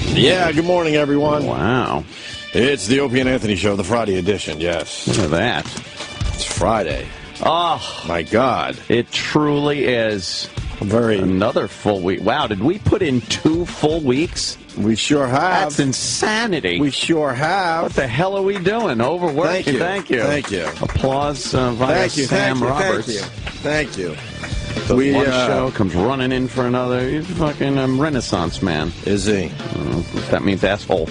Yeah, good morning, everyone. Wow. It's the Opie and Anthony Show, the Friday edition, yes. Look at that. It's Friday. Oh, my God. It truly is. Another full week. Wow, did we put in 2 full weeks? We sure have. That's insanity. We sure have. What the hell are we doing? Overworking. Thank you. Thank you. Applause via Sam Roberts. Thank you. Does one show, comes running in for another. He's a fucking Renaissance man. Is he? That means asshole.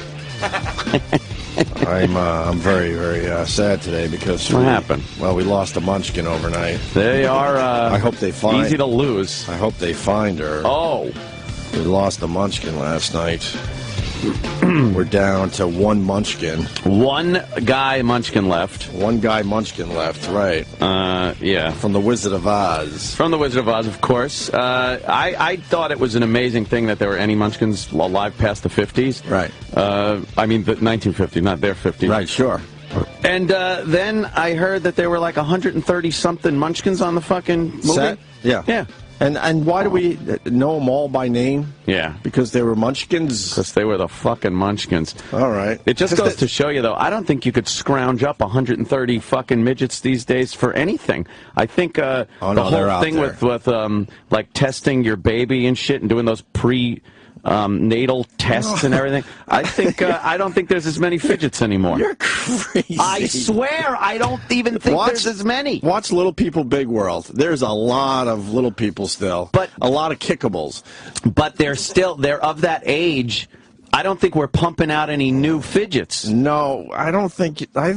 I'm very, very sad today because what happened? Well, we lost a munchkin overnight. They are. I hope they find. Easy to lose. I hope they find her. Oh, we lost a munchkin last night. We're down to one munchkin. One guy munchkin left. One guy munchkin left, right. Yeah. From the Wizard of Oz. From the Wizard of Oz, of course. I thought it was an amazing thing that there were any munchkins alive past the 50s. Right. I mean, the 1950s, not their 50s. Right, sure. And then I heard that there were like 130-something munchkins on the fucking movie. Set? Yeah. Yeah. And why do we know them all by name? Yeah. Because they were munchkins? Because they were the fucking munchkins. All right. It just goes to show you, though, I don't think you could scrounge up 130 fucking midgets these days for anything. I think the whole thing with like testing your baby and shit and doing those natal tests and everything. I think I don't think there's as many fidgets anymore. You're crazy. I swear, I don't even think there's as many. Watch Little People Big World. There's a lot of little people still, but a lot of kickables. But they're of that age. I don't think we're pumping out any new fidgets. No, I don't think. I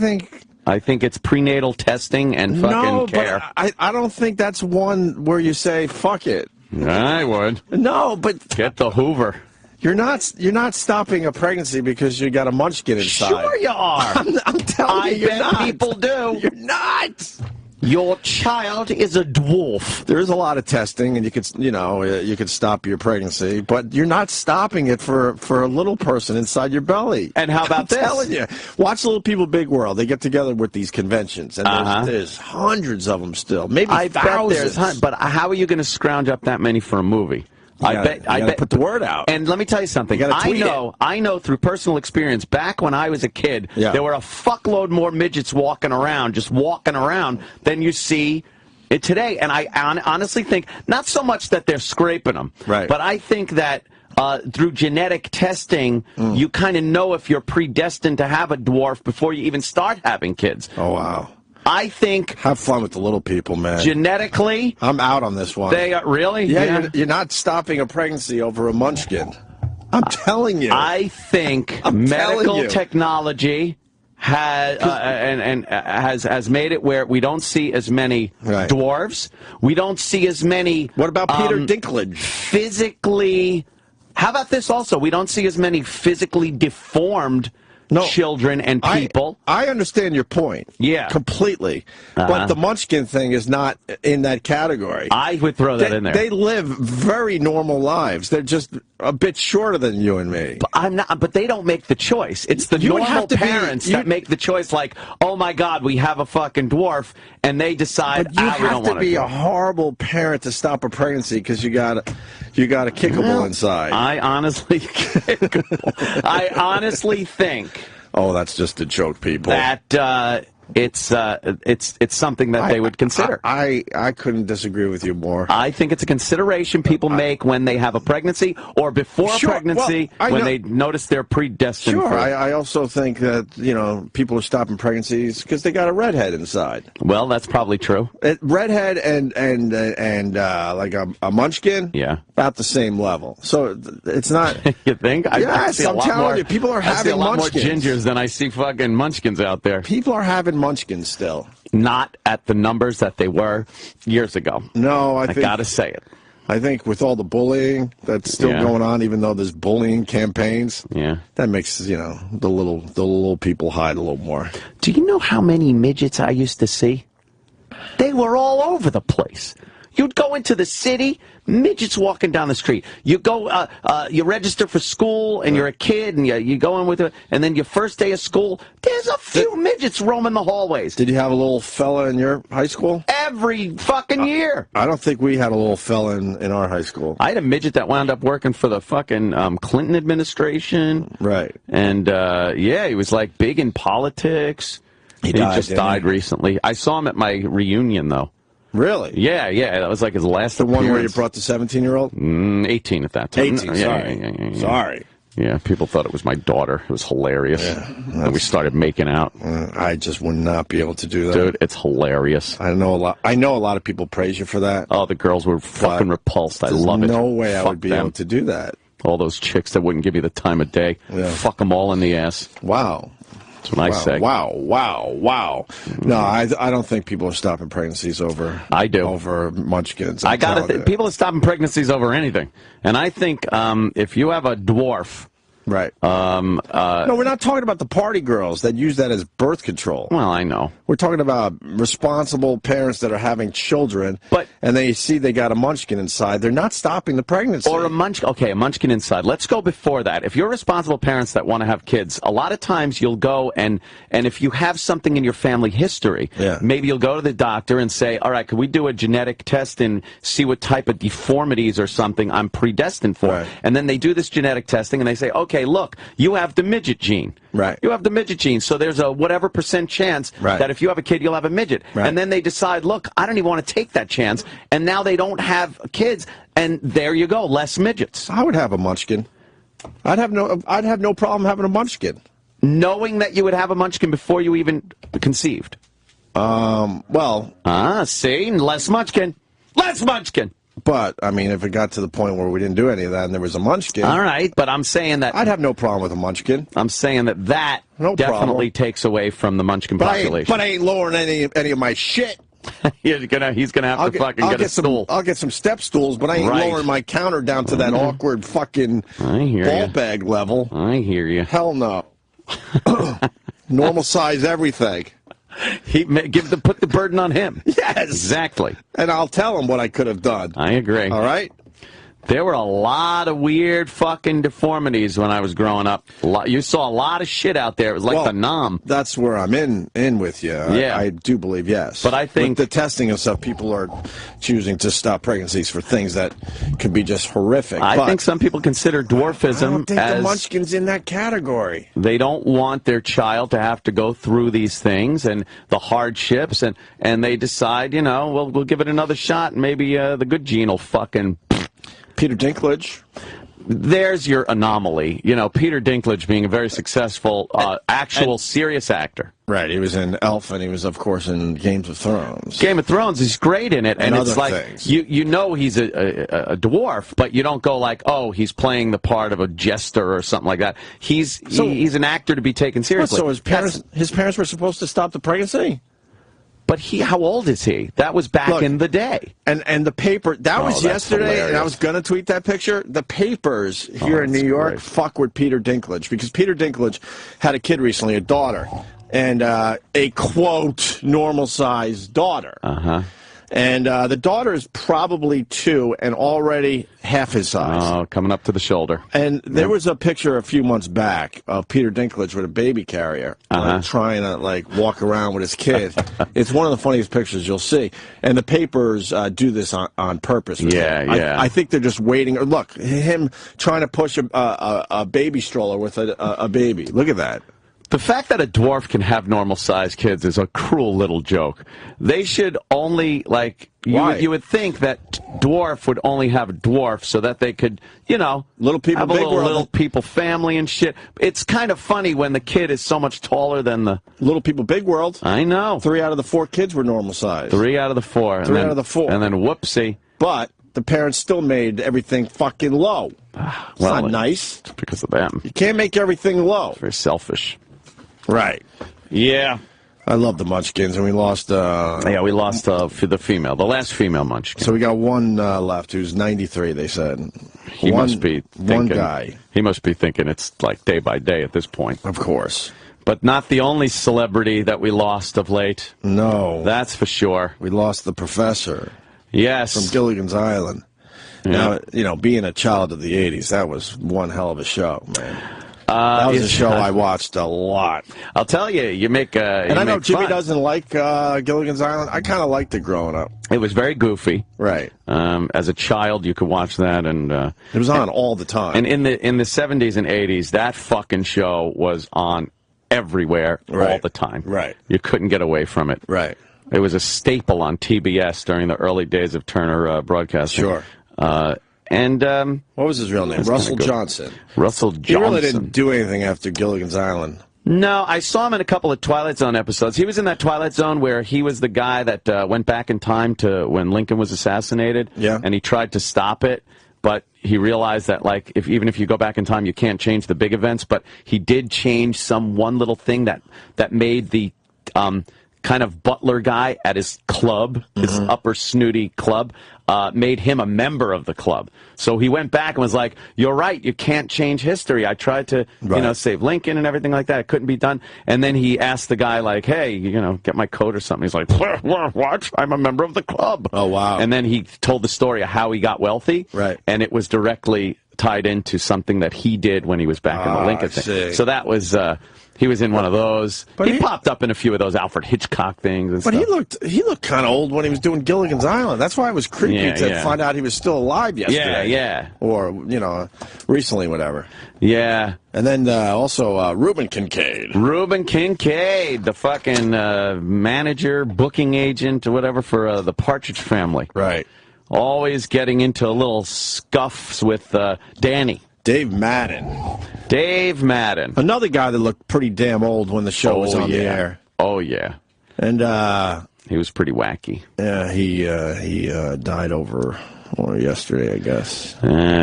think it's prenatal testing and fucking care. But I don't think that's one where you say fuck it. I would. No, but get the Hoover. You're not stopping a pregnancy because you got a munchkin inside. Sure you are. I'm telling you, I bet people do. You're not. Your child is a dwarf. There is a lot of testing, and you could stop your pregnancy, but you're not stopping it for a little person inside your belly. And how about this? I'm telling you, watch Little People Big World. They get together with these conventions, and there's hundreds of them still, maybe thousands. Bet there's but how are you going to scrounge up that many for a movie? I bet put the word out. And let me tell you something. I know through personal experience, back when I was a kid, there were a fuckload more midgets walking around than you see today. And I honestly think, not so much that they're scraping them, but I think that through genetic testing, you kind of know if you're predestined to have a dwarf before you even start having kids. Oh, wow. I think... Have fun with the little people, man. Genetically... I'm out on this one. They are... Really? Yeah. You're not stopping a pregnancy over a munchkin. I'm telling you. I think medical technology has made it where we don't see as many dwarves. We don't see as many... What about Peter Dinklage? Physically... How about this also? We don't see as many physically deformed... children and people. I understand your point. Yeah. Completely. But the munchkin thing is not in that category. I would throw that in there. They live very normal lives. They're just a bit shorter than you and me. But they don't make the choice. It's the normal parents that make the choice, like, oh my God, we have a fucking dwarf, and they decide, but you have to be a horrible parent to stop a pregnancy because you got a kickable inside. I honestly think. Oh, that's just a joke, people. That it's something that they would consider. I couldn't disagree with you more. I think it's a consideration people make when they have a pregnancy or before a pregnancy when they notice they're predestined. Sure, I also think that people are stopping pregnancies because they got a redhead inside. Well, that's probably true. Redhead and like a munchkin. Yeah, about the same level. So it's not. You think? Yes, I'm telling you, people are having munchkins. I see a lot more gingers than I see fucking munchkins out there. People are having munchkins still. Not at the numbers that they were years ago. No, I gotta say it. I think with all the bullying that's still going on, even though there's bullying campaigns, that makes the little people hide a little more. Do you know how many midgets I used to see? They were all over the place. You'd go into the city, midgets walking down the street. You go, you register for school, and you're a kid, and you go in with it, and then your first day of school, there's a few midgets roaming the hallways. Did you have a little fella in your high school? every fucking year. I don't think we had a little fella in our high school. I had a midget that wound up working for the fucking Clinton administration. Right. And, yeah, he was, like, big in politics. He just died recently. I saw him at my reunion, though. Really? Yeah, that was like his last The appearance. one where you brought the 17-year-old? 18 at that time. 18, sorry. Sorry. Yeah, people thought it was my daughter. It was hilarious. Yeah, and we started making out. I just would not be able to do that. Dude, it's hilarious. I know a lot of people praise you for that. Oh, the girls were fucking repulsed. I love it. There's no way I would be able to do that. All those chicks that wouldn't give you the time of day. Yeah. Fuck them all in the ass. Wow. That's what I say. Wow. No, I don't think people are stopping pregnancies over. I do. Over munchkins. People are stopping pregnancies over anything. And I think if you have a dwarf. Right. No, we're not talking about the party girls that use that as birth control. Well, I know. We're talking about responsible parents that are having children, and they see they got a munchkin inside. They're not stopping the pregnancy. Or a munchkin inside. Let's go before that. If you're responsible parents that want to have kids, a lot of times you'll go and if you have something in your family history, maybe you'll go to the doctor and say, all right, could we do a genetic test and see what type of deformities or something I'm predestined for? Right. And then they do this genetic testing and they say, okay, look, you have the midget gene. Right. You have the midget gene, so there's a whatever % chance that if you have a kid, you'll have a midget. Right. And then they decide, look, I don't even want to take that chance, and now they don't have kids, and there you go, less midgets. I would have a munchkin. I'd have no problem having a munchkin. Knowing that you would have a munchkin before you even conceived. Well. See, less munchkin. Less munchkin. But, I mean, if it got to the point where we didn't do any of that and there was a munchkin... All right, but I'm saying that... I'd have no problem with a munchkin. I'm saying that definitely takes away from the munchkin population. But I ain't lowering any of my shit. He's gonna have to fucking get a stool. I'll get some step stools, but I ain't lowering my counter down to that awkward fucking ball bag level. I hear you. Hell no. Normal size everything. Put the burden on him. Yes. Exactly. And I'll tell him what I could have done. I agree. All right? There were a lot of weird fucking deformities when I was growing up. You saw a lot of shit out there. It was like the nom. That's where I'm in with you. Yeah. I do believe, yes. But I think... With the testing and stuff, people are choosing to stop pregnancies for things that could be just horrific. I think some people consider dwarfism I don't think the munchkin's in that category. They don't want their child to have to go through these things and the hardships, and they decide, we'll give it another shot, and maybe the good gene will fucking... Peter Dinklage. There's your anomaly. Peter Dinklage being a very successful, serious actor. Right. He was in Elf, and he was, of course, in Game of Thrones. Game of Thrones, he's great in it. And it's like, things. you know he's a dwarf, but you don't go like, oh, he's playing the part of a jester or something like that. He's an actor to be taken seriously. So his parents were supposed to stop the pregnancy? But how old is he? That was back in the day. And the paper, that was yesterday, hilarious. And I was going to tweet that picture. The papers here in New York fuck with Peter Dinklage, because Peter Dinklage had a kid recently, a daughter, and a, quote, normal-sized daughter. And the daughter is probably 2 and already half his size. Oh, coming up to the shoulder. And there was a picture a few months back of Peter Dinklage with a baby carrier, trying to walk around with his kid. It's one of the funniest pictures you'll see. And the papers do this on purpose. Yeah. I think they're just waiting. Look, him trying to push a baby stroller with a baby. Look at that. The fact that a dwarf can have normal-sized kids is a cruel little joke. They should only, you would think that dwarf would only have a dwarf so that they could, little people, have a little people family and shit. It's kind of funny when the kid is so much taller than the... Little people, big world. I know. 3 out of the 4 kids were normal size. 3 out of the 4. 3 out of the 4. And then whoopsie. But the parents still made everything fucking low. It's not nice. It's because of them. You can't make everything low. It's very selfish. Right. Yeah. I love the Munchkins, and we lost... we lost the female, the last female Munchkin. So we got one left who's 93, they said. He must be thinking... One guy. He must be thinking it's like day by day at this point. Of course. But not the only celebrity that we lost of late. No. That's for sure. We lost the professor. Yes. From Gilligan's Island. Yeah. Now, being a child of the 80s, that was one hell of a show, man. That was a show I watched a lot. I'll tell you, you make and I know Jimmy doesn't like Gilligan's Island. I kind of liked it growing up. It was very goofy. Right. As a child, you could watch that, and it was on all the time. And in the 70s and 80s, that fucking show was on everywhere all the time. Right. You couldn't get away from it. Right. It was a staple on TBS during the early days of Turner Broadcasting. Sure. And what was his real name? Russell Johnson. Russell Johnson. He really didn't do anything after Gilligan's Island. No, I saw him in a couple of Twilight Zone episodes. He was in that Twilight Zone where he was the guy that went back in time to when Lincoln was assassinated. Yeah. And he tried to stop it, but he realized that, like, even if you go back in time, you can't change the big events. But he did change one little thing that made the kind of butler guy at his club, his upper snooty club, made him a member of the club. So he went back and was like, "You're right, you can't change history. I tried to, save Lincoln and everything like that. It couldn't be done." And then he asked the guy, like, "Hey, get my coat or something." He's like, "What? I'm a member of the club." Oh, wow. And then he told the story of how he got wealthy. Right. And it was directly tied into something that he did when he was back in the Lincoln thing. So that was... he was in one of those. But he popped up in a few of those Alfred Hitchcock things and stuff. But he looked kind of old when he was doing Gilligan's Island. That's why it was creepy to find out he was still alive yesterday. Yeah. Or, recently, whatever. Yeah. And then also Reuben Kincaid. Reuben Kincaid, the fucking manager, booking agent, or whatever for the Partridge Family. Right. Always getting into little scuffs with Danny. Dave Madden. Another guy that looked pretty damn old when the show was on the air. Oh, yeah. And he was pretty wacky. Yeah, he died over yesterday, I guess.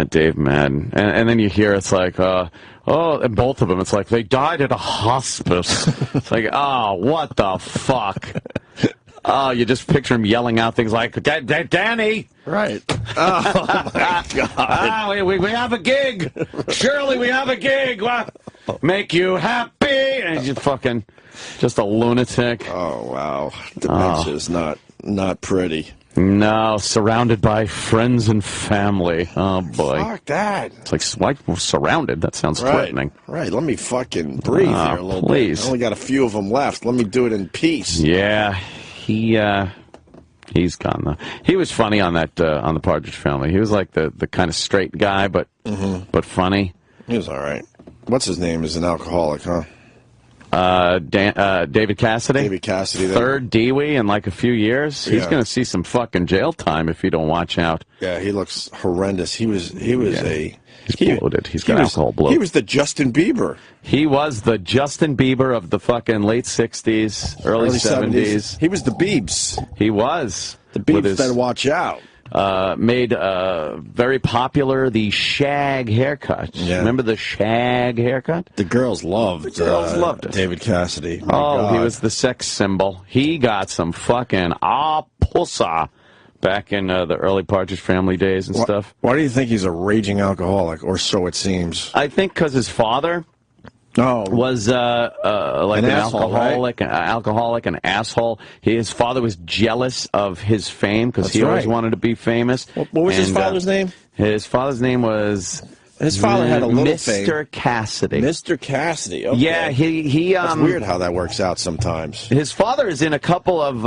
Dave Madden. And then you hear it's like, and both of them, it's like, they died at a hospice. It's like, oh, what the fuck? Oh, you just picture him yelling out things like, "Danny!" Right. Oh, my God. We have a gig. Shirley, we have a gig. Make you happy. And he's just a lunatic. Oh, wow. Dementia's not pretty. No, surrounded by friends and family. Oh, boy. Fuck that. It's like, why surrounded? That sounds threatening. Right. Let me fucking breathe here a little bit. I only got a few of them left. Let me do it in peace. Yeah. He's gone though. He was funny on that on the Partridge Family. He was like the kind of straight guy, but funny. He was all right. What's his name? Is an alcoholic, huh? David Cassidy. David Cassidy. Third Dewey in like a few years. He's going to see some fucking jail time if you don't watch out. Yeah, he looks horrendous. He's bloated. He's got alcohol bloat. He was the Justin Bieber. He was the Justin Bieber of the fucking late 60s, early 70s. He was the Biebs. He was. The Biebs better watch out. Made very popular the shag haircut. Yeah. Remember the shag haircut? The girls loved it. David Cassidy. He was the sex symbol. He got some fucking pussa back in the early Partridge Family days and stuff. Why do you think he's a raging alcoholic, or so it seems? I think because his father was like an alcoholic, an asshole. His father was jealous of his fame because he always wanted to be famous. What was his father's name? His father's name was... His father had a little Mr. Cassidy. Mr. Cassidy. Okay. Yeah, he. It's weird how that works out sometimes. His father is in a couple of,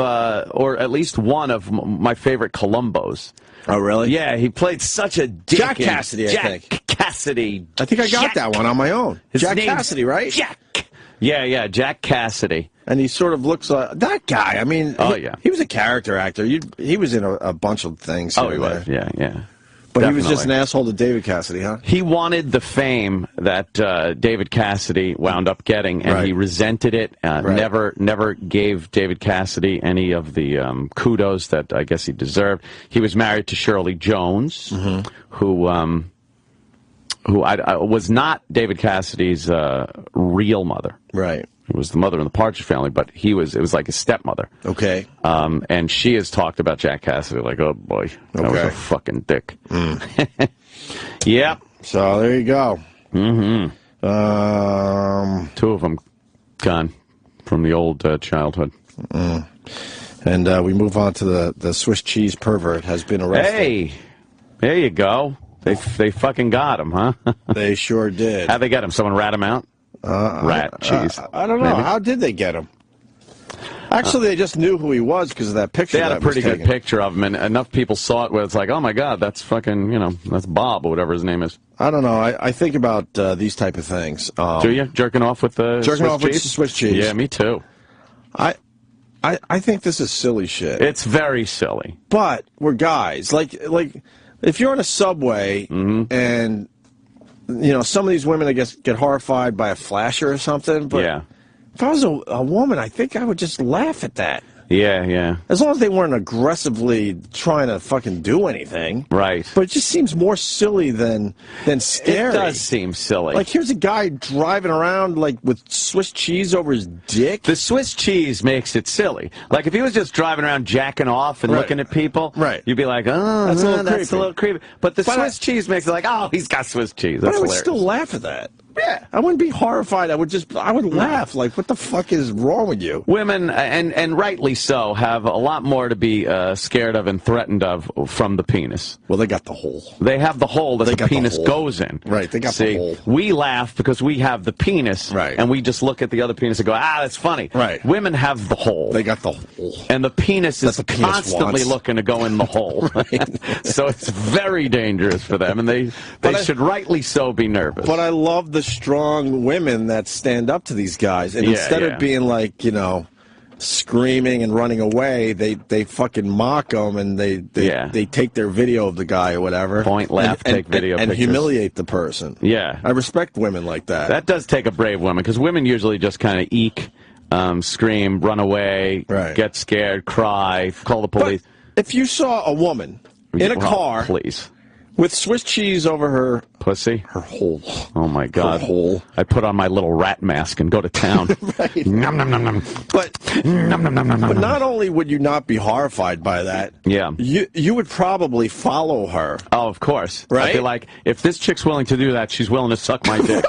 or at least one of my favorite Columbos. Oh, really? Yeah, he played such a dick. Jack Cassidy, I think. Jack Cassidy. I think I got that one on my own. Jack Cassidy, right? Jack. Yeah, Jack Cassidy. And he sort of looks like that guy. I mean, he was a character actor. He was in a bunch of things. Oh, he was. Yeah. But Definitely. He was just an asshole to David Cassidy, huh? He wanted the fame that David Cassidy wound up getting, and he resented it. Never gave David Cassidy any of the kudos that I guess he deserved. He was married to Shirley Jones, who was not David Cassidy's real mother. Right. It was the mother in the Partridge Family, but it was like his stepmother. Okay. And she has talked about Jack Cassidy like, oh boy, that was a fucking dick. Yep. So there you go. Two of them gone from the old childhood. And we move on to the Swiss cheese pervert has been arrested. Hey, there you go. They fucking got him, huh? They sure did. How'd they get him? Someone rat him out? Cheese. I don't know. Maybe. How did they get him? Actually, they just knew who he was because of that picture. They had a pretty good picture of him, and enough people saw it where it's like, oh my God, that's fucking, that's Bob or whatever his name is. I don't know. I think about these type of things. Do you? Jerking off with the with Swiss cheese? Yeah, me too. I think this is silly shit. It's very silly. But we're guys. Like if you're on a subway and some of these women, I guess, get horrified by a flasher or something. But yeah. If I was a woman, I think I would just laugh at that. Yeah. As long as they weren't aggressively trying to fucking do anything. Right. But it just seems more silly than scary. It does seem silly. Like, here's a guy driving around, like, with Swiss cheese over his dick. The Swiss cheese makes it silly. Like, if he was just driving around jacking off and looking at people, you'd be like, oh, that's a little creepy. But the Swiss cheese makes it like, oh, he's got Swiss cheese. That's hilarious. I would still laugh at that. Yeah. I wouldn't be horrified. I would laugh. Like, what the fuck is wrong with you? Women, and rightly so, have a lot more to be scared of and threatened of from the penis. Well, they got the hole. They have the hole that the penis goes in. Right, they got the hole. We laugh because we have the penis, right, and we just look at the other penis and go, that's funny. Right. Women have the hole. They got the hole. And the penis is constantly looking to go in the hole. Right. So it's very dangerous for them, and they should rightly so be nervous. But I love the strong women that stand up to these guys, and instead of being like, screaming and running away, they fucking mock them, and they take their video of the guy or whatever. Point, laugh, take video and pictures. humiliate the person. Yeah. I respect women like that. That does take a brave woman, because women usually just kind of eek, scream, run away, get scared, cry, call the police. But if you saw a woman in a car, please, with Swiss cheese over her pussy, her hole. Oh my God! Her hole. I put on my little rat mask and go to town. Right. Nom nom nom nom. But not only would you not be horrified by that, you would probably follow her. Oh, of course. Right. I'd be like, if this chick's willing to do that, she's willing to suck my dick.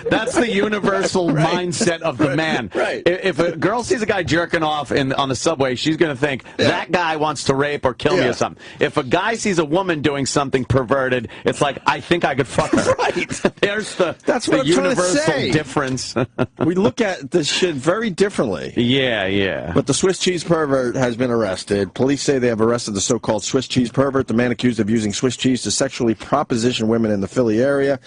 That's the universal mindset of the man. Right. If a girl sees a guy jerking off on the subway, she's going to think, that guy wants to rape or kill me or something. If a guy sees a woman doing something perverted, it's like, I think I could fuck her. Right. There's That's what I'm universal trying to say. difference. We look at this shit very differently. Yeah. But the Swiss cheese pervert has been arrested. Police say they have arrested the so-called Swiss cheese pervert, the man accused of using Swiss cheese to sexually proposition women in the Philly area.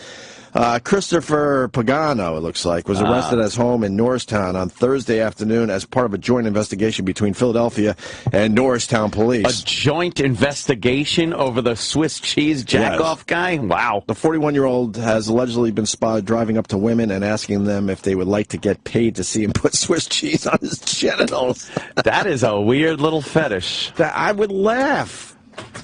Christopher Pagano, it looks like, was arrested at his home in Norristown on Thursday afternoon as part of a joint investigation between Philadelphia and Norristown police. A joint investigation over the Swiss cheese jack-off guy? Wow. The 41-year-old has allegedly been spotted driving up to women and asking them if they would like to get paid to see him put Swiss cheese on his genitals. That is a weird little fetish. I would laugh.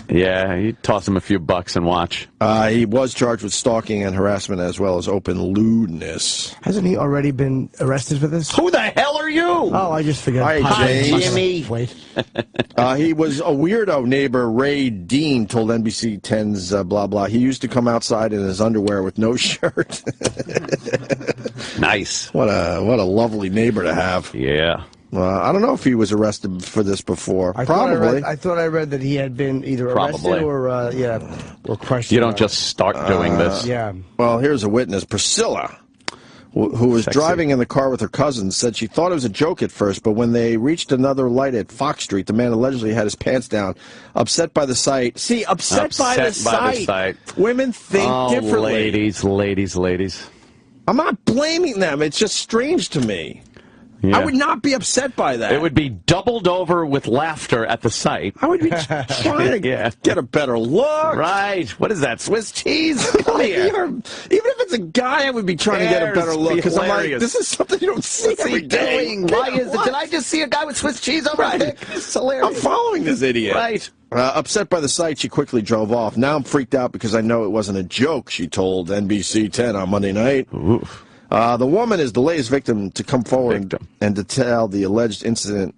Yeah, you toss him a few bucks and watch. He was charged with stalking and harassment as well as open lewdness. Hasn't he already been arrested for this? Who the hell are you? Oh, I just forgot. Hi, Jimmy. Wait. He was a weirdo neighbor, Ray Dean, told NBC 10's blah, blah. He used to come outside in his underwear with no shirt. Nice. What a lovely neighbor to have. Yeah. I don't know if he was arrested for this before. Probably. I thought I read that he had been either arrested or questioned. You don't just start doing this. Yeah. Well, here's a witness, Priscilla, who was driving in the car with her cousin, said she thought it was a joke at first, but when they reached another light at Fox Street, the man allegedly had his pants down, upset by the sight. See, upset by the sight. Women think differently. Ladies. I'm not blaming them. It's just strange to me. Yeah. I would not be upset by that. It would be doubled over with laughter at the sight. I would be trying to get a better look. Right. What is that, Swiss cheese? Come here. Even if it's a guy, I would be trying to get a better look. Because I'm like, this is something you don't see every day. Why is it? Did I just see a guy with Swiss cheese over his dick? It's hilarious. I'm following this idiot. Right. Upset by the sight, she quickly drove off. Now I'm freaked out because I know it wasn't a joke, she told NBC 10 on Monday night. Oof. The woman is the latest victim to come forward and to tell the alleged indecent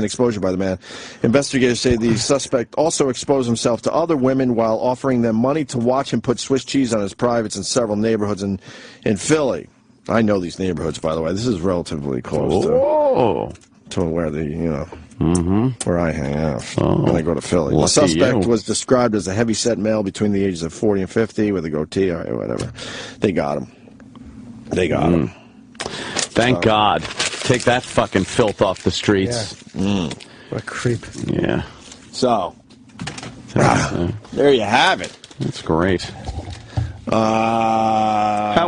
exposure by the man. Investigators say the suspect also exposed himself to other women while offering them money to watch him put Swiss cheese on his privates in several neighborhoods in Philly. I know these neighborhoods, by the way. This is relatively close to where the, where I hang out when I go to Philly. The suspect was described as a heavy-set male between the ages of 40 and 50 with a goatee or whatever. They got him. They got him. Thank God. Take that fucking filth off the streets. Yeah. What a creep. Yeah. So, there you have it. That's great. How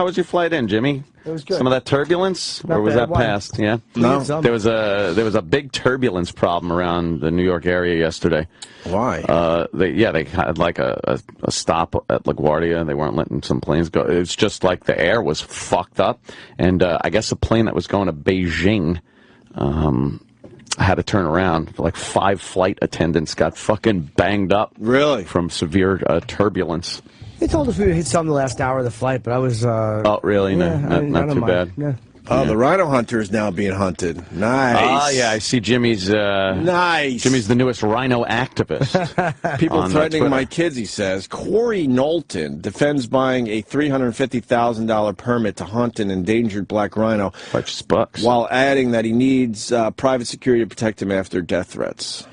was your flight in, Jimmy? It was good. Some of that turbulence, or was that past? Yeah. No. There was a big turbulence problem around the New York area yesterday. Why? They had like a stop at LaGuardia. They weren't letting some planes go. It was just like the air was fucked up, and I guess a plane that was going to Beijing had to turn around. Like 5 flight attendants got fucking banged up. Really? From severe turbulence. They told us we would hit some the last hour of the flight, but I was... oh, really? Yeah, not too bad. Yeah. Oh, the rhino hunter is now being hunted. Nice. Ah, yeah, I see Jimmy's... nice. Jimmy's the newest rhino activist. People threatening my kids, he says. Corey Knowlton defends buying a $350,000 permit to hunt an endangered black rhino. Bucks. While adding that he needs private security to protect him after death threats.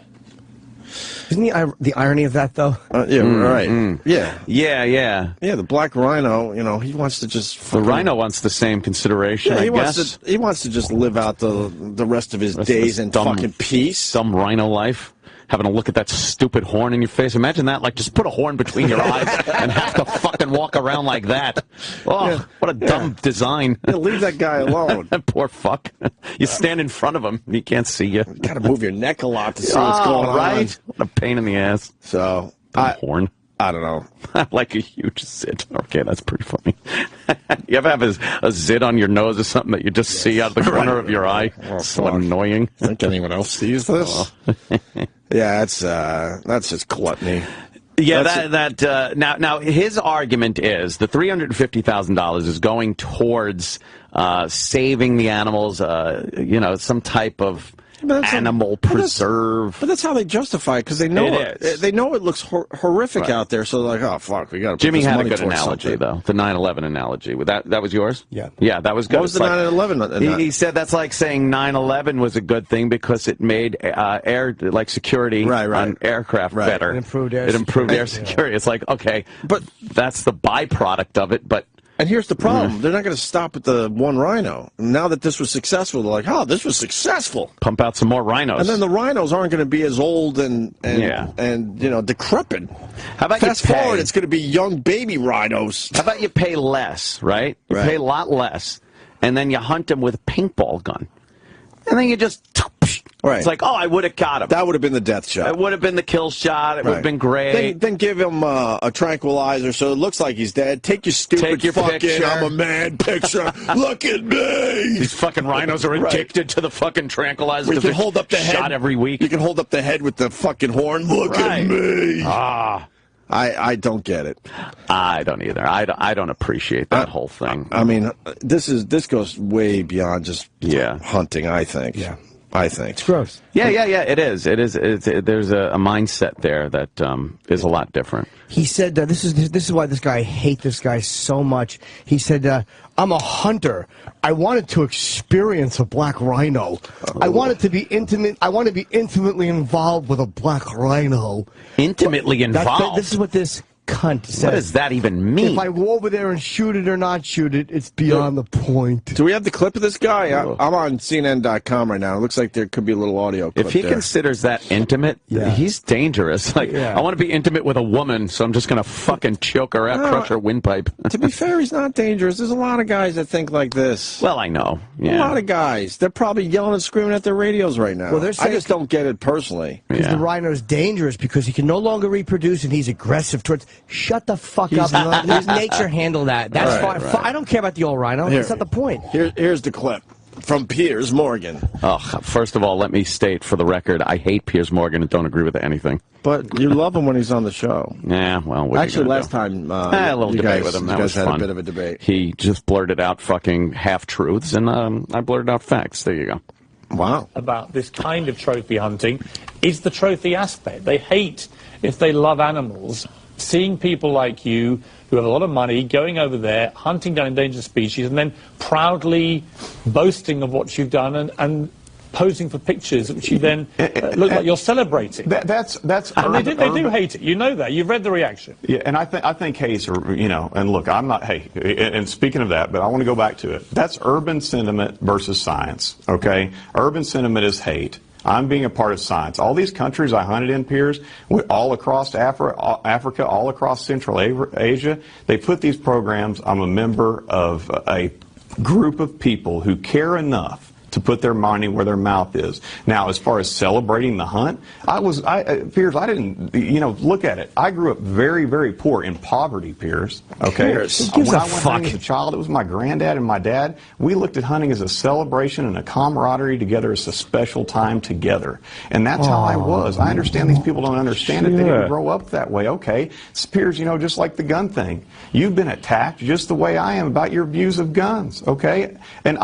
Isn't the irony of that, though? Yeah, right. Yeah. Yeah. Yeah, the black rhino, you know, he wants to just... The rhino wants the same consideration, I guess. He wants to just live out the rest of his days in fucking peace. Some rhino life. Having to look at that stupid horn in your face. Imagine that, like, just put a horn between your eyes and have to fucking walk around like that. Oh, yeah. What a dumb design. Yeah, leave that guy alone. Poor fuck. You stand in front of him, he can't see you. You gotta move your neck a lot to see what's going on. What a pain in the ass. So, horn. I don't know. Like a huge zit. Okay, that's pretty funny. You ever have a zit on your nose or something that you just see out of the corner of your eye? So annoying. I think anyone else sees this. Yeah, that's just gluttony. Yeah, now his argument is the $350,000 is going towards saving the animals. Some type of animal preserve. But that's how they justify it, because they know they know it looks horrific out there. So they're like, oh fuck, we got to. Jimmy had a good analogy though, the 9/11 analogy. That was yours? Yeah, that was good. What was the 9/11? He said that's like saying 9/11 was a good thing because it made air security on aircraft better. It improved air security. It's like, okay, but that's the byproduct of it, but. And here's the problem. They're not going to stop at the one rhino. Now that this was successful, they're like, oh, this was successful. Pump out some more rhinos. And then the rhinos aren't going to be as old and decrepit. How about Fast forward, it's going to be young baby rhinos. How about you pay less, right? You pay a lot less, and then you hunt them with a paintball gun. And then you just... Right. It's like, oh, I would have got him. That would have been the death shot. It would have been the kill shot. It would have been great. Then give him a tranquilizer so it looks like he's dead. Take your stupid fucking picture. I'm a man picture. Look at me. These fucking rhinos are addicted to the fucking tranquilizer. We can hold up the head. Shot every week. You can hold up the head with the fucking horn. Look at me. I don't get it. I don't either. I don't appreciate that whole thing. I mean, this goes way beyond just hunting, I think. Yeah. I think. It's gross. Yeah, it is. There's a mindset there that is a lot different. He said, this is why I hate this guy so much. He said, I'm a hunter. I wanted to experience a black rhino. I wanted to be intimate. I want to be intimately involved with a black rhino. Intimately involved? This is what this cunt said. What does that even mean? If I go over there and shoot it or not shoot it, it's beyond the point. Do we have the clip of this guy? I'm on CNN.com right now. It looks like there could be a little audio clip. If he considers that intimate, he's dangerous. Like, I want to be intimate with a woman, so I'm just going to fucking choke her out, crush her windpipe. To be fair, he's not dangerous. There's a lot of guys that think like this. Well, I know. Yeah. A lot of guys. They're probably yelling and screaming at their radios right now. Well, I just don't get it personally. Because the rhino's dangerous because he can no longer reproduce and he's aggressive towards... Shut the fuck up. Let nature handle that. That's fine. Right. I don't care about the old rhino. That's not the point. Here's the clip from Piers Morgan. Oh, first of all, let me state for the record, I hate Piers Morgan and don't agree with anything. But you love him when he's on the show. Yeah, well, actually, last time I had a little debate with him. That was fun. Had a bit of a debate. He just blurted out fucking half-truths, and I blurted out facts. There you go. Wow. About this kind of trophy hunting is the trophy aspect. They hate, if they love animals, seeing people like you who have a lot of money going over there, hunting down endangered species, and then proudly boasting of what you've done and posing for pictures, which you then look like you're celebrating. That's and they do hate it. You know that. You've read the reaction. Yeah, and I think hates are, you know, and look, I'm not, hey, and speaking of that, but I want to go back to it. That's urban sentiment versus science, okay? Urban sentiment is hate. I'm being a part of science. All these countries I hunted in, Piers, all across Africa, all across Central Asia, they put these programs. I'm a member of a group of people who care enough to put their money where their mouth is. Now, as far as celebrating the hunt, Piers, I didn't, you know, look at it. I grew up very, very poor, in poverty, Piers. Okay? When I went hunting as a child, it was my granddad and my dad. We looked at hunting as a celebration and a camaraderie together, as a special time together. And that's how I was. I understand these people don't understand it. They didn't grow up that way. Okay. Piers, you know, just like the gun thing. You've been attacked just the way I am about your views of guns. Okay? And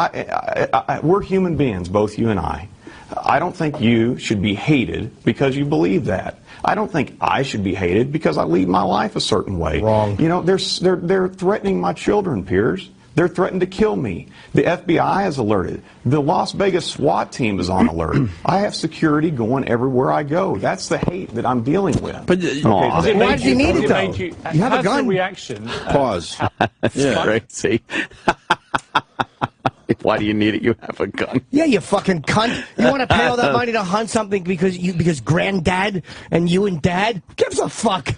we're human beings, both you and I. I don't think you should be hated because you believe that. I don't think I should be hated because I lead my life a certain way. Wrong. You know, they're threatening my children, Piers. They're threatening to kill me. The FBI is alerted. The Las Vegas SWAT team is on alert. I have security going everywhere I go. That's the hate that I'm dealing with. But why do you need it, though? You have a gun. The reaction. Pause. That's crazy. Why do you need it? You have a gun. Yeah, you fucking cunt. You want to pay all that money to hunt something because granddad and you and dad? Who gives a fuck? Who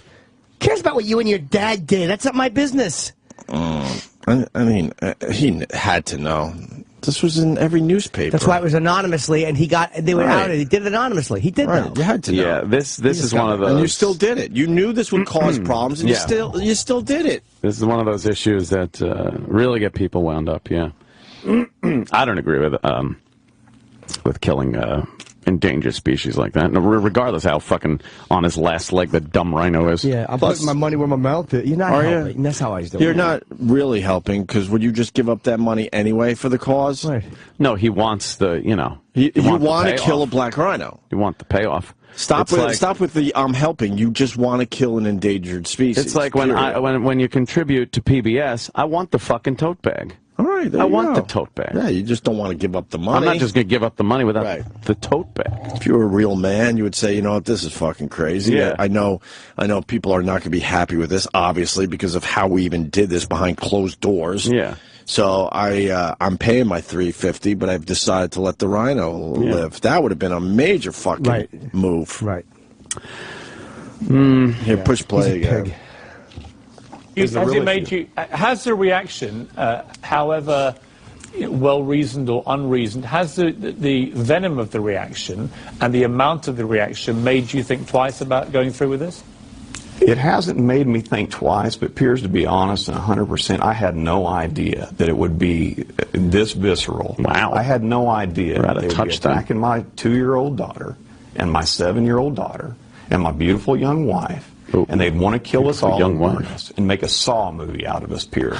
cares about what you and your dad did? That's not my business. I mean, he had to know. This was in every newspaper. That's why it was anonymously, and they were outed. He did it anonymously. He did know. You had to know. Yeah, this is one of those. And you still did it. You knew this would cause problems, and you still did it. This is one of those issues that really get people wound up. Yeah. I don't agree with killing endangered species like that, regardless how fucking on his last leg the dumb rhino is. Yeah, I'm putting my money where my mouth is. You're not helping. That's how I do it. You're not really helping, because would you just give up that money anyway for the cause? Right. No, he wants the, you know. You want to kill a black rhino. You want the payoff. Stop with the I'm helping. You just want to kill an endangered species. It's like when you contribute to PBS, I want the fucking tote bag. All right, I want the tote bag. Yeah, you just don't want to give up the money. I'm not just going to give up the money without the tote bag. If you were a real man, you would say, you know what, this is fucking crazy. Yeah. I know people are not going to be happy with this, obviously, because of how we even did this behind closed doors. Yeah. So I'm paying my $350, but I've decided to let the rhino live. That would have been a major fucking move. Right. Here, push play again. Pig. Has the reaction, however well-reasoned or unreasoned, has the venom of the reaction and the amount of the reaction made you think twice about going through with this? It hasn't made me think twice, but Piers, to be honest, and 100%, I had no idea that it would be this visceral. Wow. I had no idea that they would be attacking my 2-year-old daughter and my 7-year-old daughter and my beautiful young wife. And they'd want to kill us all and burn us and make a Saw movie out of us, Piers.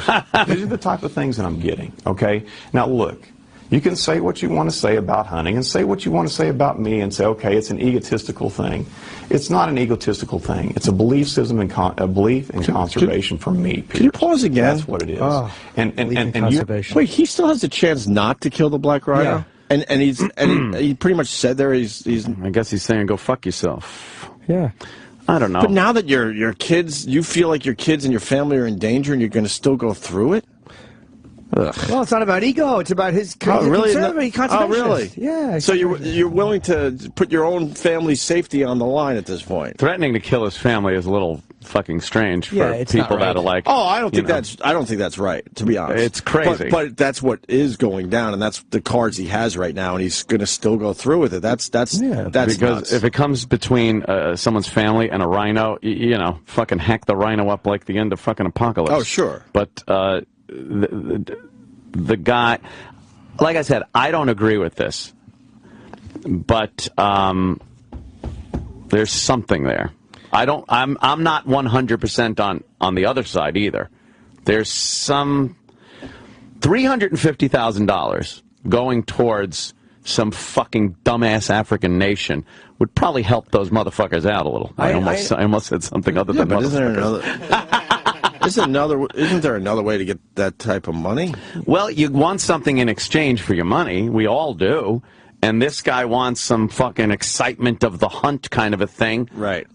These are the type of things that I'm getting, okay? Now, look, you can say what you want to say about hunting and say what you want to say about me and say, okay, it's an egotistical thing. It's not an egotistical thing. It's a belief system and a belief in conservation for me, Piers. Can you pause again? That's what it is. And wait, he still has a chance not to kill the black rhino? Yeah. And he pretty much said there he's I guess he's saying go fuck yourself. Yeah. I don't know. But now that your kids, you feel like your kids and your family are in danger, and you're going to still go through it? Ugh. Well, it's not about ego. It's about his conservative. Oh, really? Yeah. So you're willing to put your own family's safety on the line at this point? Threatening to kill his family is a little fucking strange for people that are like. Oh, I don't think that's right. To be honest, it's crazy. But that's what is going down, and that's the cards he has right now, and he's going to still go through with it. That's because nuts. If it comes between someone's family and a rhino, you know, fucking hack the rhino up like the end of fucking Apocalypse. Oh, sure. But the guy, like I said, I don't agree with this, but there's something there. I'm not 100% on the other side either. There's some $350,000 going towards some fucking dumbass African nation would probably help those motherfuckers out a little. I almost said something other than but motherfuckers. Isn't there another way to get that type of money? Well, you want something in exchange for your money. We all do. and this guy wants some fucking excitement of the hunt kind of a thing. Right.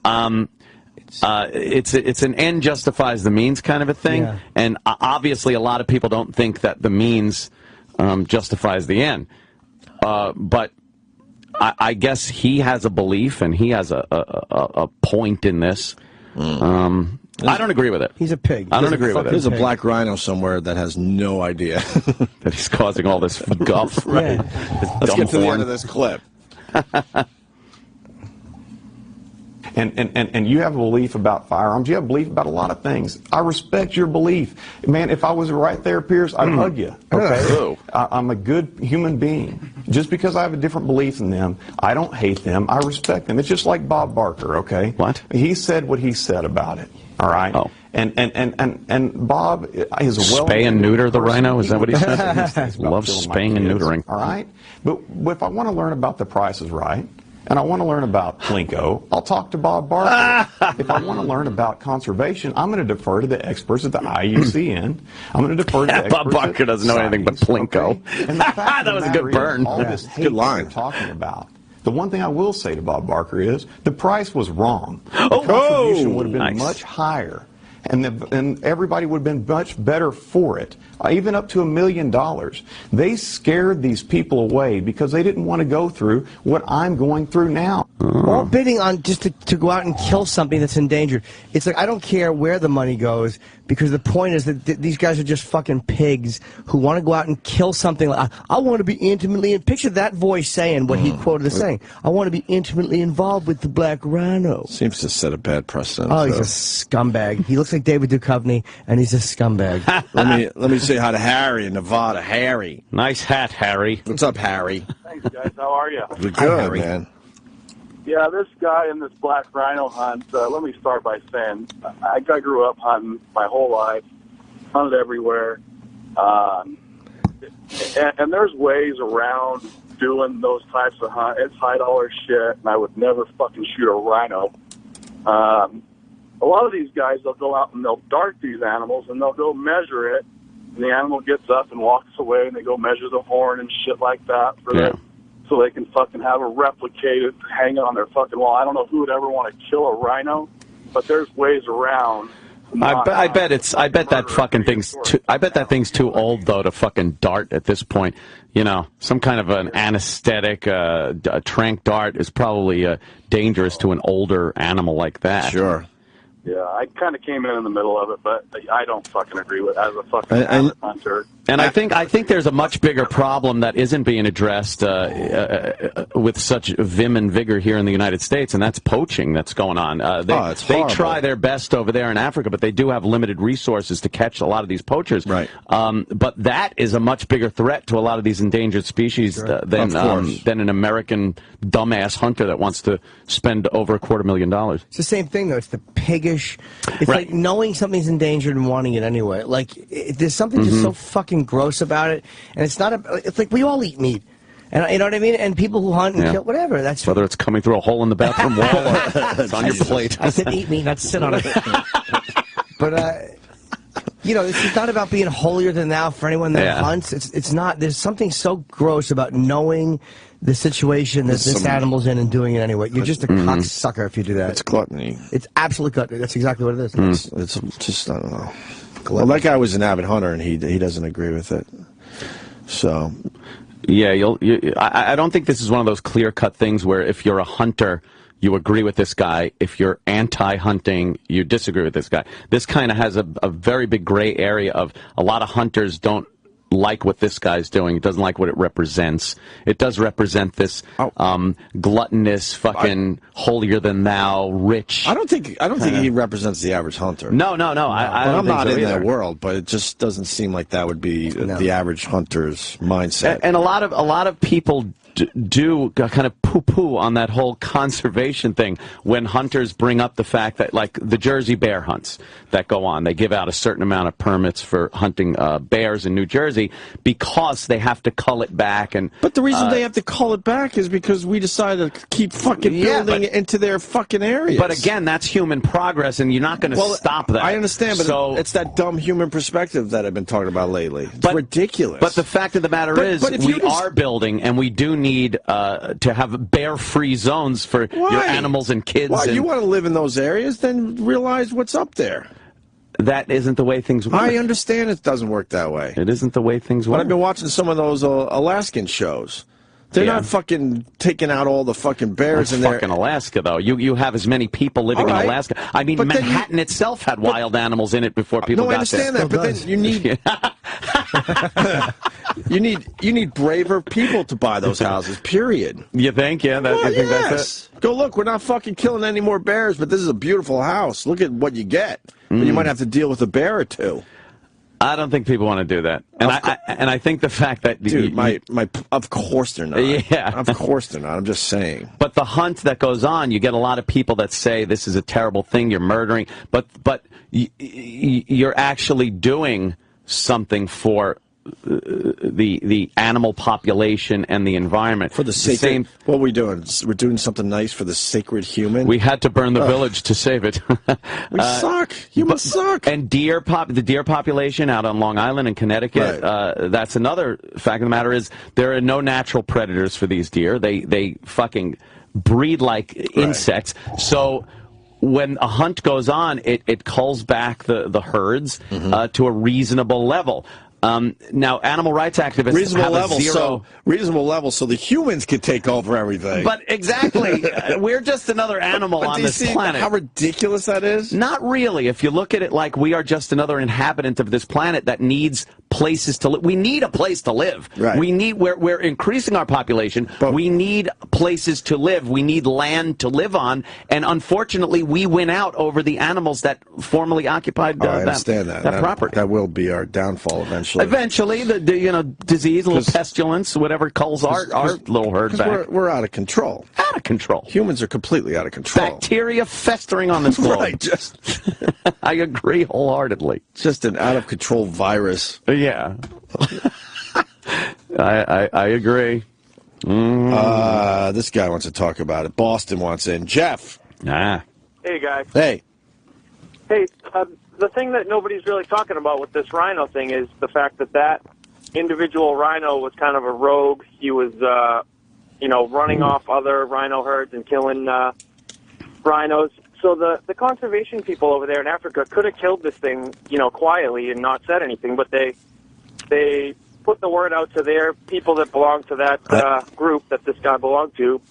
It's an end justifies the means kind of a thing, Yeah. and obviously a lot of people don't think that the means justifies the end. But I guess he has a belief and he has a point in this. I don't agree with it. He's a pig. I don't agree with it. There's a black rhino somewhere that has no idea that he's causing all this guff. Right. Yeah. Let's get to the end of this clip. And you have a belief about firearms. You have a belief about a lot of things. I respect your belief. Man, if I was right there, Pierce, I'd hug you. Okay? I'm a good human being. Just because I have a different belief than them, I don't hate them. I respect them. It's just like Bob Barker, okay? What? He said what he said about it, all right? Oh. And Bob is a well... Spay and neuter the rhino? Is that what he said? Loves spaying and neutering. All right? But if I want to learn about The Price is Right, and I want to learn about Plinko, I'll talk to Bob Barker. If I want to learn about conservation, I'm going to defer to the experts at the IUCN. I'm going to defer to the experts Bob Barker doesn't know anything but Plinko. Okay? And the fact that was a good burn. All this hate that you're talking about. The one thing I will say to Bob Barker is the price was wrong. The contribution would have been much higher. And everybody would have been much better for it, even up to $1 million. They scared these people away because they didn't want to go through what I'm going through now. All bidding on just to go out and kill something that's endangered. It's like, I don't care where the money goes, because the point is that these guys are just fucking pigs who want to go out and kill something. I want to be intimately, and picture that voice saying what he quoted as saying, I want to be intimately involved with the black rhino. Seems to set a bad precedent. Oh, he's a scumbag. He looks like David Duchovny, and he's a scumbag. let me say hi to Harry in Nevada. Harry. Nice hat, Harry. What's up, Harry? Thanks, guys. How are you? We're good, man. Yeah, this guy in this black rhino hunt, let me start by saying I grew up hunting my whole life, hunted everywhere, and there's ways around doing those types of hunts. It's high-dollar shit, and I would never fucking shoot a rhino. A lot of these guys, they'll go out and they'll dart these animals, and they'll go measure it, and the animal gets up and walks away, and they go measure the horn and shit like that for them, so they can fucking have it replicated, hang it on their fucking wall. I don't know who would ever want to kill a rhino, but there's ways around. I bet that fucking thing's too old though to fucking dart at this point. You know, some kind of an anesthetic, a trank dart is probably dangerous to an older animal like that. Sure. Yeah, I kind of came in the middle of it, but I don't fucking agree with it as a fucking hunter. And I think there's a much bigger problem that isn't being addressed with such vim and vigor here in the United States, and that's poaching that's going on. They try their best over there in Africa, but they do have limited resources to catch a lot of these poachers. Right. But that is a much bigger threat to a lot of these endangered species than an American dumbass hunter that wants to spend over $250,000. It's the same thing, though. It's the piggish. It's like knowing something's endangered and wanting it anyway. Like, there's something just so fucking gross about it, and it's not. It's like we all eat meat, and you know what I mean. And people who hunt and kill, whatever. That's whether it's coming through a hole in the bathroom wall or it's on your plate. I said eat meat, not sit on it. But you know, it's not about being holier than thou for anyone that hunts. It's not. There's something so gross about knowing the situation that this animal's in and doing it anyway. You're just a cocksucker if you do that. It's gluttony. It's absolute gluttony. That's exactly what it is. It's just, I don't know. Well, that guy was an avid hunter, and he doesn't agree with it. So, yeah, I don't think this is one of those clear-cut things where if you're a hunter, you agree with this guy. If you're anti-hunting, you disagree with this guy. This kind of has a very big gray area of a lot of hunters don't like what this guy's doing. It doesn't like what it represents. It does represent this gluttonous, fucking holier-than-thou, rich. I don't think he represents the average hunter. No. I'm not in that world, but it just doesn't seem like that would be the average hunter's mindset. And a lot of people do kind of poo-poo on that whole conservation thing when hunters bring up the fact that, like, the Jersey bear hunts that go on, they give out a certain amount of permits for hunting bears in New Jersey because they have to cull it back. But the reason they have to cull it back is because we decided to keep fucking building it into their fucking areas. But again, that's human progress, and you're not going to stop that. I understand, but it's that dumb human perspective that I've been talking about lately. It's ridiculous. But the fact of the matter is we are building, and we do need to have bear-free zones for your animals and kids. Well, you want to live in those areas, then realize what's up there. That isn't the way things work. I understand it doesn't work that way. It isn't the way things work. But I've been watching some of those Alaskan shows. They're not fucking taking out all the fucking bears in there. Fucking Alaska, though. You have as many people living in Alaska. I mean, but Manhattan itself had wild animals in it before people got there. No, I understand that, but then you need you need braver people to buy those houses. Period. You think? Yeah, Well, you think that's it? Go look. We're not fucking killing any more bears, but this is a beautiful house. Look at what you get. But you might have to deal with a bear or two. I don't think people want to do that, and I think the fact that of course they're not. Yeah, of course they're not. I'm just saying. But the hunt that goes on, you get a lot of people that say this is a terrible thing. You're murdering, but you're actually doing something for the animal population and the environment. For the sacred, what are we doing? We're doing something nice for the sacred human. We had to burn the village to save it. We suck. Humans suck. And the deer population out on Long Island and Connecticut. That's another fact of the matter is there are no natural predators for these deer. They fucking breed like insects. So when a hunt goes on, it culls back the herds to a reasonable level. Now, animal rights activists reasonable level, so the humans could take over everything. But exactly, we're just another animal on this planet. How ridiculous that is? Not really. If you look at it like we are just another inhabitant of this planet that needs places to live. We need a place to live. Right. We're increasing our population. But we need places to live. We need land to live on. And unfortunately, we win out over the animals that formerly occupied that property. That will be our downfall eventually. Eventually, the disease, little pestilence, whatever culls our little herd back. We're out of control. Out of control. Humans are completely out of control. Bacteria festering on this globe. Right. I agree wholeheartedly. Just an out of control virus. Yeah. I agree. This guy wants to talk about it. Boston wants in. Jeff. Hey, guys. Hey. Hey, the thing that nobody's really talking about with this rhino thing is the fact that individual rhino was kind of a rogue. He was, running off other rhino herds and killing rhinos. So the conservation people over there in Africa could have killed this thing, quietly and not said anything, but they put the word out to their people that belong to that group that this guy belonged to,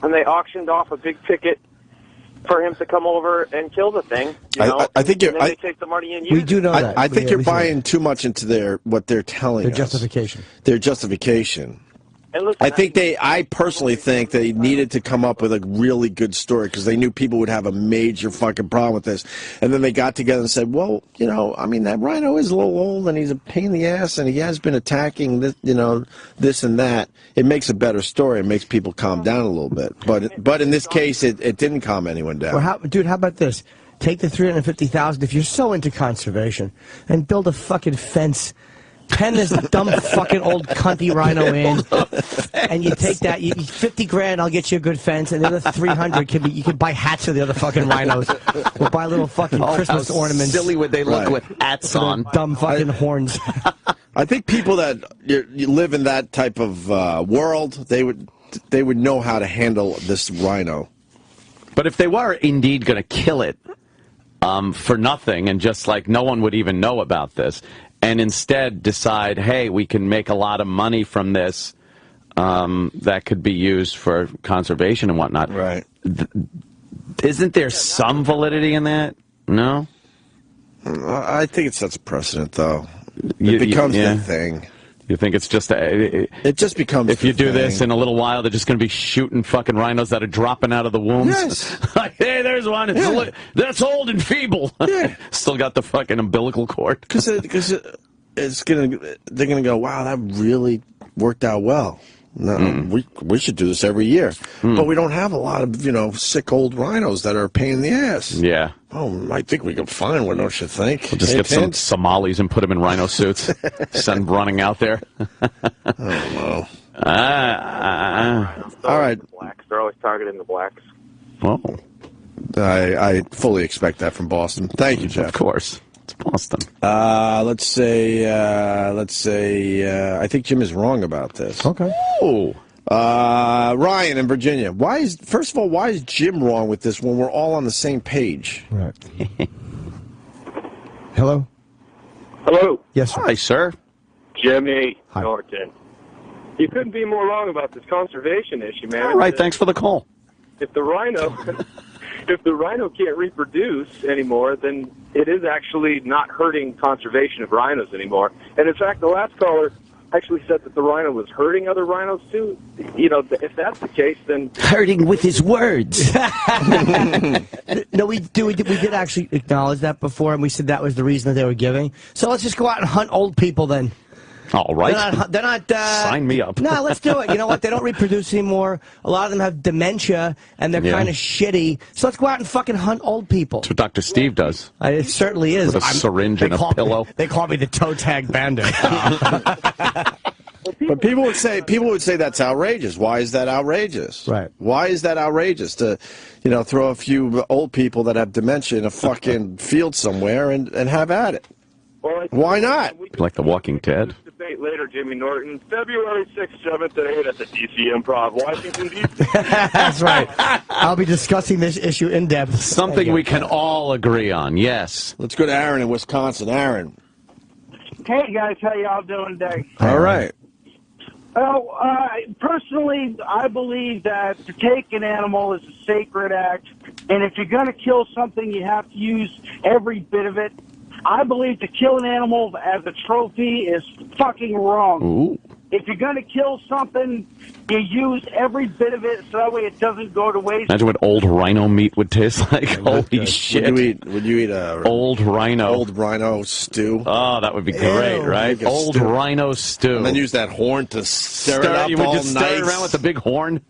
and they auctioned off a big ticket for him to come over and kill the thing. I think and then they take the money and use We do know that. I think you're buying too much into what they're telling us. Their justification. And listen, I personally think they needed to come up with a really good story because they knew people would have a major fucking problem with this. And then they got together and said, well, that rhino is a little old and he's a pain in the ass and he has been attacking this, this and that. It makes a better story. It makes people calm down a little bit. But in this case, it didn't calm anyone down. Well, how about this? Take the $350,000 if you're so into conservation and build a fucking fence. Pen this dumb fucking old cunty rhino in, and you take that. $50,000, I'll get you a good fence, and the other $300 you can buy hats for the other fucking rhinos. We'll buy little fucking Christmas ornaments. Silly would they look with hats on? Dumb fucking horns. I think people that you live in that type of world, they would know how to handle this rhino. But if they were indeed going to kill it for nothing, and just like no one would even know about this, and instead decide, hey, we can make a lot of money from this that could be used for conservation and whatnot. Right. Isn't there some validity in that? No? I think it sets a precedent, though. It becomes the thing. You think it's just it just becomes if you do this in a little while, they're just going to be shooting fucking rhinos that are dropping out of the wombs. Yes. Like, hey, there's one. That's old and feeble. Yeah. Still got the fucking umbilical cord. Because they're gonna go, wow, that really worked out well. No, we should do this every year. But we don't have a lot of, sick old rhinos that are a pain in the ass. Yeah. Oh, I think we can find one, don't you think? We'll just get some Somalis and put them in rhino suits. Send running out there. I don't know. all right. Blacks. They're always targeting the blacks. Oh. I fully expect that from Boston. Thank you, Jeff. Of course. It's Boston. Let's say, I think Jim is wrong about this. Okay. Oh. Ryan in Virginia. First of all, why is Jim wrong with this when we're all on the same page? Right. Hello? Hello. Yes, sir. Hi, sir. Jimmy Hi. Norton. You couldn't be more wrong about this conservation issue, man. All right, thanks for the call. If the rhino can't reproduce anymore, then it is actually not hurting conservation of rhinos anymore. And in fact, the last caller actually said that the rhino was hurting other rhinos too. You know, if that's the case, then Hurting with his words. No, we did actually acknowledge that before, and we said that was the reason that they were giving. So let's just go out and hunt old people then. All right. They're not Sign me up. No, let's do it. You know what? They don't reproduce anymore. A lot of them have dementia, and they're kind of shitty. So let's go out and fucking hunt old people. That's what Dr. Steve does. It certainly is. With a syringe and a pillow. They call me the toe tag bandit. But people would say that's outrageous. Why is that outrageous? Right. Why is that outrageous to, throw a few old people that have dementia in a fucking field somewhere and have at it? Why not? Like The Walking Dead. debate later, Jimmy Norton, February 6th, 7th, and 8th at the DC Improv, Washington, D.C. That's right. I'll be discussing this issue in depth. Something we can all agree on, yes. Let's go to Aaron in Wisconsin. Aaron. Hey, guys, how y'all doing today? All right. Well, personally, I believe that to take an animal is a sacred act, and if you're going to kill something, you have to use every bit of it. I believe to kill an animal as a trophy is fucking wrong. Ooh. If you're going to kill something, you use every bit of it so that way it doesn't go to waste. Imagine what old rhino meat would taste like. Holy shit. Would you eat a old rhino stew? Oh, that would be great, right? Old rhino stew. And then use that horn to stir it up you would all just night. stir it around with the big horn.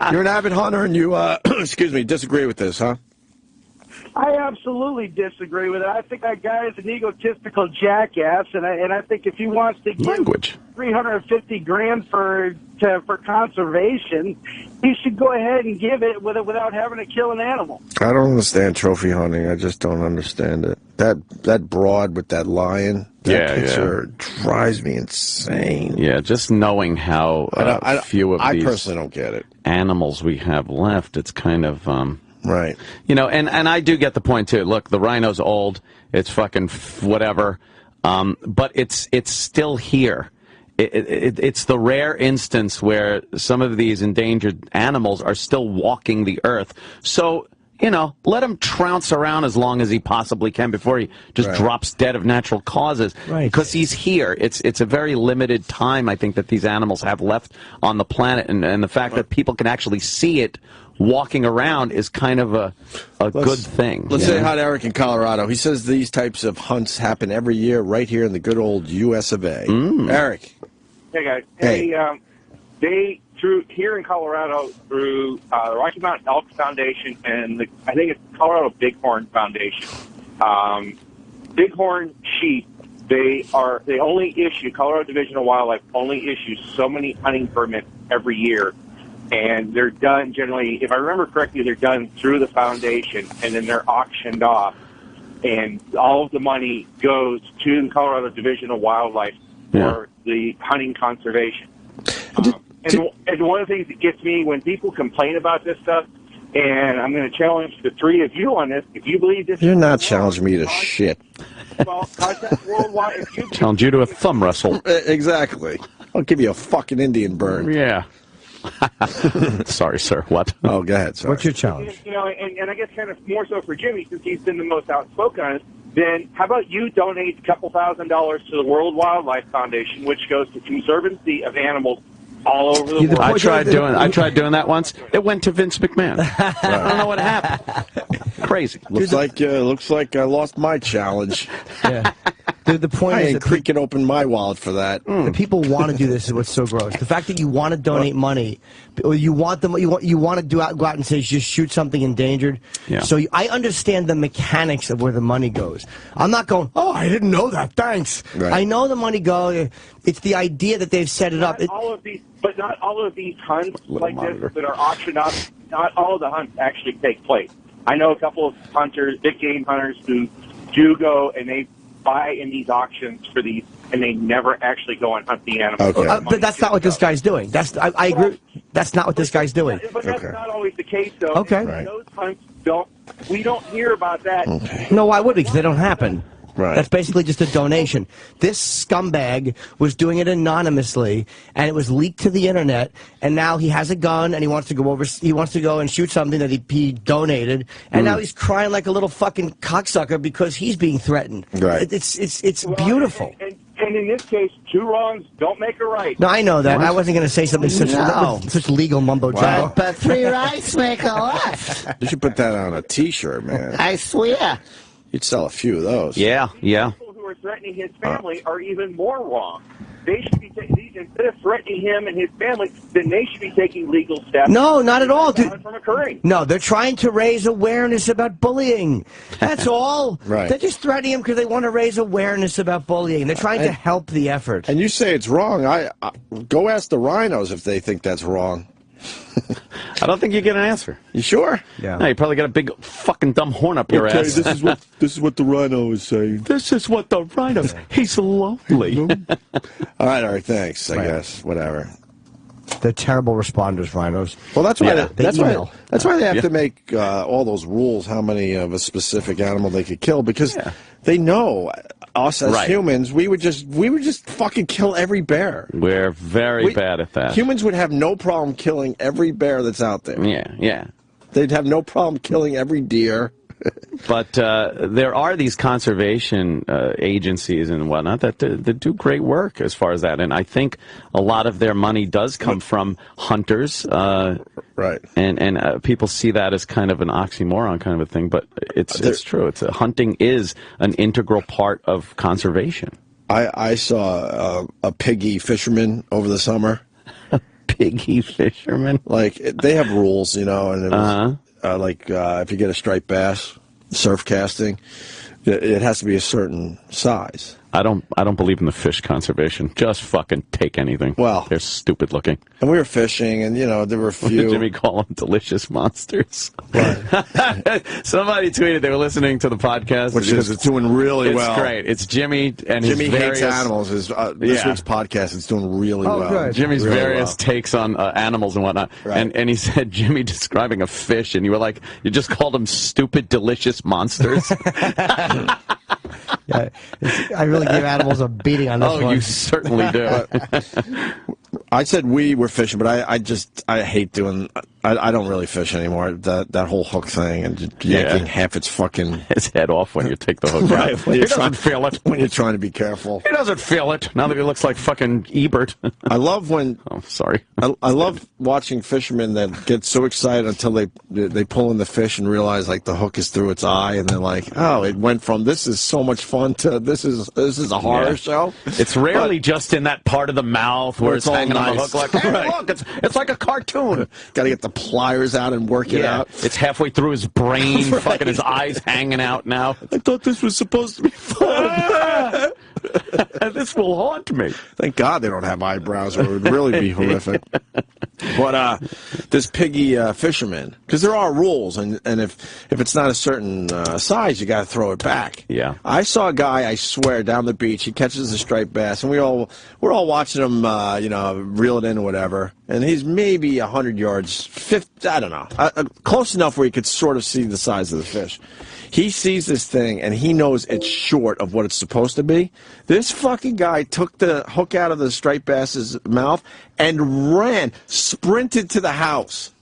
You're an avid hunter and you, excuse me, disagree with this, huh? I absolutely disagree with it. I think that guy is an egotistical jackass, and I think if he wants to give $350,000 for conservation, he should go ahead and give it without having to kill an animal. I don't understand trophy hunting. I just don't understand it. That broad with that lion, that picture drives me insane. Yeah, just knowing how few of these personally don't get it. Animals we have left, it's kind of... Right. You know, and I do get the point, too. Look, the rhino's old. It's fucking whatever. But it's still here. It's the rare instance where some of these endangered animals are still walking the earth. So, you know, let him trounce around as long as he possibly can before he just drops dead of natural causes. Right. Because he's here. It's a very limited time, I think, that these animals have left on the planet. And the fact that people can actually see it walking around is kind of a good thing. Let's say hi to Eric in Colorado. He says these types of hunts happen every year right here in the good old U.S. of A. Eric. Hey, guys. Hey. They, here in Colorado, through the Rocky Mountain Elk Foundation and I think it's Colorado Bighorn Foundation, bighorn sheep, Colorado Division of Wildlife only issues so many hunting permits every year. And they're done generally, if I remember correctly, they're done through the foundation, and then they're auctioned off. And all of the money goes to the Colorado Division of Wildlife for the hunting conservation. And one of the things that gets me when people complain about this stuff, and I'm going to challenge the three of you on this, if you believe this... You're not challenging me to shit. Well, contact Worldwide... Challenge you to a thumb wrestle. Exactly. I'll give you a fucking Indian burn. Yeah. Sorry, sir. What? Oh, go ahead. Sorry. What's your challenge? You know, and I guess kind of more so for Jimmy, since he's been the most outspoken on it, then how about you donate a couple $1,000s to the World Wildlife Foundation, which goes to conservancy of animals all over the world. I tried doing that once. It went to Vince McMahon. I don't know what happened. Crazy. Looks like I lost my challenge. Yeah. The point I is ain't that creaking open my wallet for that. the people want to do this is what's so gross. The fact that you want to donate money, or you want to go out and say just shoot something endangered. Yeah. So I understand the mechanics of where the money goes. I'm not going, oh, I didn't know that. Thanks. Right. I know the money goes. It's the idea that they've set it up. Not all of these hunts like this that are auctioned off. Not all of the hunts actually take place. I know a couple of hunters, big game hunters, who do go and they buy in these auctions for these and they never actually go and hunt the animal. Okay. But that's not what this guy's doing. I agree. That's not what this guy's doing. But that's not always the case, though. Okay. And those hunts we don't hear about that. Okay. No, why would we? Because they don't happen. Right. That's basically just a donation. This scumbag was doing it anonymously, and it was leaked to the internet. And now he has a gun, and he wants to go over. He wants to go and shoot something that he donated. And now he's crying like a little fucking cocksucker because he's being threatened. Right. It's beautiful. And in this case, two wrongs don't make a right. No, I know that. I wasn't going to say something such legal mumbo jumbo. But 3 rights make a left. You should put that on a T-shirt, man. I swear. You'd sell a few of those. Yeah. People who are threatening his family are even more wrong. They should be instead of threatening him and his family, then they should be taking legal steps. No, not at all, dude. From occurring. No, they're trying to raise awareness about bullying. That's all. Right. They're just threatening him because they want to raise awareness about bullying. They're trying to help the effort. And you say it's wrong. I go ask the rhinos if they think that's wrong. I don't think you get an answer. You sure? Yeah. No, you probably got a big fucking dumb horn up your ass. this is what the rhino is saying. This is what the rhino. He's lonely. All right, thanks. I guess whatever. They're terrible responders, rhinos. Well, that's why. Yeah. That's why they have to make all those rules. How many of a specific animal they could kill because they know us as humans. We would just fucking kill every bear. We're very bad at that. Humans would have no problem killing every bear that's out there. Yeah. They'd have no problem killing every deer. But there are these conservation agencies and whatnot that do great work as far as that. And I think a lot of their money does come from hunters. Right. And people see that as kind of an oxymoron kind of a thing. But it's true. Hunting is an integral part of conservation. I saw a piggy fisherman over the summer. A piggy fisherman? Like, they have rules, and it was... if you get a striped bass, surf casting, it has to be a certain size. I don't believe in the fish conservation. Just fucking take anything. Well, they're stupid looking. And we were fishing, and there were a few. What did Jimmy call them? Delicious monsters. Somebody tweeted they were listening to the podcast, which is doing really well. It's great. It's Jimmy and Jimmy his various... hates animals. This week's podcast is doing really well. Good. Jimmy's really various takes on animals and whatnot. Right. And he said Jimmy describing a fish, and you were like, you just called them stupid, delicious monsters. Yeah, I really give animals a beating on this one. Oh, you certainly do. I said we were fishing, but I hate doing. I don't really fish anymore. That whole hook thing and just yanking half its head off when you take the hook out. He doesn't feel it when you're trying to be careful. He doesn't feel it now that he looks like fucking Ebert. I love when. Oh, sorry. I love watching fishermen that get so excited until they pull in the fish and realize like the hook is through its eye, and they're like, oh, it went from this is so much fun to this is a horror show. It's rarely just in that part of the mouth where it's hanging on the hook like, hey, look, it's like a cartoon. Got to get the pliers out and work it out. It's halfway through his brain, fucking his eyes hanging out now. I thought this was supposed to be fun. This will haunt me. Thank God they don't have eyebrows, or it would really be horrific. But this piggy fisherman, because there are rules, and if it's not a certain size, you got to throw it back. Yeah. I saw a guy, I swear, down the beach. He catches a striped bass, and we're all watching him, reel it in or whatever. And he's maybe 100 yards, 50, I don't know, close enough where you could sort of see the size of the fish. He sees this thing, and he knows it's short of what it's supposed to be. This fucking guy took the hook out of the striped bass's mouth and sprinted to the house.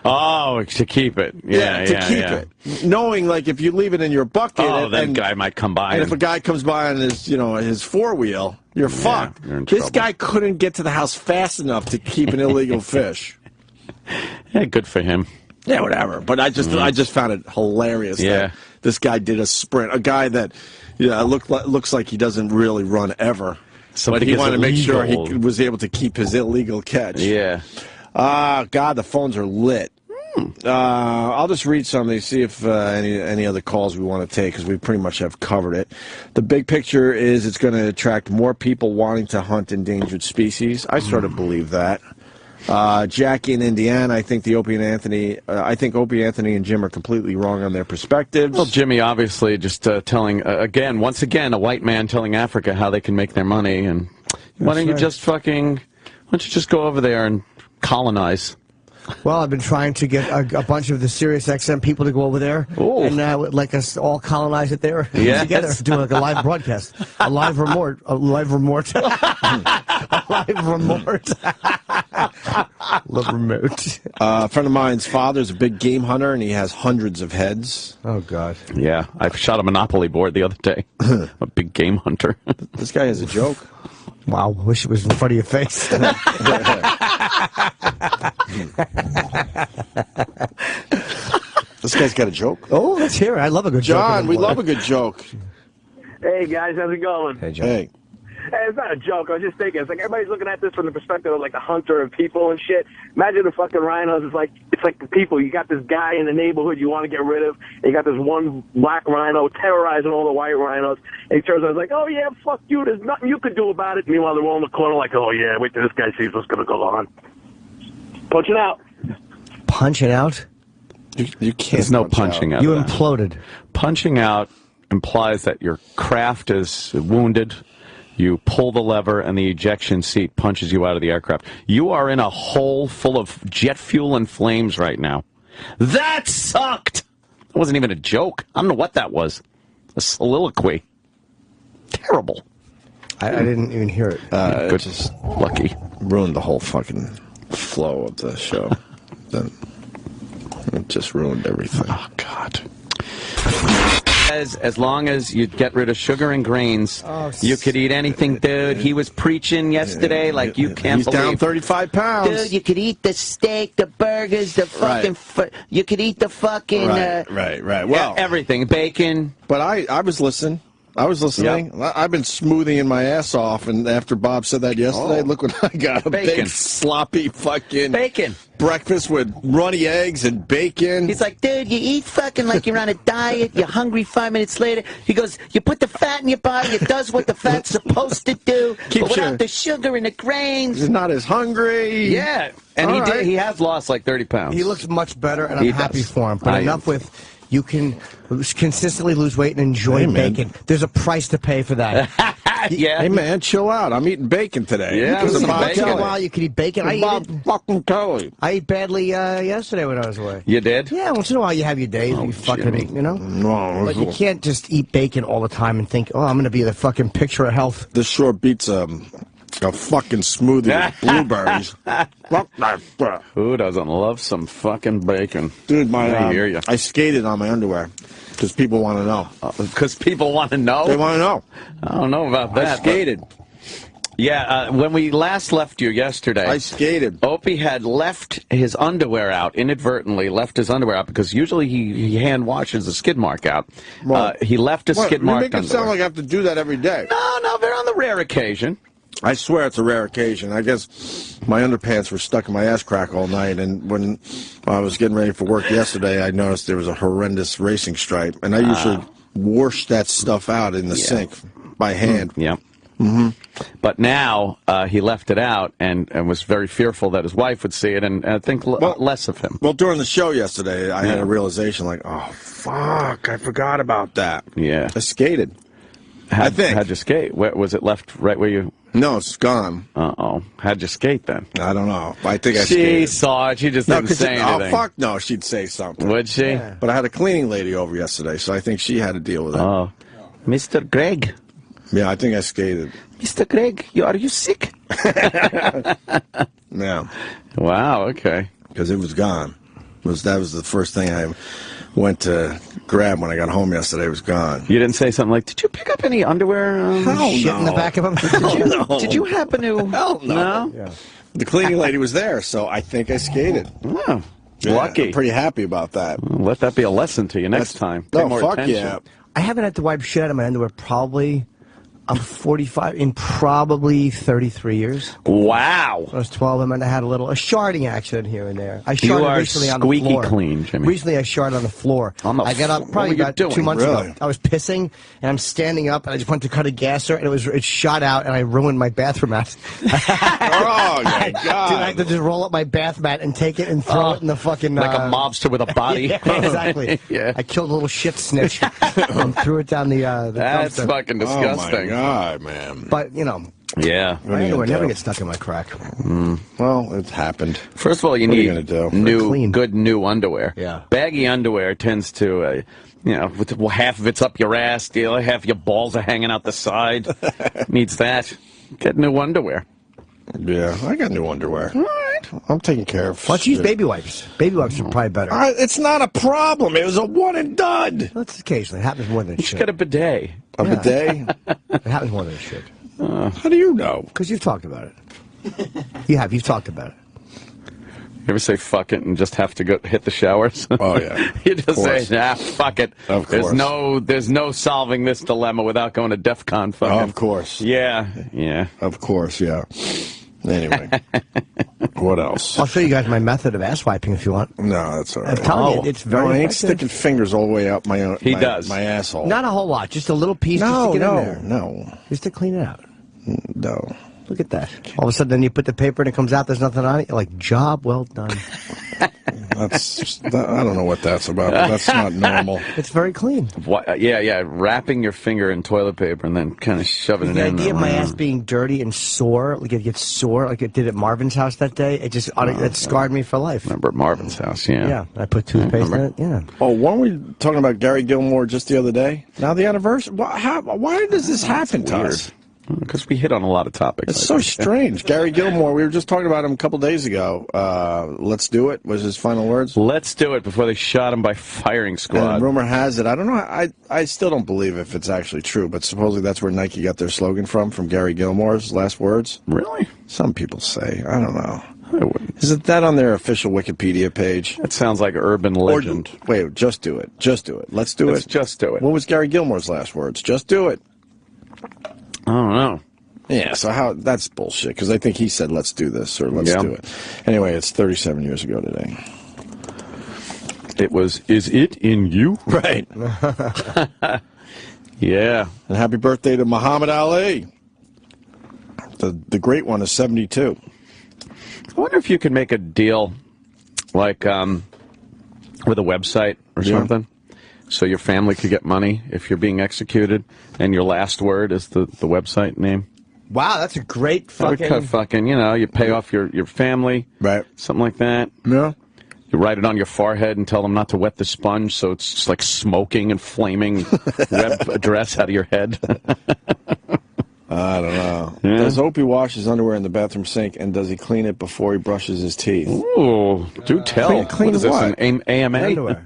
Oh, to keep it. Yeah, to keep it. Knowing, like, if you leave it in your bucket... that guy might come by. And if a guy comes by on his four-wheel, you're fucked. You're in this trouble. Guy couldn't get to the house fast enough to keep an illegal fish. Yeah, good for him. Yeah, whatever. But I just found it hilarious that this guy did a sprint. A guy that looks like he doesn't really run ever. But he wanted to make sure he was able to keep his illegal catch. Yeah. God, the phones are lit. I'll just read some of these, see if any other calls we want to take, because we pretty much have covered it. The big picture is it's going to attract more people wanting to hunt endangered species. I sort of believe that. Jackie in Indiana, I think Opie and Anthony and Jim are completely wrong on their perspectives. Well, Jimmy obviously just telling, once again, a white man telling Africa how they can make their money. And why don't you just go over there and colonize? Well, I've been trying to get a bunch of the Sirius XM people to go over there and like us all colonize it there together, do like a live broadcast, a live remote, a live remote. A friend of mine's father's a big game hunter, and he has hundreds of heads. Oh, God. Yeah, I shot a Monopoly board the other day. A big game hunter. This guy has a joke. Wow, wish it was in front of your face. This guy's got a joke. Oh, let's hear it. I love a good joke. John, we love a good joke. Hey, guys, how's it going? Hey, John. Hey. Hey, it's not a joke. I was just thinking. It's like everybody's looking at this from the perspective of like the hunter and people and shit. Imagine the fucking rhinos. It's like the people. You got this guy in the neighborhood you want to get rid of. And you got this one black rhino terrorizing all the white rhinos. And he turns out, like, oh yeah, fuck you. There's nothing you could do about it. Meanwhile, they're all in the corner like, oh yeah, wait till this guy sees what's gonna go on. Punching out. Punching out? You can't. There's no punching out. You imploded. Punching out implies that your craft is wounded. You pull the lever, and the ejection seat punches you out of the aircraft. You are in a hole full of jet fuel and flames right now. That sucked! That wasn't even a joke. I don't know what that was. A soliloquy. Terrible. I didn't even hear it. Good. Just lucky. Ruined the whole fucking flow of the show. It just ruined everything. Oh, God. As long as you get rid of sugar and grains, you could eat anything, dude. He was preaching yesterday like you can't believe. He's down 35 pounds. Dude, you could eat the steak, the burgers, the fucking... you could eat the fucking... Right. Well, everything. Bacon. But I was listening. Yep. I've been smoothing my ass off, and after Bob said that yesterday, look what I got. A big, sloppy fucking... Bacon. Breakfast with runny eggs and bacon. He's like, dude, you eat fucking like you're on a diet. You're hungry 5 minutes later. He goes, you put the fat in your body. It does what the fat's supposed to do. But without the sugar and the grains. He's not as hungry. Yeah. And he has lost like 30 pounds. He looks much better, and I'm happy for him. But enough with... You can consistently lose weight and enjoy bacon. There's a price to pay for that. Yeah. Hey, man, chill out. I'm eating bacon today. Yeah, once in a while you can eat bacon. I ate badly yesterday when I was away. You did? Yeah, once in a while you have your days where you fucking eat, you know? No. But you can't just eat bacon all the time and think, oh, I'm going to be the fucking picture of health. This sure beats a fucking smoothie with blueberries. Who doesn't love some fucking bacon? Dude, I hear you. I skated on my underwear because people want to know. Because people want to know? They want to know. I don't know about that. I skated. Yeah, when we last left you yesterday, I skated. Opie had left his underwear out, inadvertently left his underwear out, because usually he hand washes the skid mark out. Well, he left a skid mark underwear. You make it sound like I have to do that every day. No, they're on the rare occasion. I swear it's a rare occasion. I guess my underpants were stuck in my ass crack all night, and when I was getting ready for work yesterday, I noticed there was a horrendous racing stripe, and I usually wash that stuff out in the sink by hand. Yeah. But now he left it out and was very fearful that his wife would see it, and I think less of him. Well, during the show yesterday, I had a realization like, oh, fuck, I forgot about that. Yeah. I skated. I think. How'd you skate? Was it left right where you... No, it's gone. Uh-oh. How'd you skate then? I don't know. I think I She skated. saw it. She just didn't say anything. Oh, fuck no. She'd say something. Would she? Yeah. But I had a cleaning lady over yesterday, so I think she had to deal with it. Oh. Mr. Gregg. Yeah, I think I skated. Mr. Gregg, are you sick? Yeah. Wow, okay. Because it was gone. That was the first thing I went to grab when I got home yesterday. It was gone. You didn't say something like, did you pick up any underwear? Shit in the back of them? Did you happen to? Hell no. No? Yeah. The cleaning lady was there, so I think I skated. Oh, yeah, lucky. I'm pretty happy about that. Well, let that be a lesson to you next time. Pay No, more fuck attention. yeah. I haven't had to wipe shit out of my underwear probably, I'm 45 in probably 33 years. Wow. When I was 12, I might have had a sharding accident here and there. I You sharded are recently on the squeaky floor. clean, Jimmy. Recently, I sharded on the floor. I got up probably about 2 months ago. I was pissing, and I'm standing up, and I just went to cut a gasser, and it shot out, and I ruined my bathroom mat. Oh, my God. Dude, I had to just roll up my bath mat and take it and throw it in the fucking... Like a mobster with a body. Yeah, exactly. Yeah. I killed a little shit snitch and threw it down the That's dumpster. fucking disgusting. Oh, my God, man. But, you know... Yeah. My underwear never gets stuck in my crack. Well, it's happened. First of all, you What are need you gonna do? good new underwear. Yeah. Baggy underwear tends to, half of it's up your ass, the other half of your balls are hanging out the side. Needs that. Get new underwear. Yeah, I got new underwear. All right. I'm taking care of Let's use baby wipes. Baby wipes are probably better. It's not a problem. It was a one and done. That's occasionally. It happens more than it You should. should get a bidet. A bidet? It happens more than it should. How do you know? Because you've talked about it. You've talked about it. You ever say fuck it and just have to go hit the showers? Oh, yeah. You just say, nah, fuck it. Of course. There's no solving this dilemma without going to DEF CON fucking. Of course. Yeah. Of course, yeah. Anyway, what else? I'll show you guys my method of ass wiping if you want. No, that's all right. I'm telling you, it's very I ain't effective. sticking fingers all the way up my asshole. Not a whole lot, just a little piece just to get in there. No. Just to clean it out. No. Look at that. All of a sudden, then you put the paper and it comes out, there's nothing on it. You're like, job well done. I don't know what that's about, but that's not normal. It's very clean. Yeah. Wrapping your finger in toilet paper and then kind of shoving it The in. idea of my ass being dirty and sore, like it gets sore, like it did at Marvin's house that day, it scarred me for life. Remember at Marvin's house, yeah. Yeah, I put toothpaste in it, yeah. Oh, weren't we talking about Gary Gilmore just the other day? Now the anniversary? Why does this happen to us? Because we hit on a lot of topics. It's so strange. Gary Gilmore, we were just talking about him a couple days ago. Let's do it was his final words. Let's do it before they shot him by firing squad. And rumor has it, I don't know, I still don't believe if it's actually true, but supposedly that's where Nike got their slogan from Gary Gilmore's last words. Really? Some people say. I don't know. Is it that on their official Wikipedia page? That sounds like urban legend. Wait, just do it. Just do it. Let's do it. Just do it. What was Gary Gilmore's last words? Just do it. I don't know. Yeah, so that's bullshit, because I think he said, let's do this, or let's do it. Anyway, it's 37 years ago today. It was, is it in you? Right. Yeah. And happy birthday to Muhammad Ali. The great one is 72. I wonder if you could make a deal, like, with a website or something. So your family could get money if you're being executed, and your last word is the website name. Wow, that's a great fucking... you pay off your family. Right. Something like that. Yeah. You write it on your forehead and tell them not to wet the sponge, so it's just like smoking and flaming web address out of your head. I don't know. Yeah. Does Opie wash his underwear in the bathroom sink, and does he clean it before he brushes his teeth? Ooh, do tell. Clean what is what? this, an AMA? Underwear.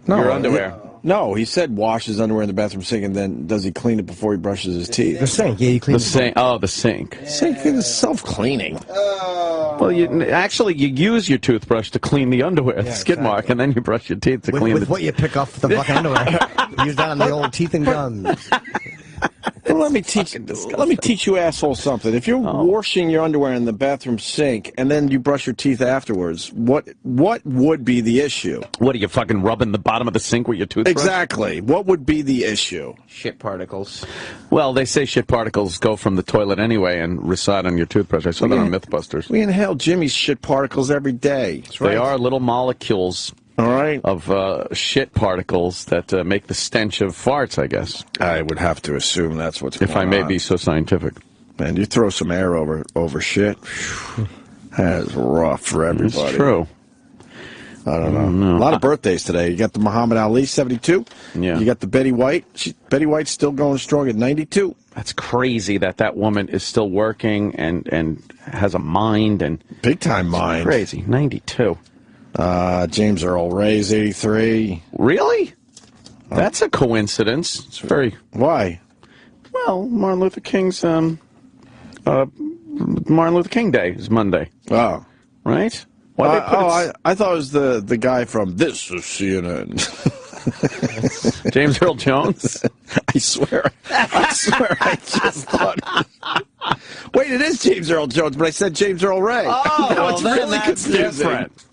No, your underwear. No, he said wash his underwear in the bathroom sink, and then does he clean it before he brushes his teeth? The sink, yeah, you clean the sink. Oh, the sink. Sink is self-cleaning. Well, you use your toothbrush to clean the underwear, the skid mark, and then you brush your teeth to clean with what you pick off the fucking underwear. Use that on the old teeth and gums. Well, let me teach you assholes something. If you're washing your underwear in the bathroom sink and then you brush your teeth afterwards, what would be the issue? What, are you fucking rubbing the bottom of the sink with your toothbrush? Exactly. What would be the issue? Shit particles. Well, they say shit particles go from the toilet anyway and reside on your toothbrush. I saw that on Mythbusters. We inhale Jimmy's shit particles every day. That's right. They are little molecules. All right. Of shit particles that make the stench of farts, I guess. I would have to assume that's what's going on. If I may be so scientific. Man, you throw some air over shit, that's rough for everybody. It's true. I don't know. A lot of birthdays today. You got the Muhammad Ali, 72. Yeah. You got the Betty White. Betty White's still going strong at 92. That's crazy that woman is still working and has a mind. And big time mind. Crazy. 92. James Earl Ray's 83. Really? That's a coincidence. It's very... Why? Well, Martin Luther King's... Martin Luther King Day is Monday. Oh. Right? I thought it was the guy from This is CNN. James Earl Jones? I swear I just thought. Wait, it is James Earl Jones, but I said James Earl Ray. Oh, no, it's really that's confusing. different.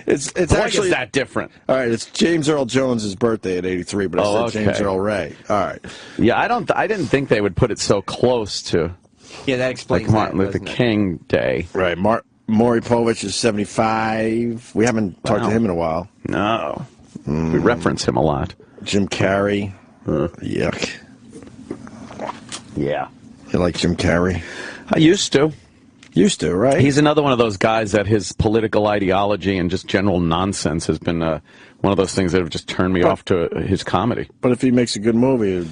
It's actually that different. All right, it's James Earl Jones' birthday at 83, but I said James Earl Ray. All right. Yeah, I didn't think they would put it so close to. Yeah, that explains like Martin Luther King Day. Right. Maury Povich is 75. We haven't talked to him in a while. No. We reference him a lot. Jim Carrey. Yuck. Yeah. You like Jim Carrey? I used to. Used to, right? He's another one of those guys that his political ideology and just general nonsense has been one of those things that have just turned me off to his comedy. But if he makes a good movie,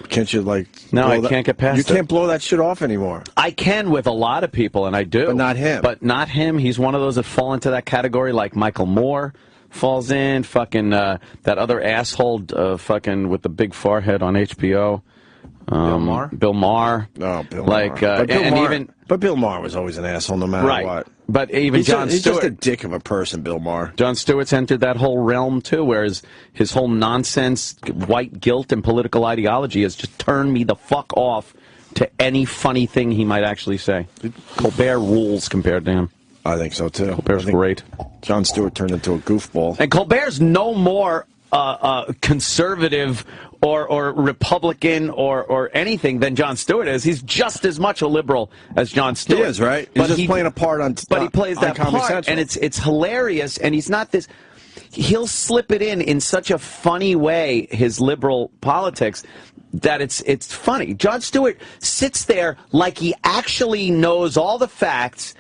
can't you, like... No, I can't get past it. You can't blow that shit off anymher. I can with a lot of people, and I do. But not him. But not him. He's one of those that fall into that category, like Michael Moore falls in, fucking that other asshole fucking with the big forehead on HBO. Bill Maher? Bill Maher. Oh, Bill like, Maher. But Bill Maher was always an asshole no matter what. But even Jon Stewart. He's just a dick of a person, Bill Maher. Jon Stewart's entered that whole realm, too, whereas his whole nonsense, white guilt, and political ideology has just turned me the fuck off to any funny thing he might actually say. Colbert rules compared to him. I think so, too. Colbert's great. Jon Stewart turned into a goofball. And Colbert's no more conservative or Republican or anything than Jon Stewart is. He's just as much a liberal as Jon Stewart. He is, right? He's just playing a part on But he plays that part, Central. and it's hilarious, and he's not this... He'll slip it in such a funny way, his liberal politics, that it's funny. Jon Stewart sits there like he actually knows all the facts.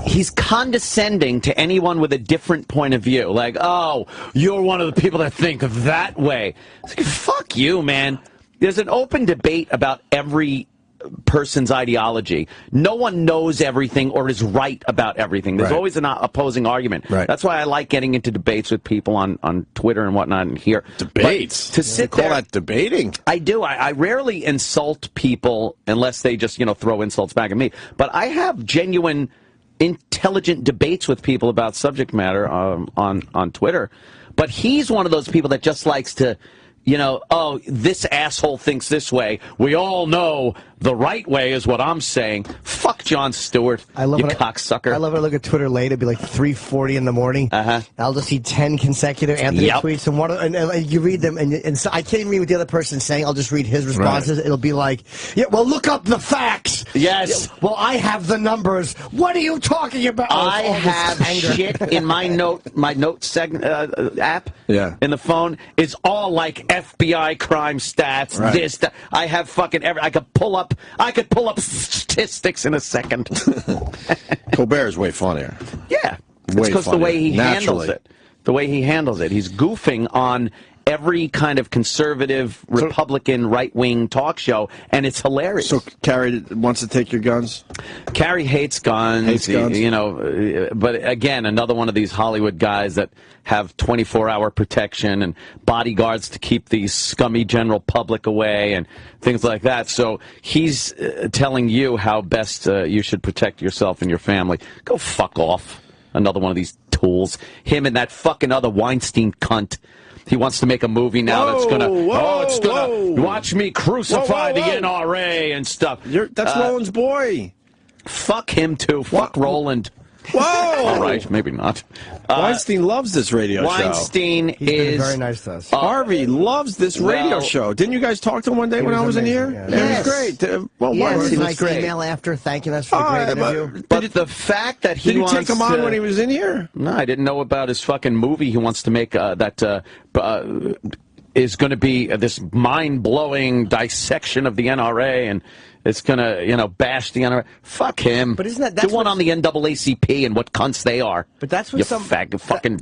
He's condescending to anyone with a different point of view. Like, oh, you're one of the people that think that way. It's like, fuck you, man. There's an open debate about every person's ideology. No one knows everything or is right about everything. There's always an opposing argument. Right. That's why I like getting into debates with people on Twitter and whatnot and here. Debates? But to sit there, call that debating? I do. I rarely insult people unless they just, throw insults back at me. But I have genuine, intelligent debates with people about subject matter on Twitter. But he's one of those people that just likes to... oh, this asshole thinks this way. We all know the right way is what I'm saying. Fuck Jon Stewart, cocksucker. I love when I look at Twitter late. It'd be like 3:40 in the morning. I'll just see 10 consecutive Anthony tweets, and you read them, and so I can't even read what the other person's saying. I'll just read his responses. It'll be like, yeah, well, look up the facts. Yes. Yeah, well, I have the numbers. What are you talking about? I have shit in my note app. Yeah. In the phone is all like FBI crime stats. Right. This, that. I have fucking I could pull up statistics in a second. Colbert is way funnier. Yeah, it's because the way he handles it. The way he handles it. He's goofing on every kind of conservative, Republican, right-wing talk show, and it's hilarious. So Carrie wants to take your guns? Carrie hates guns. Hates guns. But again, another one of these Hollywood guys that have 24-hour protection and bodyguards to keep the scummy general public away and things like that. So he's telling you how best you should protect yourself and your family. Go fuck off. Another one of these tools. Him and that fucking other Weinstein cunt. He wants to make a movie now that's going to watch me crucify the NRA and stuff. That's Roland's boy. Fuck him, too. Fuck Roland. Whoa! All right, maybe not. Weinstein loves this radio show. Weinstein He's been very nice to us. Harvey loves this radio show. Didn't you guys talk to him one day when I was in here? Yeah. It was great. He was great. Email after thanking us for the great interview. But the fact that he did you wants take him on when he was in here? No, I didn't know about his fucking movie he wants to make that is going to be this mind-blowing dissection of the NRA, and it's going to, bash the NRA. Fuck him. But isn't that... The one on the NAACP and what cunts they are. But that's what fucking...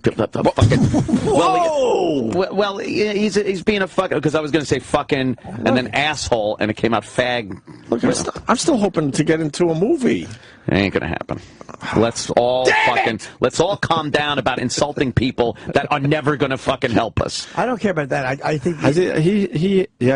Whoa! Well, he's being a fucking... Because I was going to say fucking and then asshole, and it came out fag. Look, I'm still hoping to get into a movie. It ain't gonna happen. Let's all calm down about insulting people that are never gonna fucking help us. I don't care about that. I think I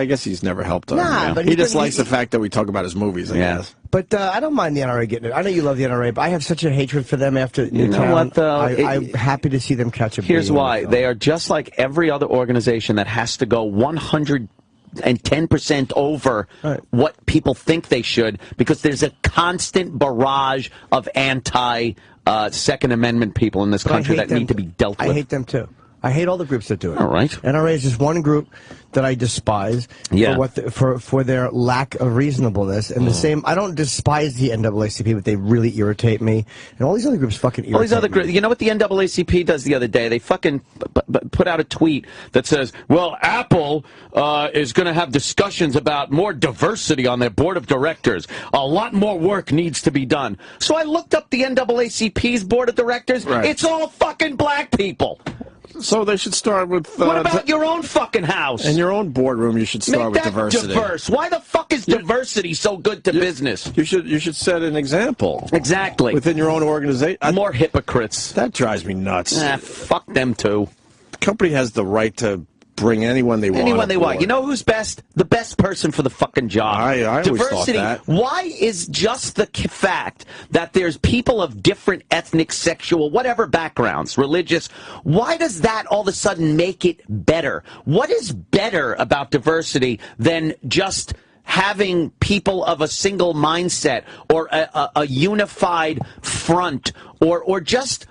guess he's never helped us. Nah, but he just likes the fact that we talk about about his movies, I guess. But I don't mind the NRA getting it. I know you love the NRA, but I have such a hatred for them after you know what, though? I'm happy to see them catch a beating. Here's why. They are just like every other organization that has to go 110% over what people think they should, because there's a constant barrage of anti-Second Amendment people in this country that need to be dealt with. I hate them, too. I hate all the groups that do it. All right. NRA is just one group that I despise for their lack of reasonableness. And the same, I don't despise the NAACP, but they really irritate me. And all these other groups fucking irritate all these other me. You know what the NAACP does the other day? They fucking put out a tweet that says, well, Apple is going to have discussions about more diversity on their board of directors. A lot more work needs to be done. So I looked up the NAACP's board of directors. Right. It's all fucking black people. So they should start with... what about your own fucking house? In your own boardroom, you should start with diversity. Diverse. Why the fuck is diversity so good to business? You should set an example. Exactly. Within your own organization. More hypocrites. That drives me nuts. Fuck them too. The company has the right to bring anyone they want. Anyone they want. You know who's best? The best person for the fucking job. I always diversity. thought that. Why is just the fact that there's people of different ethnic, sexual, whatever backgrounds, religious, why does that all of a sudden make it better? What is better about diversity than just having people of a single mindset or a unified front or just...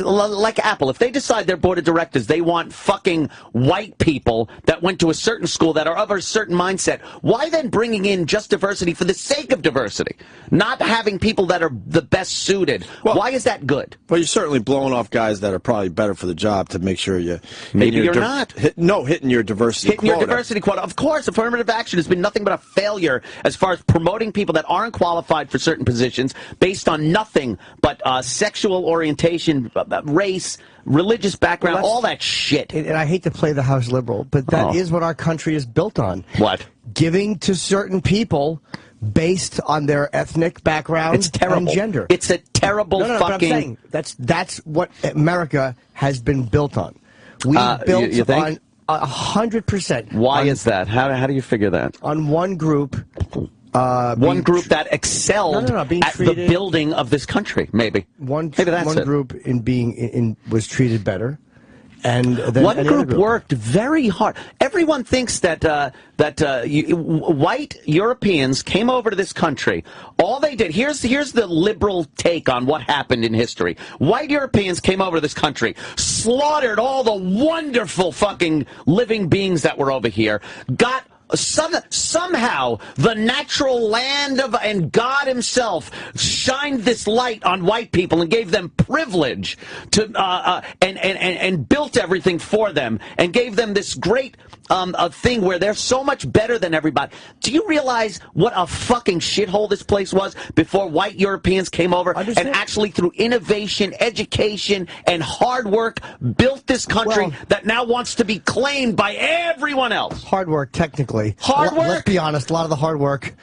like Apple, if they decide their board of directors, they want fucking white people that went to a certain school that are of a certain mindset, why then bringing in just diversity for the sake of diversity? Not having people that are the best suited. Well, why is that good? Well, you're certainly blowing off guys that are probably better for the job to make sure you... Maybe you're not. Hitting your diversity quota. Your diversity quota. Of course, affirmative action has been nothing but a failure as far as promoting people that aren't qualified for certain positions based on nothing but sexual orientation, race, religious background, all that shit. And I hate to play the House liberal, but that is what our country is built on. What? Giving to certain people based on their ethnic background and gender. It's a terrible fucking... But I'm saying, that's what America has been built on. We built you think? On 100%. Why is that? How do you figure that? On one group... one group that excelled at the building of this country, maybe. One group was treated better, and then one group worked very hard. Everyone thinks that white Europeans came over to this country. All they did, here's the liberal take on what happened in history. White Europeans came over to this country, slaughtered all the wonderful fucking living beings that were over here, got somehow the natural land and God himself shined this light on white people and gave them privilege to and built everything for them and gave them this great thing where they're so much better than everybody. Do you realize what a fucking shithole this place was before white Europeans came over and actually through innovation, education, and hard work built this country that now wants to be claimed by everyone else? Hard work, technically. Hard work? Let's be honest, a lot of the hard work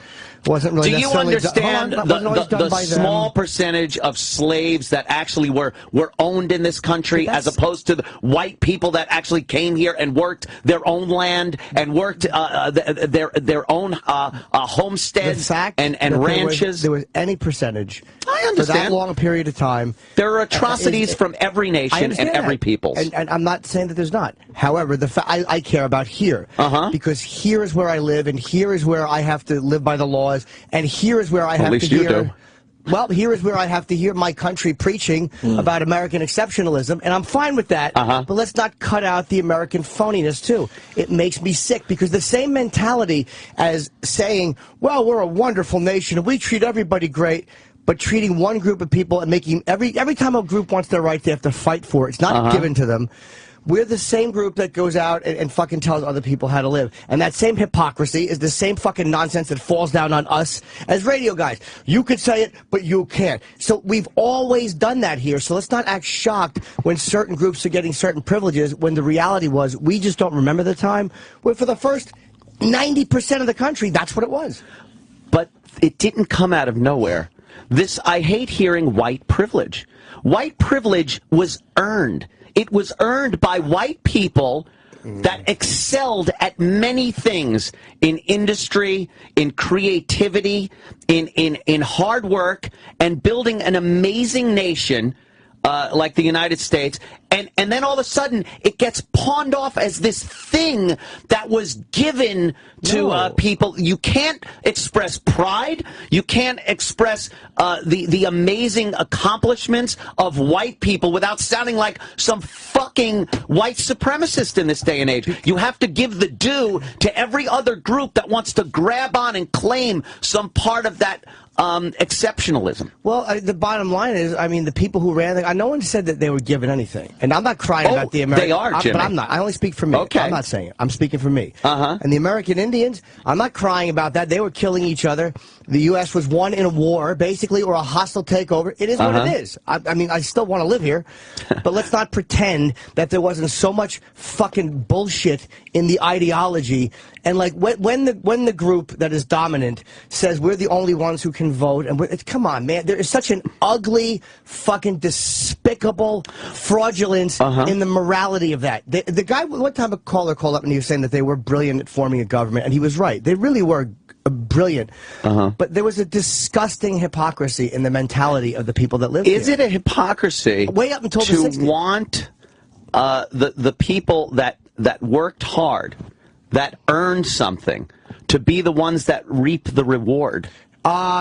wasn't really Do you understand the by small percentage of slaves that actually were owned in this country as opposed to the white people that actually came here and worked their own land and worked their own homesteads and ranches? There was any percentage I understand. for that long a period of time. There are atrocities from every nation and every people. And I'm not saying that there's not. However, I care about here. Because here is where I live, and here is where I have to live by the laws, and here is where I have to hear... Well, here is where I have to hear my country preaching about American exceptionalism, and I'm fine with that, but let's not cut out the American phoniness, too. It makes me sick, because the same mentality as saying, well, we're a wonderful nation, and we treat everybody great, but treating one group of people and making every time a group wants their right, they have to fight for it. It's not given to them. We're the same group that goes out and fucking tells other people how to live. And that same hypocrisy is the same fucking nonsense that falls down on us as radio guys. You could say it, but you can't. So we've always done that here. So let's not act shocked when certain groups are getting certain privileges when the reality was we just don't remember the time where for the first 90% of the country, that's what it was. But it didn't come out of nowhere. I hate hearing white privilege. White privilege was earned. It was earned by white people that excelled at many things in industry, in creativity, in hard work, and building an amazing nation like the United States, and then all of a sudden it gets pawned off as this thing that was given to people. You can't express pride. You can't express the amazing accomplishments of white people without sounding like some fucking white supremacist in this day and age. You have to give the due to every other group that wants to grab on and claim some part of that exceptionalism. Well, the bottom line is, I mean, the people who ran no one said that they were given anything. And I'm not crying about the American... They are, Jimmy. But I'm not. I only speak for me. Okay. I'm not saying it. I'm speaking for me. And the American Indians, I'm not crying about that. They were killing each other. The U.S. was won in a war, basically, or a hostile takeover. It is what it is. I mean, I still want to live here. But let's not pretend that there wasn't so much fucking bullshit in the ideology. And, like, when the group that is dominant says we're the only ones who can vote, and come on, man, there is such an ugly, fucking despicable fraudulence in the morality of that. The guy, one time a caller called up and he was saying that they were brilliant at forming a government, and he was right. They really were brilliant. But there was a disgusting hypocrisy in the mentality of the people that lived Is it a hypocrisy way up until to the 60s. Want the people that worked hard, that earned something, to be the ones that reap the reward?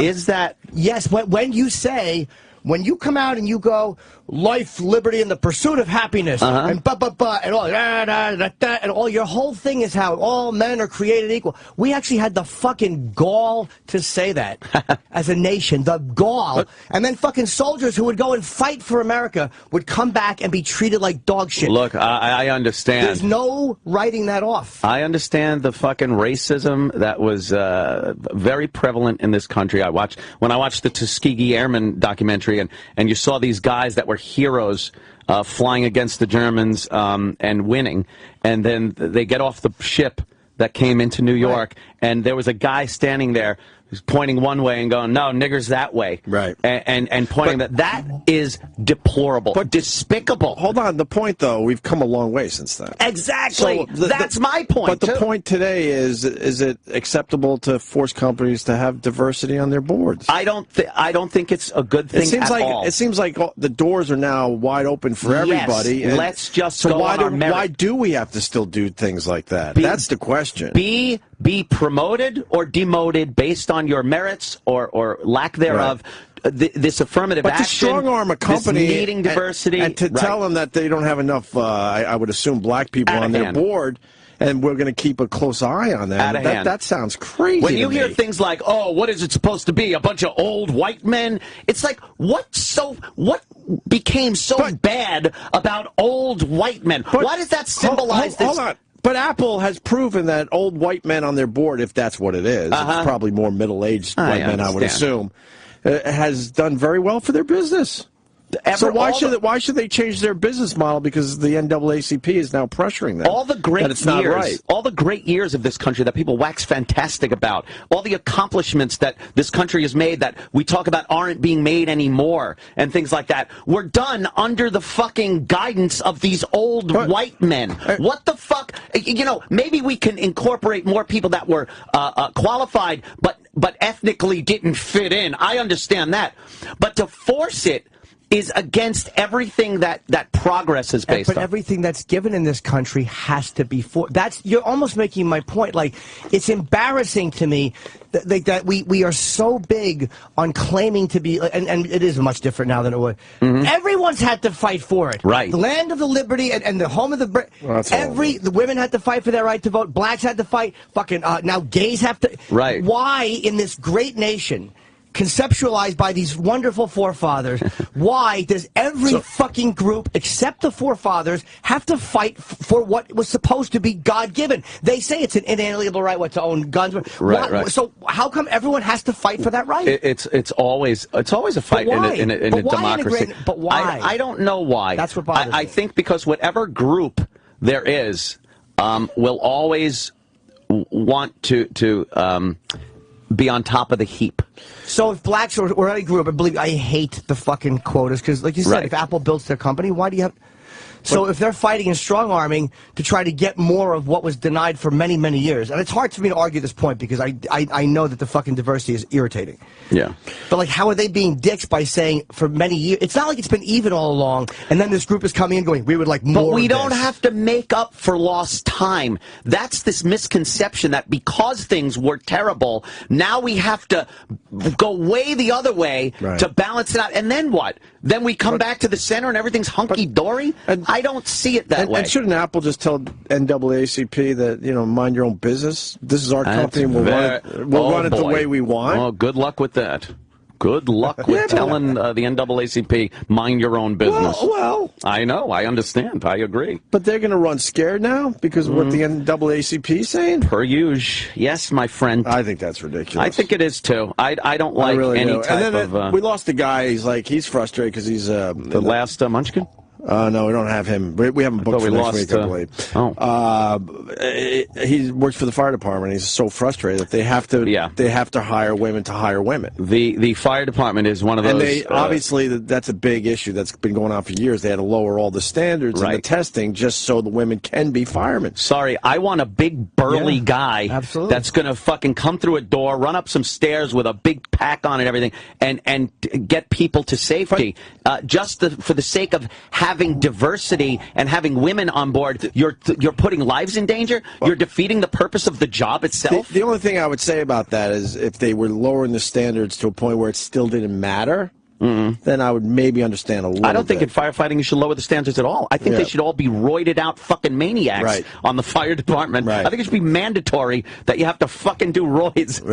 Is that... Yes, when you say... When you come out and you go, life, liberty, and the pursuit of happiness, and and all, and all, your whole thing is how all men are created equal. We actually had the fucking gall to say that as a nation, the gall. And then fucking soldiers who would go and fight for America would come back and be treated like dog shit. Look, I understand. There's no writing that off. I understand the fucking racism that was very prevalent in this country. When I watched the Tuskegee Airmen documentary, and you saw these guys that were heroes flying against the Germans and winning, and then they get off the ship that came into New York, and there was a guy standing there who's pointing one way and going, no, niggers that way. Right. And pointing that is deplorable. But despicable. Hold on. The point, though, we've come a long way since then. Exactly. So that's my point. But the point today is it acceptable to force companies to have diversity on their boards? I don't think it's a good thing at all. It seems like the doors are now wide open for everybody. Yes, let's just go on our merit. Why do we have to still do things like that? That's the question. Be promoted or demoted based on your merits or lack thereof. This affirmative action, to strong-arm a company, needing diversity, and to tell them that they don't have enough, I would assume, black people on their board, and we're going to keep a close eye on them. That sounds crazy. When you hear things like, "Oh, what is it supposed to be? A bunch of old white men?" It's like, what became so bad about old white men? Why does that symbolize this? Hold on. But Apple has proven that old white men on their board, if that's what it is, it's probably more middle-aged white men, I would assume, has done very well for their business. So why should they change their business model because the NAACP is now pressuring them? All the great years of this country that people wax fantastic about, all the accomplishments that this country has made that we talk about aren't being made anymore, and things like that, were done under the fucking guidance of these old white men. What the fuck? You know, maybe we can incorporate more people that were qualified, but ethnically didn't fit in. I understand that, but to force it is against everything that progress is based on. But everything that's given in this country has to be you're almost making my point. Like, it's embarrassing to me that we are so big on claiming to be, and it is much different now than it was. Everyone's had to fight for it. Right. The land of the liberty and the home of the the women had to fight for their right to vote. Blacks had to fight. Fucking now gays have to. Right. Why in this great nation, conceptualized by these wonderful forefathers, why does every fucking group except the forefathers have to fight for what was supposed to be God-given? They say it's an inalienable right to own guns. Right. So how come everyone has to fight for that right? It's always a fight in a democracy. But why? I don't know why. That's what bothers me. I think because whatever group there is will always want to be on top of the heap. So if blacks or any group, I hate the fucking quotas, because like you said, if Apple builds their company, why do you have... So if they're fighting and strong-arming to try to get more of what was denied for many, many years, and it's hard for me to argue this point because I know that the fucking diversity is irritating. Yeah. But, like, how are they being dicks by saying for many years? It's not like it's been even all along, and then this group is coming in going, we would like more. But we of don't this. have to make up for lost time. That's this misconception that because things were terrible, now we have to go way the other way to balance it out. And then what? Then we come back to the center and everything's hunky-dory? I don't see it that way. And shouldn't Apple just tell NAACP that, you know, mind your own business? This is our company, we'll run it the way we want? Oh, good luck with that. Good luck with telling the NAACP, mind your own business. Well, I know, I understand, I agree. But they're going to run scared now because of what the NAACP is saying? Per usual. Yes, my friend. I think that's ridiculous. I think it is, too. I don't like any type of... we lost a guy, he's frustrated because he's... the last Munchkin? No, we don't have him. We have him booked for next week, I believe. He works for the fire department. He's so frustrated that they have to hire women to hire women. The fire department is one of those. And they obviously that's a big issue that's been going on for years. They had to lower all the standards and the testing just so the women can be firemen. Sorry, I want a big burly guy that's going to fucking come through a door, run up some stairs with a big pack on and everything, and get people to safety. Just for the sake of having diversity and having women on board, you're putting lives in danger. You're defeating the purpose of the job itself. The only thing I would say about that is if they were lowering the standards to a point where it still didn't matter, then I would maybe understand a little bit. I don't think in firefighting you should lower the standards at all. I think they should all be roided out fucking maniacs on the fire department. I think it should be mandatory that you have to fucking do roids.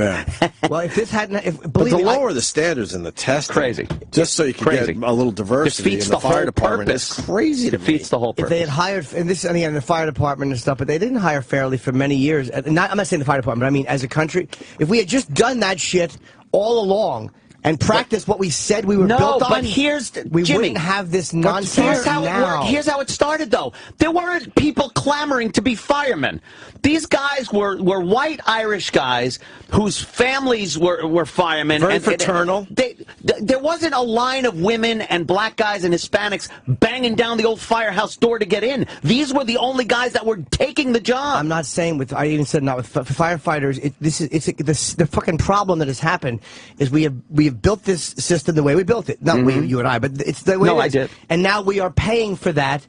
Well, if this hadn't... But to lower the standards in the testing, crazy. Just so you can get a little diversity in the fire department, it's crazy to me. Defeats the whole purpose. If they had hired, and this, again, the fire department and stuff, but they didn't hire fairly for many years. I'm not saying the fire department, but I mean as a country, if we had just done that shit all along, and practice what we said we were built on. But here's we Jimmy, wouldn't have this nonsense now. Here's how it started, though. There weren't people clamoring to be firemen. These guys were white Irish guys whose families were firemen. Very fraternal. There wasn't a line of women and black guys and Hispanics banging down the old firehouse door to get in. These were the only guys that were taking the job. I'm not saying I even said not with firefighters. The fucking problem that has happened is we have built this system the way we built it. Not we, you and I, but it's the way it is. I did. And now we are paying for that.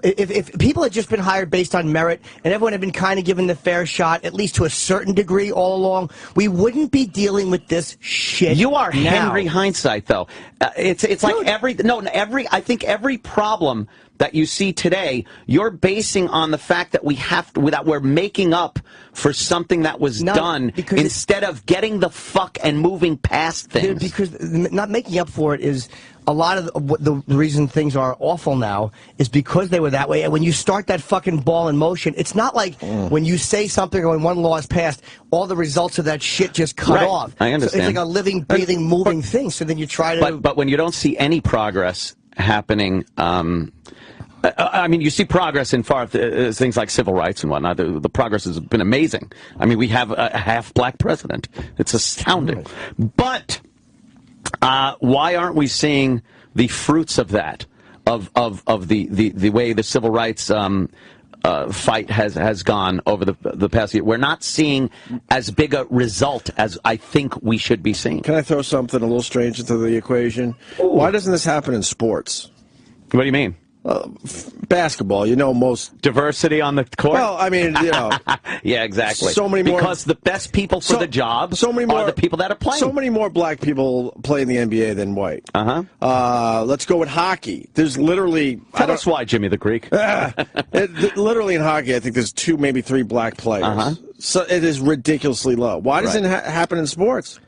If people had just been hired based on merit and everyone had been kind of given the fair shot, at least to a certain degree all along, we wouldn't be dealing with this shit. You are now. Henry Hindsight, though. It's like I think every problem that you see today, you're basing on the fact that we're making up for something that was done instead of getting the fuck and moving past things. Because not making up for it is a lot of the reason things are awful now is because they were that way. And when you start that fucking ball in motion, it's not like when you say something or when one law is passed, all the results of that shit just cut off. I understand. So it's like a living, breathing, moving thing. So then you try to... But when you don't see any progress happening... I mean, you see progress in things like civil rights and whatnot. The progress has been amazing. I mean, we have a half-black president. It's astounding. But why aren't we seeing the fruits of that, of the way the civil rights fight has gone over the past year? We're not seeing as big a result as I think we should be seeing. Can I throw something a little strange into the equation? Why doesn't this happen in sports? What do you mean? Basketball, most diversity on the court. Well, I mean, yeah, exactly. So many more because the best people for the job are the people that are playing. So many more black people play in the NBA than white. Let's go with hockey. There's literally tell us why, Jimmy the Greek. Literally in hockey, I think there's 2, maybe 3 black players. So it is ridiculously low. Why doesn't it happen in sports?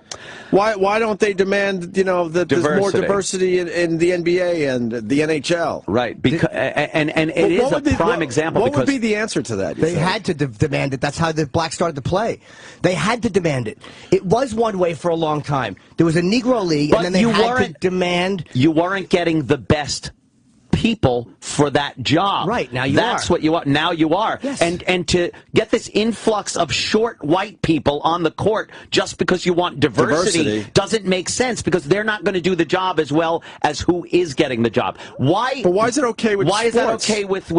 Why don't they demand that there's more diversity in the NBA and the NHL? Right, because and it is a prime example. What would be the answer to that? They had to demand it. That's how the blacks started to play. They had to demand it. It was one way for a long time. There was a Negro League, and then they had to demand. You weren't getting the best people for that job. Right, now you That's are. what you are. Now you are. Yes. And to get this influx of short white people on the court just because you want diversity doesn't make sense, because they're not going to do the job as well as who is getting the job. Why? But why is it okay with Why sports? is that okay with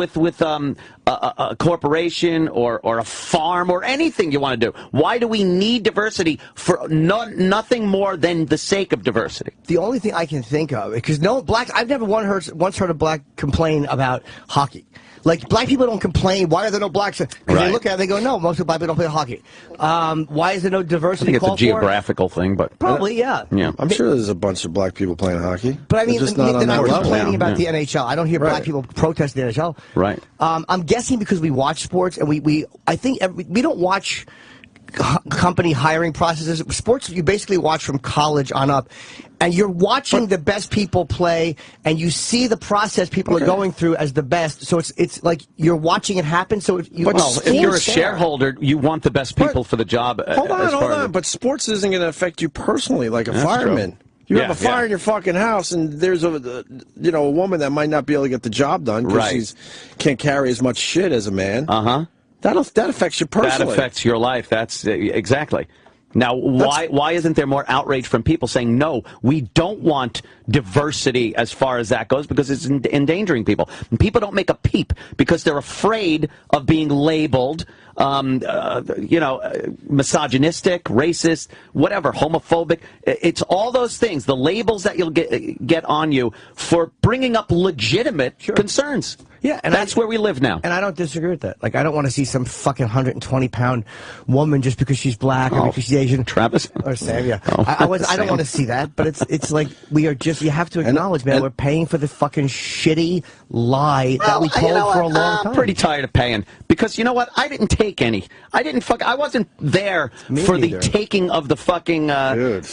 a corporation or a farm or anything you want to do? Why do we need diversity for nothing more than the sake of diversity? The only thing I can think of, because I've never once heard a black complain about hockey. Like, black people don't complain. Why are there no blacks? Because they look at it, they go, no, most of the black people don't play hockey. Why is there no diversity? I think it's a geographical thing, but probably, yeah. I'm sure there's a bunch of black people playing hockey. But I mean, they're not complaining about the Yeah. NHL. I don't hear black people protest the NHL. Right. I'm guessing because we watch sports, and I think we don't watch company hiring processes. Sports, you basically watch from college on up, and you're watching the best people play, and you see the process people are going through as the best. So it's like you're watching it happen. So if you're a shareholder, you want the best people for the job. Hold on. But sports isn't going to affect you personally, like a fireman. True. You have a fire in your fucking house, and there's a woman that might not be able to get the job done because she can't carry as much shit as a man. That affects you personally. That affects your life. That's exactly. Now, why isn't there more outrage from people saying, no, we don't want diversity as far as that goes, because it's endangering people. And people don't make a peep because they're afraid of being labeled, misogynistic, racist, whatever, homophobic. It's all those things, the labels that you'll get on you for bringing up legitimate concerns. Yeah, and that's where we live now. And I don't disagree with that. Like, I don't want to see some fucking 120-pound woman just because she's black or because she's Asian. Travis? Or Sam, yeah. I don't want to see that, but it's like we are just, you have to acknowledge, man, we're paying for the fucking shitty lie that we told for a long time. I'm pretty tired of paying, because you know what? I didn't take any. I wasn't there for the taking of the fucking, my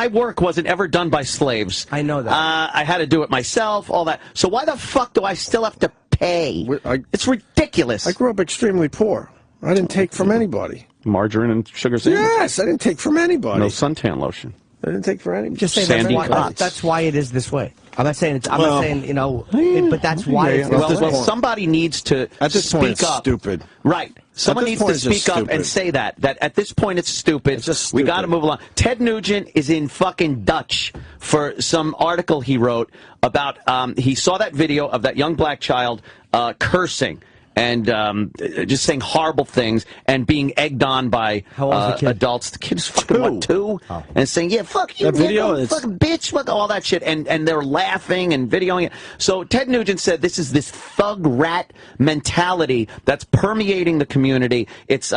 work wasn't ever done by slaves. I know that. I had to do it myself, all that. So why the fuck do I still have to pay? It's ridiculous. I grew up extremely poor. I didn't take from anybody. Margarine and sugar sandwich? Yes, I didn't take from anybody. No suntan lotion. I didn't take from anybody. Just saying that's why it is this way. I'm not saying but that's why it's this way. Well, somebody needs to at this point, it's speak up. Stupid. Right. Someone needs to speak up and say that at this point it's stupid. It's just stupid. We got to move along. Ted Nugent is in fucking Dutch for some article he wrote about, he saw that video of that young black child cursing and just saying horrible things and being egged on by adults. The kid is fucking, 2? Oh. And saying, yeah, fuck you, nigga, fucking bitch, fuck all that shit. And they're laughing and videoing it. So Ted Nugent said this is this thug rat mentality that's permeating the community. It's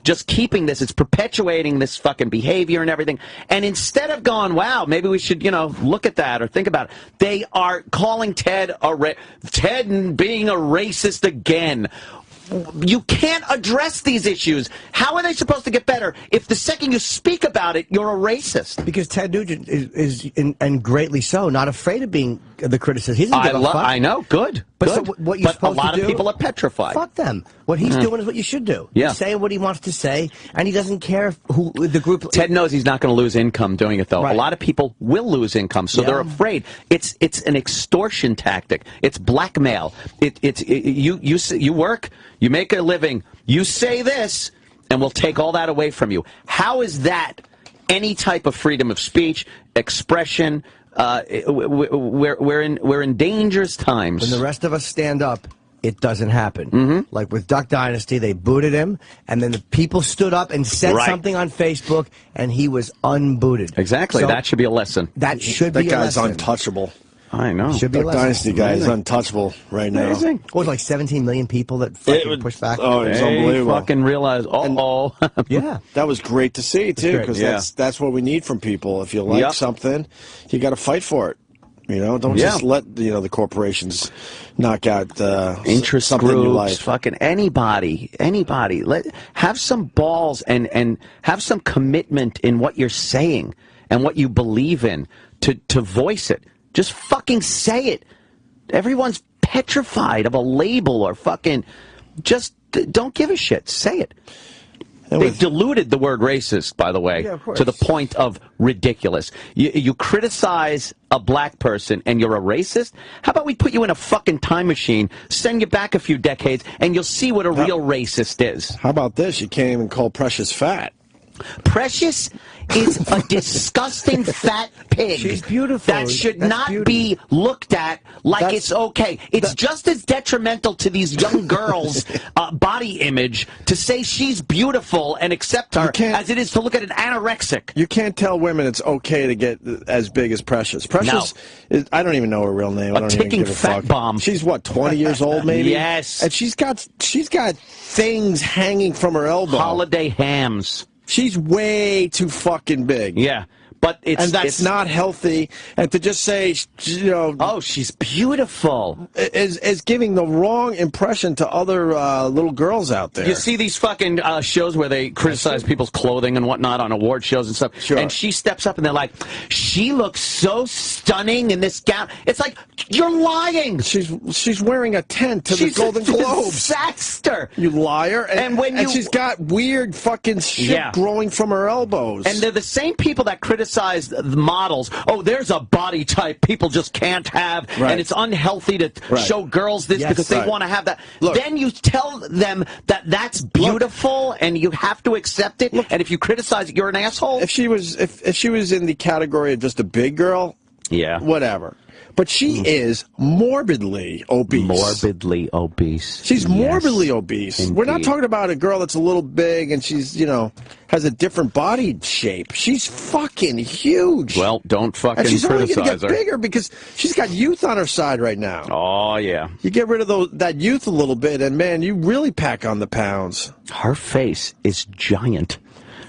just keeping this. It's perpetuating this fucking behavior and everything. And instead of going, wow, maybe we should, look at that or think about it, they are calling Ted Ted being a racist again. You can't address these issues. How are they supposed to get better if the second you speak about it, you're a racist? Because Ted Nugent is and greatly so, not afraid of being the criticism. He doesn't give a fuck. I know, good. But good. So what you're supposed a lot to do, of people are petrified. Fuck them. What he's doing is what you should do. Yeah. He's saying what he wants to say, and he doesn't care who the group. Ted knows he's not going to lose income doing it, though. Right. A lot of people will lose income, so they're afraid. It's an extortion tactic. It's blackmail. You work, you make a living, you say this, and we'll take all that away from you. How is that any type of freedom of speech, expression? We're in dangerous times. When the rest of us stand up, it doesn't happen. Like with Duck Dynasty, they booted him, and then the people stood up and said something on Facebook, and he was unbooted. Exactly. So that should be a lesson. That should be a lesson. That guy's untouchable. I know. Should be Duck Dynasty guy is untouchable right now. Amazing. What was like 17 million people that fucking pushed back? Oh, it's unbelievable. Fucking realize, yeah. That was great to see, too, because that's what we need from people. If you like something, you got to fight for it. Don't just let the corporations knock out interest something groups, you like. fucking anybody. Have some balls and have some commitment in what you're saying and what you believe in to voice it. Just fucking say it. Everyone's petrified of a label or fucking just don't give a shit. Say it. They've diluted the word racist, by the way, to the point of ridiculous. You criticize a black person and you're a racist? How about we put you in a fucking time machine, send you back a few decades, and you'll see what a real racist is. How about this? You can't even call Precious fat. Precious is a disgusting fat pig. She's beautiful. That should not be looked at like it's okay. It's just as detrimental to these young girls' body image to say she's beautiful and accept her as it is to look at an anorexic. You can't tell women it's okay to get as big as Precious. Precious is, I don't even know her real name. I don't even give a fuck. Bomb. She's what, 20 years old maybe? Yes. And she's got things hanging from her elbow. Holiday hams. She's way too fucking big. Yeah. But that's not healthy. And to just say, you know, oh, she's beautiful, is giving the wrong impression to other little girls out there. You see these fucking shows where they criticize people's clothing and whatnot on award shows and stuff. Sure. And she steps up and they're like, she looks so stunning in this gown. It's like, you're lying. She's wearing a tent to the Golden Globes. Disaster. You liar. And she's got weird fucking shit growing from her elbows. And they're the same people that criticize the models. Oh, there's a body type people just can't have, and it's unhealthy to show girls this because they want to have that. Look, then you tell them that that's beautiful and you have to accept it. And if you criticize it, you're an asshole. If she was in the category of just a big girl, whatever. But she is morbidly obese. Morbidly obese. She's morbidly obese. Indeed. We're not talking about a girl that's a little big and she's, you know, has a different body shape. She's fucking huge. Well, don't fucking criticize her. And she's only going to get bigger because she's got youth on her side right now. Oh, yeah. You get rid of that youth a little bit and, man, you really pack on the pounds. Her face is giant.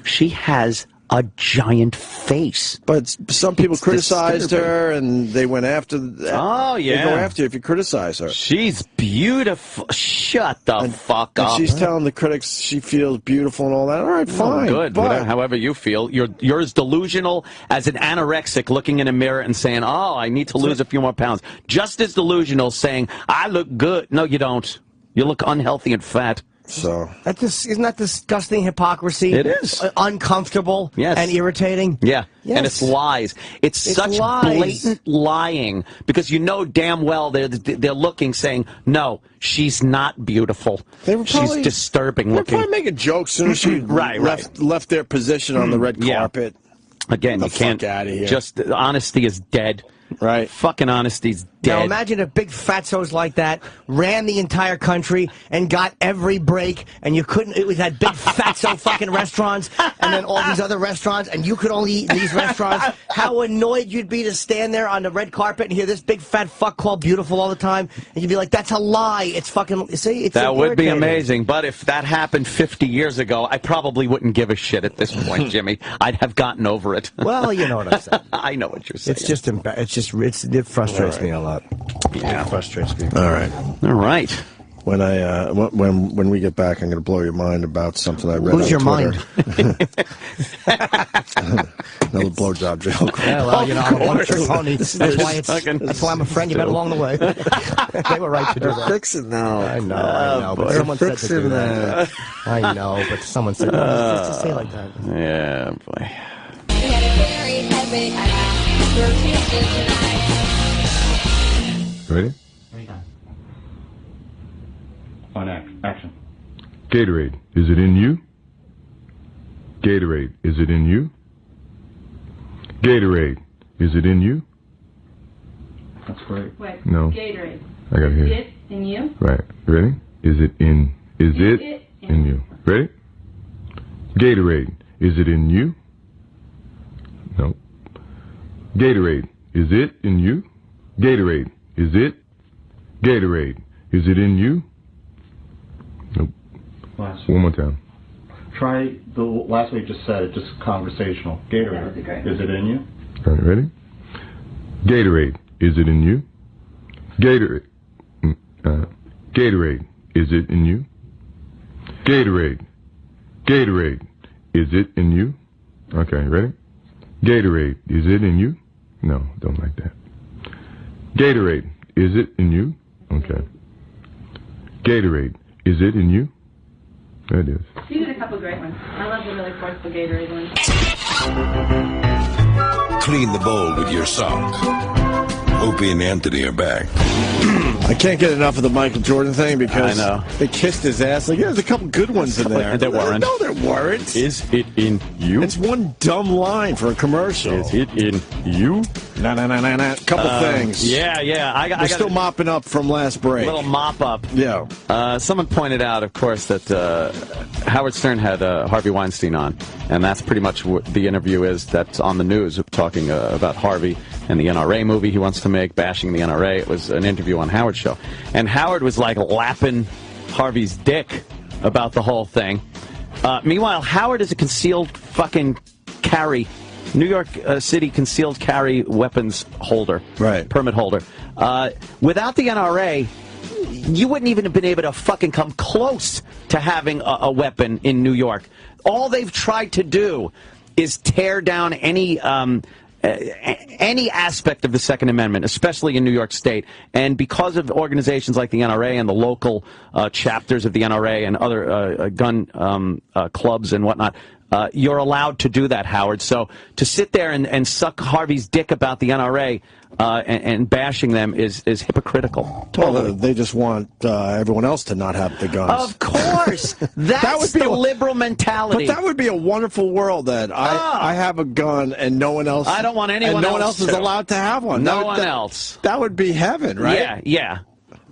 She has a giant face. But some people criticized her, and they went after that. Oh, yeah. They go after you if you criticize her. She's beautiful. Shut the fuck up. And she's telling the critics she feels beautiful and all that. All right, fine. Good. But however you feel. You're as delusional as an anorexic looking in a mirror and saying, oh, I need to lose a few more pounds. Just as delusional saying, I look good. No, you don't. You look unhealthy and fat. So isn't that disgusting hypocrisy? It is. Uncomfortable and irritating. Yeah. Yes. And it's lies. It's such blatant lying because you know damn well they're looking saying, no, she's not beautiful. She's disturbing looking. They're probably making jokes as soon as she left their position on the red carpet. Again, you can't. Get out of here. Just honesty is dead. Right. Fucking honesty's dead. Now imagine if big fatzos like that ran the entire country and got every break, and you couldn't. It was that big fatso fucking restaurants, and then all these other restaurants, and you could only eat in these restaurants. How annoyed you'd be to stand there on the red carpet and hear this big fat fuck called beautiful all the time, and you'd be like, "That's a lie. It's fucking." See, it's that would be amazing. But if that happened 50 years ago, I probably wouldn't give a shit at this point, Jimmy. I'd have gotten over it. Well, you know what I'm saying. I know what you're saying. It's just it frustrates me a lot. Yeah, it frustrates me. All right. All right. When we get back, I'm going to blow your mind about something I read. Lose your Twitter. mind. Another blowjob joke. Yeah, well, you know, I'm a one-trick pony. That's why I'm a friend you met along the way. They were right to do that. Fix it now. I know. But someone said to do that. I know, but someone said let's just say it like that. Yeah, boy. We had a very heavy rotation tonight. Ready? On action. Gatorade, is it in you? Gatorade, is it in you? Gatorade, is it in you? That's great. Wait, No. Gatorade. I got here. Is it in you? Right. Ready? Is it in you? Ready? Gatorade, is it in you? No. Gatorade, is it in you? Gatorade, is it? Gatorade, is it in you? Nope. One more time. Try the last way you just said it, just conversational. Gatorade, is it in you? All right, ready? Gatorade, is it in you? Gatorade, Gatorade, is it in you? Gatorade, is it in you? Okay, ready? Gatorade, is it in you? No, don't like that. Gatorade, is it in you? Okay. Gatorade, is it in you? There it is. You did a couple great ones. I love the really forceful Gatorade ones. Clean the bowl with your sock. Opie and Anthony are back. I can't get enough of the Michael Jordan thing because they kissed his ass. Like, yeah, there's a couple good ones in there. There weren't. No, there weren't. Is it in you? It's one dumb line for a commercial. Is it in you? No. Couple things. Yeah. We're still mopping up from last break. Little mop up. Yeah. Someone pointed out, of course, that Howard Stern had Harvey Weinstein on, and that's pretty much what the interview is that's on the news, talking about Harvey and the NRA movie he wants to make, bashing the NRA. It was an interview on Howard's show. And Howard was like lapping Harvey's dick about the whole thing. Meanwhile, Howard is a concealed fucking carry, New York City concealed carry weapons holder, permit holder. Without the NRA, you wouldn't even have been able to fucking come close to having a weapon in New York. All they've tried to do is tear down any aspect of the Second Amendment, especially in New York State. And because of organizations like the NRA and the local chapters of the NRA and other gun clubs and whatnot, you're allowed to do that, Howard. So to sit there and suck Harvey's dick about the NRA and bashing them is hypocritical. Totally. Well, they just want everyone else to not have the guns. Of course. That's the liberal mentality. But that would be a wonderful world that I have a gun and no one else. I don't want anyone and no else one else is allowed to have one. No one else. That would be heaven, right? Yeah.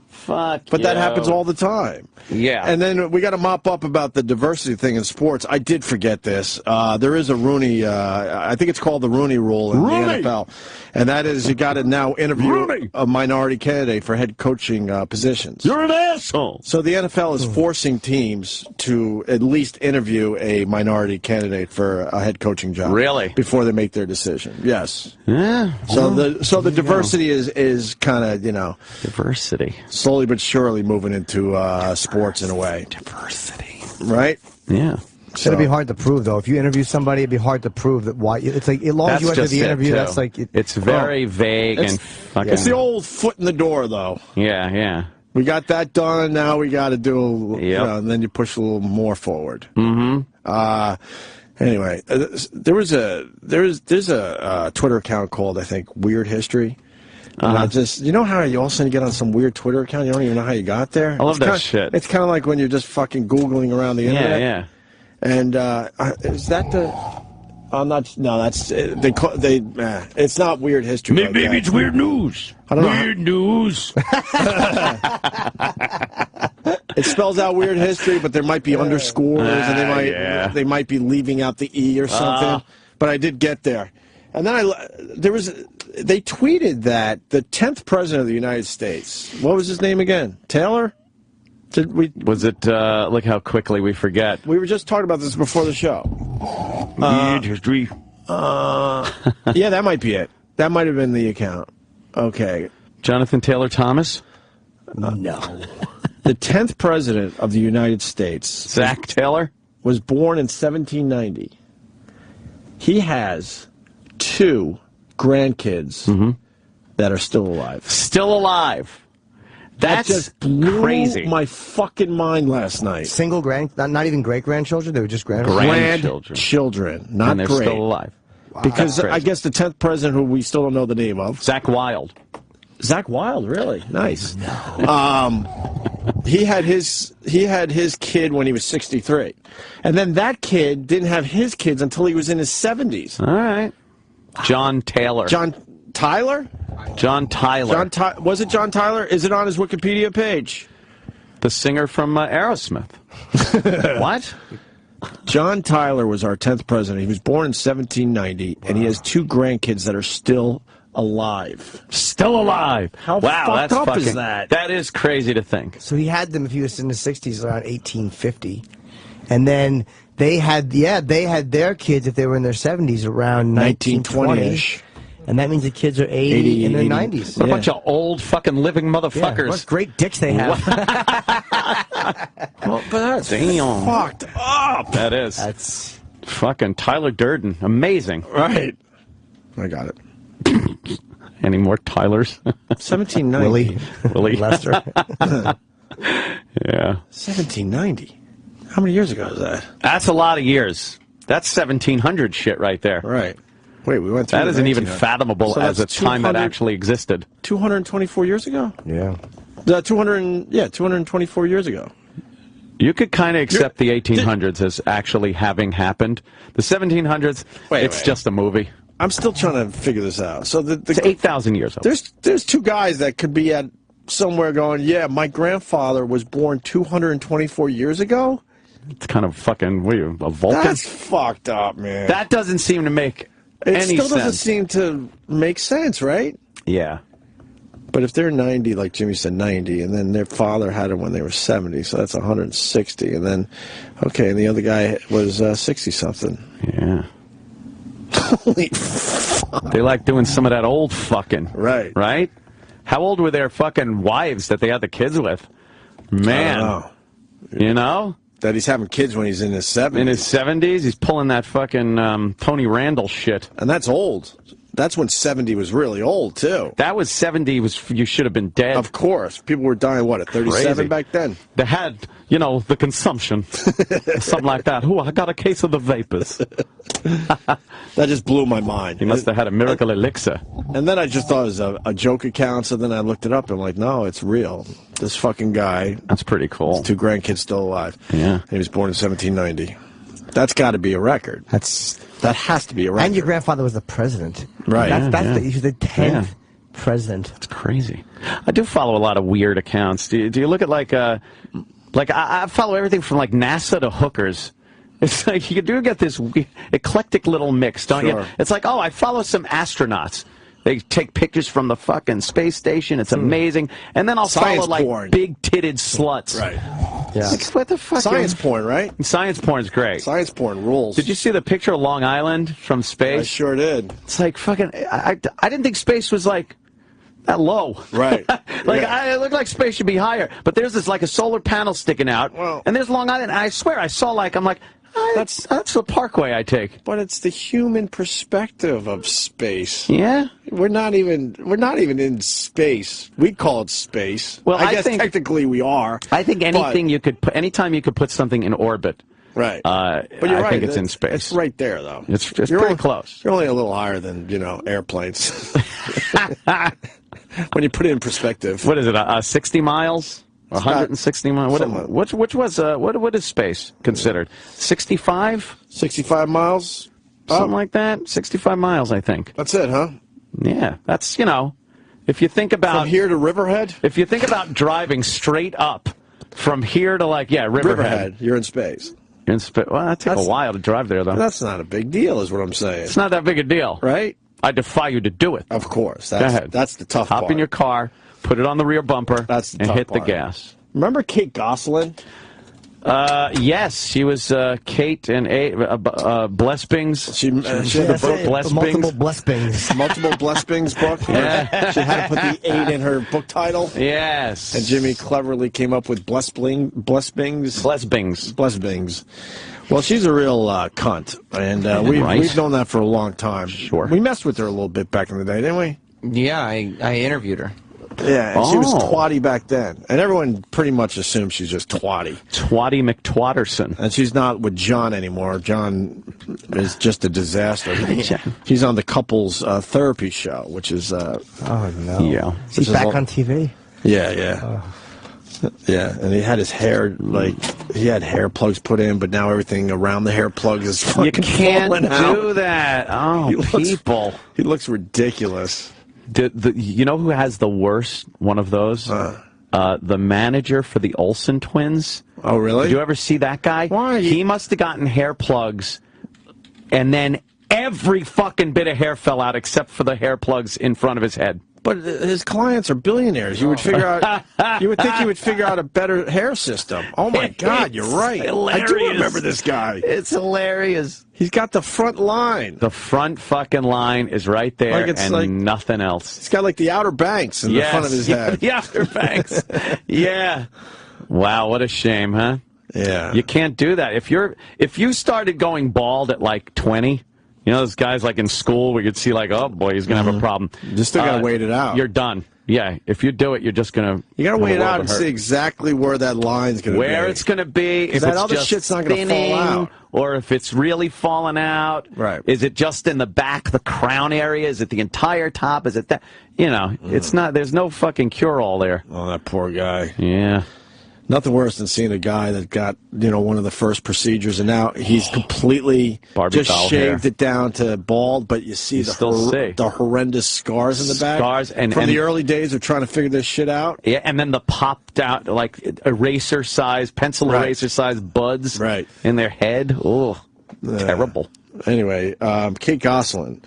Fuck. But that happens all the time. Yeah. And then we got to mop up about the diversity thing in sports. I did forget this. There is a Rooney, I think it's called the Rooney Rule in the NFL. And that is you got to now interview a minority candidate for head coaching positions. You're an asshole. So the NFL is forcing teams to at least interview a minority candidate for a head coaching job. Really? Before they make their decision. Yes. Yeah. So the diversity is kind of, diversity. Slowly but surely moving into sports in a way. Diversity. Right? Yeah. It's going to be hard to prove, though. If you interview somebody, it'd be hard to prove that why. It's like, as long as you enter the interview, that's like... It's very vague and fucking... It's the old foot in the door, though. Yeah. We got that done, now we got to do... and then you push a little more forward. Mm-hmm. Anyway, there's a Twitter account called, I think, Weird History. And I just, you know how you all of a sudden get on some weird Twitter account, you don't even know how you got there? I love that shit. It's kind of like when you're just fucking Googling around the internet. Yeah. And is that the... I'm not... No, that's... it's not Weird History. Maybe it's Weird News. I don't know. Weird News. It spells out Weird History, but there might be underscores, and they might be leaving out the E or something. But I did get there. And then they tweeted that the 10th president of the United States, what was his name again? Taylor? Was it, look how quickly we forget. We were just talking about this before the show. Weird History. Yeah, that might be it. That might have been the account. Okay. Jonathan Taylor Thomas? No. The 10th president of the United States. Zach Taylor? Was born in 1790. He has 2 grandkids that are still alive. Still alive. That's that just blew crazy. My fucking mind last night. Single not even great-grandchildren? They were just grandchildren. Not and they're great. still alive. Wow. Because I guess the 10th president, who we still don't know the name of. Zach Wild. Zach Wild, really? Nice. No. He had his kid when he was 63. And then that kid didn't have his kids until he was in his 70s. All right. John Taylor. John Tyler? John Tyler. Was it John Tyler? Is it on his Wikipedia page? The singer from Aerosmith. What? John Tyler was our 10th president. He was born in 1790, and he has 2 grandkids that are still alive. Still alive. How fucked up is that? That is crazy to think. So he had them, if he was in the 60s, around 1850. And then they had their kids, if they were in their 70s, around 1920-ish. And that means the kids are 80 in their 90s. What a bunch of old fucking living motherfuckers. Yeah, what great dicks they have. Well, but that's fucked up. That is. That's fucking Tyler Durden. Amazing. Right. I got it. Any more Tylers? 1790. Willie. Lester. Yeah. 1790. How many years ago is that? That's a lot of years. That's 1700 shit right there. Right. Wait, we went through that isn't even fathomable so as a time that actually existed. 224 years ago? Yeah. 224 years ago. You could kind of accept the 1800s as actually having happened. The 1700s, it's just a movie. I'm still trying to figure this out. So it's 8,000 years old. There's two guys that could be at somewhere going, yeah, my grandfather was born 224 years ago? It's kind of fucking weird. A Vulcan? That's fucked up, man. That doesn't seem to make any sense. It still doesn't seem to make sense, right? Yeah. But if they're 90, like Jimmy said, 90, and then their father had it when they were 70, so that's 160. And then, okay, and the other guy was 60-something. Yeah. Holy fuck. They like doing some of that old fucking. Right. Right? How old were their fucking wives that they had the kids with? Man. I don't know. You know? That he's having kids when he's in his 70s. In his 70s? He's pulling that fucking Tony Randall shit. And that's old. That's when 70 was really old, too. That was 70, you should have been dead. Of course. People were dying, what, at 37 Crazy. back then? They had, the consumption. Something like that. Ooh, I got a case of the vapors. That just blew my mind. He must have had a miracle elixir. And then I just thought it was a joke account, so then I looked it up and I'm like, no, it's real. This fucking guy. That's pretty cool. His two grandkids still alive. Yeah. He was born in 1790. That's got to be a record. That has to be a record. And your grandfather was the president. Right. He's the 10th president. That's crazy. I do follow a lot of weird accounts. Do you look at I follow everything from like NASA to hookers. It's like you do get this eclectic little mix, don't you? It's like, I follow some astronauts. They take pictures from the fucking space station. It's amazing. And then I'll Science follow porn. big-titted sluts. Right. Yeah. Like, what the fuck? Science porn, right? Science porn's great. Science porn rules. Did you see the picture of Long Island from space? I sure did. It's like fucking. I didn't think space was like that low. Right. It looked like space should be higher. But there's this like a solar panel sticking out, and there's Long Island. And I swear I saw that's the Parkway I take. But it's the human perspective of space. Yeah. We're not even in space. We call it space. Well, I guess technically we are. I think anything you could put, anytime you could put something in orbit. Right. But you're right. I think it's in space. It's right there, though. It's pretty close. You're only a little higher than, airplanes. When you put it in perspective. What is it, 60 miles? 160 miles? What is space considered? 65? 65 miles? Something like that? 65 miles, I think. That's it, huh? Yeah. That's, if you think about... From here to Riverhead? If you think about driving straight up from here to, Riverhead. You're in space. You're in space. Well, that takes a while to drive there, though. That's not a big deal, is what I'm saying. It's not that big a deal. Right? I defy you to do it. Of course. Go ahead. That's the tough part. Hop in your car, put it on the rear bumper, and hit the gas. Remember Kate Gosselin? Yes, she was Kate and Blessbings. She had the book Blessbings. Multiple Blessbings. Multiple Blessbings book. Yeah. She had to put the 8 in her book title. Yes. And Jimmy cleverly came up with Blessbings. Well, she's a real cunt, and we've known that for a long time. Sure. We messed with her a little bit back in the day, didn't we? Yeah, I interviewed her. Yeah, and she was twatty back then. And everyone pretty much assumes she's just twatty. Twatty McTwatterson. And she's not with John anymore. John is just a disaster. He's on the couples therapy show, which is... oh, no. Yeah. He's back on TV? Yeah. Yeah, and he had his hair, he had hair plugs put in, but now everything around the hair plug is fucking falling out. You can't do that. Oh, people. He looks ridiculous. You know who has the worst one of those? The manager for the Olsen twins. Oh, really? Did you ever see that guy? Why? He must have gotten hair plugs, and then every fucking bit of hair fell out except for the hair plugs in front of his head. But his clients are billionaires. You would figure out. You would think he would figure out a better hair system. Oh my God, you're right. Hilarious. I do remember this guy. It's hilarious. He's got the front line. The front fucking line is right there, and nothing else. He's got the Outer Banks in the front of his head. The Outer Banks. Yeah. Wow, what a shame, huh? Yeah. You can't do that. If you started going bald at 20. Those guys in school where you'd see oh boy, he's going to have a problem. You still got to wait it out. You're done. Yeah, if you do it, you're just going to... You got to wait it out and see exactly where that line's going to be. Where it's going to be, if that it's other just shit's not going to fall out. Or if it's really falling out. Right. Is it just in the back, the crown area? Is it the entire top? Is it that? You know, it's not, there's no fucking cure-all there. Oh, that poor guy. Yeah. Nothing worse than seeing a guy that got, one of the first procedures, and now he's completely just shaved it down to bald, but you see the horrendous scars in the back. Scars from the early days of trying to figure this shit out. Yeah, and then the popped out, like, eraser-size, pencil eraser-size buds in their head. Oh, terrible. Anyway, Kate Gosselin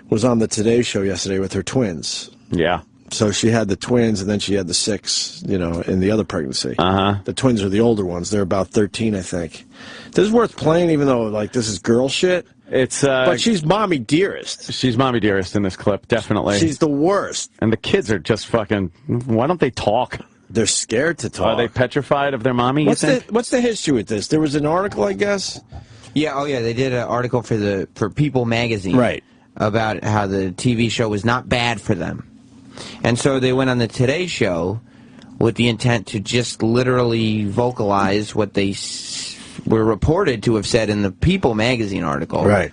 was on the Today Show yesterday with her twins. Yeah. So she had the twins, and then she had the 6, in the other pregnancy. The twins are the older ones. They're about 13, I think. This is worth playing, even though, this is girl shit. But she's mommy dearest. She's mommy dearest in this clip, definitely. She's the worst. And the kids are just fucking... Why don't they talk? They're scared to talk. Are they petrified of their mommy, What's the history with this? There was an article, I guess? Yeah, they did an article for People magazine. Right. About how the TV show was not bad for them. And so they went on the Today Show with the intent to just literally vocalize what they were reported to have said in the People magazine article. Right.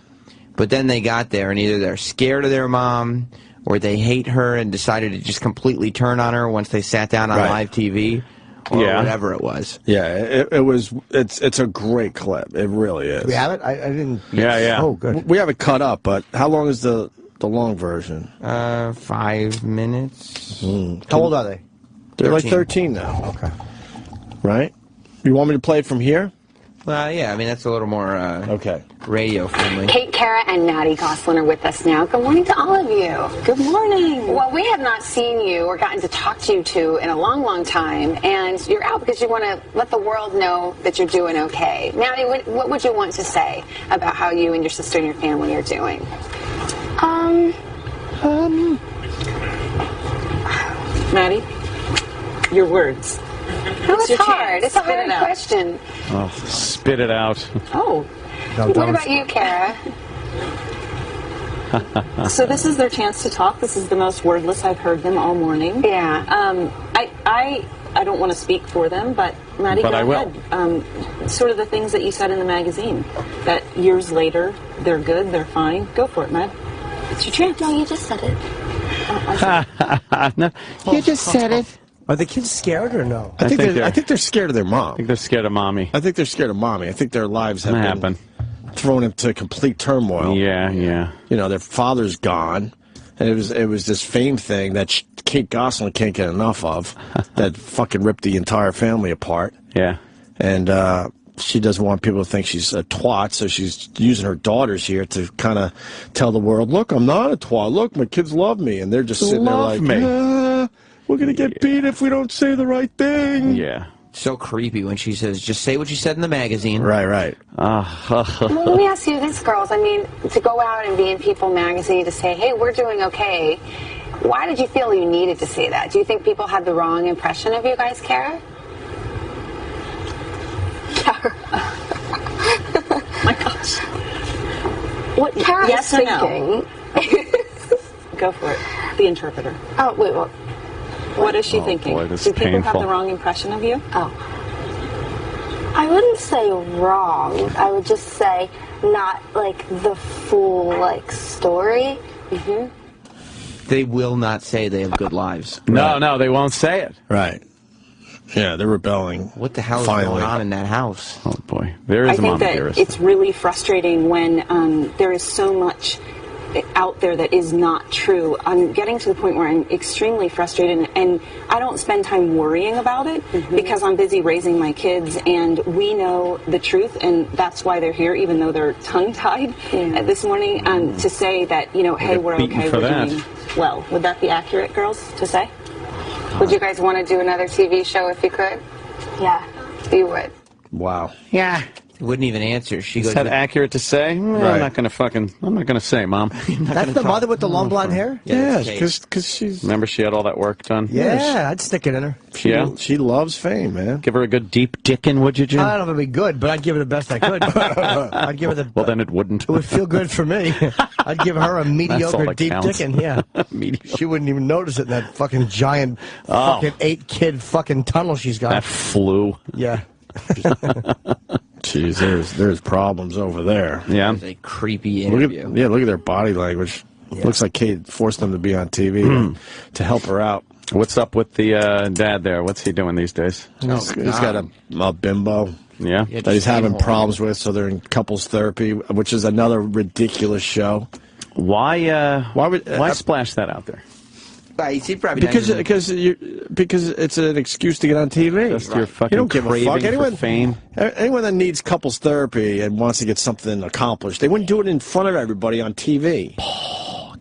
But then they got there, and either they're scared of their mom, or they hate her and decided to just completely turn on her once they sat down on live TV, or whatever it was. Yeah, it's a great clip. It really is. Do we have it? I didn't... Yeah. Oh, good. We have it cut up, but how long is the long version? 5 minutes. How old are they? They're like 13 now. Okay. Right? You want me to play it from here? Well, yeah, I mean, that's a little more radio friendly. Kate, Kara, and Maddie Gosselin are with us now. Good morning to all of you. Good morning. Well, we have not seen you or gotten to talk to you two in a long, long time, and you're out because you want to let the world know that you're doing okay. Maddie, what would you want to say about how you and your sister and your family are doing? Maddie, your words. No, it's hard. It's a hard question. Oh, spit it out. Oh. What about you, Kara? So this is their chance to talk. This is the most wordless I've heard them all morning. Yeah. I don't want to speak for them, but Maddie, go ahead. Sort of the things that you said in the magazine, that years later, they're good, they're fine. Go for it, Mad. It's your chance. No, you just said it. No, you just said it. Are the kids scared or no? I think they're scared of their mom. I think they're scared of mommy. I think they're scared of mommy. I think their lives have been thrown into complete turmoil. Yeah. Their father's gone, and it was this fame thing that Kate Gosselin can't get enough of, that fucking ripped the entire family apart. Yeah. And she doesn't want people to think she's a twat, so she's using her daughters here to kind of tell the world, look, I'm not a twat. Look, my kids love me. And they're just sitting there like, we're going to get beat if we don't say the right thing. Yeah. So creepy when she says, just say what you said in the magazine. Right. Well, let me ask you this, girls. I mean, to go out and be in People magazine to say, hey, we're doing okay, why did you feel you needed to say that? Do you think people had the wrong impression of you guys, Kara? My gosh. What Kara yes is or thinking... No? Go for it. The interpreter. Oh, wait, what? What is she thinking? Boy, this Do is people have painful. the wrong impression of you? Oh. I wouldn't say wrong. I would just say not, like, the full, like, story. They will not say they have good lives. No, they won't say it. Right. Yeah, they're rebelling. What the hell is going on in that house? Oh, boy. There is a mom I think dearest. that it's really frustrating when there is so much out there that is not true. I'm getting to the point where I'm extremely frustrated, and I don't spend time worrying about it because I'm busy raising my kids, and we know the truth, and that's why they're here, even though they're tongue-tied this morning, to say that, hey, we're okay, we're doing well. Would that be accurate, girls, to say? Would you guys want to do another TV show if you could? Yeah. You would. Wow. Yeah. Wouldn't even answer. She Is goes, that accurate to say? I'm not going to say, Mom. That's the mother with the long blonde hair? Yeah, because she's... Remember she had all that work done? Yeah, I'd stick it in her. She loves fame, man. Give her a good deep dickin', would you, Jim? I don't know if it'd be good, but I'd give it the best I could. I'd give it the... Well, then it wouldn't. It would feel good for me. I'd give her a mediocre deep counts. dick, and yeah, she wouldn't even notice it in that fucking giant, fucking 8-kid fucking tunnel she's got. That flu. Yeah. Jeez, there's problems over there. Yeah. It was a creepy interview. Look at their body language. Looks like Kate forced them to be on TV to help her out. What's up with the dad there? What's he doing these days? He's got a bimbo. Yeah. That he's having problems with, so they're in couples therapy, which is another ridiculous show. Why splash that out there? Because it's an excuse to get on TV. Just your fucking you don't give a fuck. for fame. Anyone that needs couples therapy and wants to get something accomplished, they wouldn't do it in front of everybody on TV.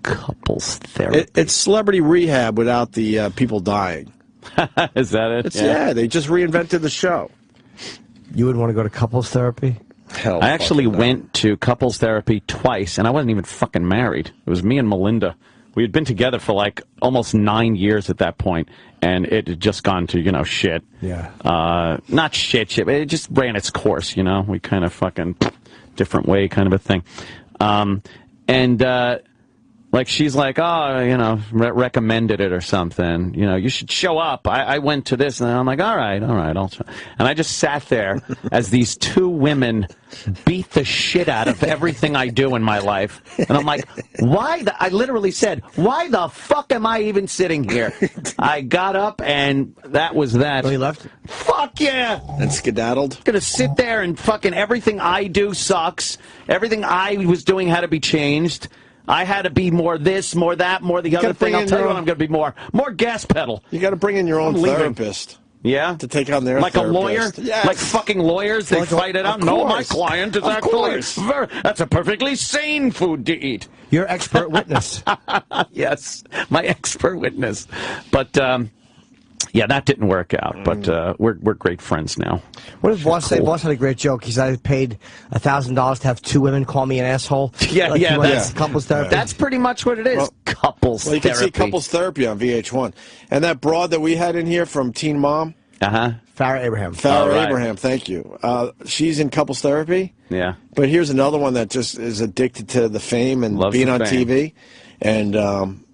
Couples therapy. It's celebrity rehab without the people dying. Is that it? Yeah, they just reinvented the show. You would want to go to couples therapy? Hell, I actually went to couples therapy twice, and I wasn't even fucking married. It was me and Melinda. We had been together for like almost 9 years at that point, and it had just gone to, shit. Yeah. Not shit, but it just ran its course, We kind of fucking different way kind of a thing. Like, she's like, recommended it or something. You should show up. I went to this, and I'm like, all right, I'll try. And I just sat there as these two women beat the shit out of everything I do in my life. And I'm like, I literally said, why the fuck am I even sitting here? I got up, and that was that. Oh, you left? Fuck yeah! And skedaddled? Gonna sit there and fucking everything I do sucks. Everything I was doing had to be changed. I had to be more this, more that, more the other thing. I'll tell you what I'm going to be more gas pedal. You got to bring in your own therapist. Yeah? To take on their like therapist. A lawyer? Yes. Like fucking lawyers, they fight it out. No, my client is actually that's a perfectly sane food to eat. Your expert witness. Yes, my expert witness. But yeah, that didn't work out, but we're great friends now. What did Boss say? Boss had a great joke. He said, I paid $1,000 to have two women call me an asshole. Yeah, that's couples therapy. That's pretty much what it is. Couples therapy. You can see couples therapy on VH1. And that broad that we had in here from Teen Mom. Farrah Abraham. Farrah Abraham, thank you. She's in couples therapy. Yeah. But here's another one that just is addicted to the fame and being on TV. And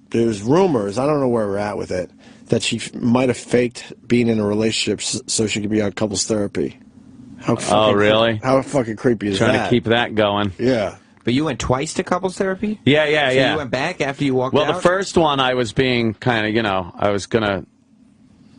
there's rumors, I don't know where we're at with it, that she might have faked being in a relationship so she could be on couples therapy. Really? How fucking creepy is that? Trying to keep that going. Yeah. But you went twice to couples therapy? Yeah. So you went back after you walked out? Well, the first one I was being kind of, I was going to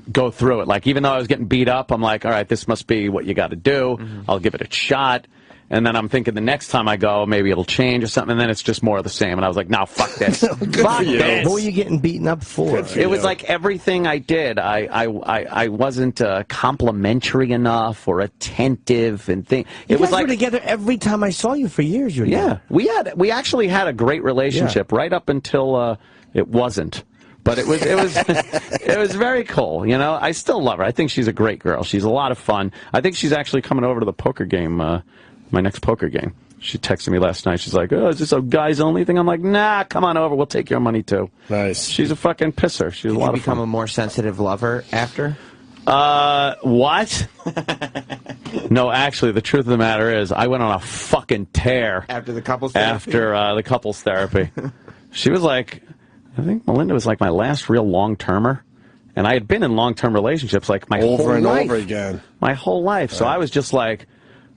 go through it. Like, even though I was getting beat up, I'm like, all right, this must be what you got to do. I'll give it a shot. And then I'm thinking the next time I go, maybe it'll change or something. And then it's just more of the same. And I was like, no, fuck this. Fuck this. What were you getting beaten up for? It was like everything I did. I wasn't complimentary enough or attentive and thing. You guys were together every time I saw you for years. We actually had a great relationship right up until it wasn't. But it was it was very cool. I still love her. I think she's a great girl. She's a lot of fun. I think she's actually coming over to the poker game. My next poker game. She texted me last night. She's like, is this a guys only thing? I'm like, nah, come on over. We'll take your money too. Nice. She's a fucking pisser. She's a lot of fun. Did you become a more sensitive lover after? What? No, actually, the truth of the matter is I went on a fucking tear. After the couples therapy? After the couples therapy. She was like, I think Melinda was like my last real long-termer. And I had been in long-term relationships like my whole life. Over and over again. My whole life. So I was just like,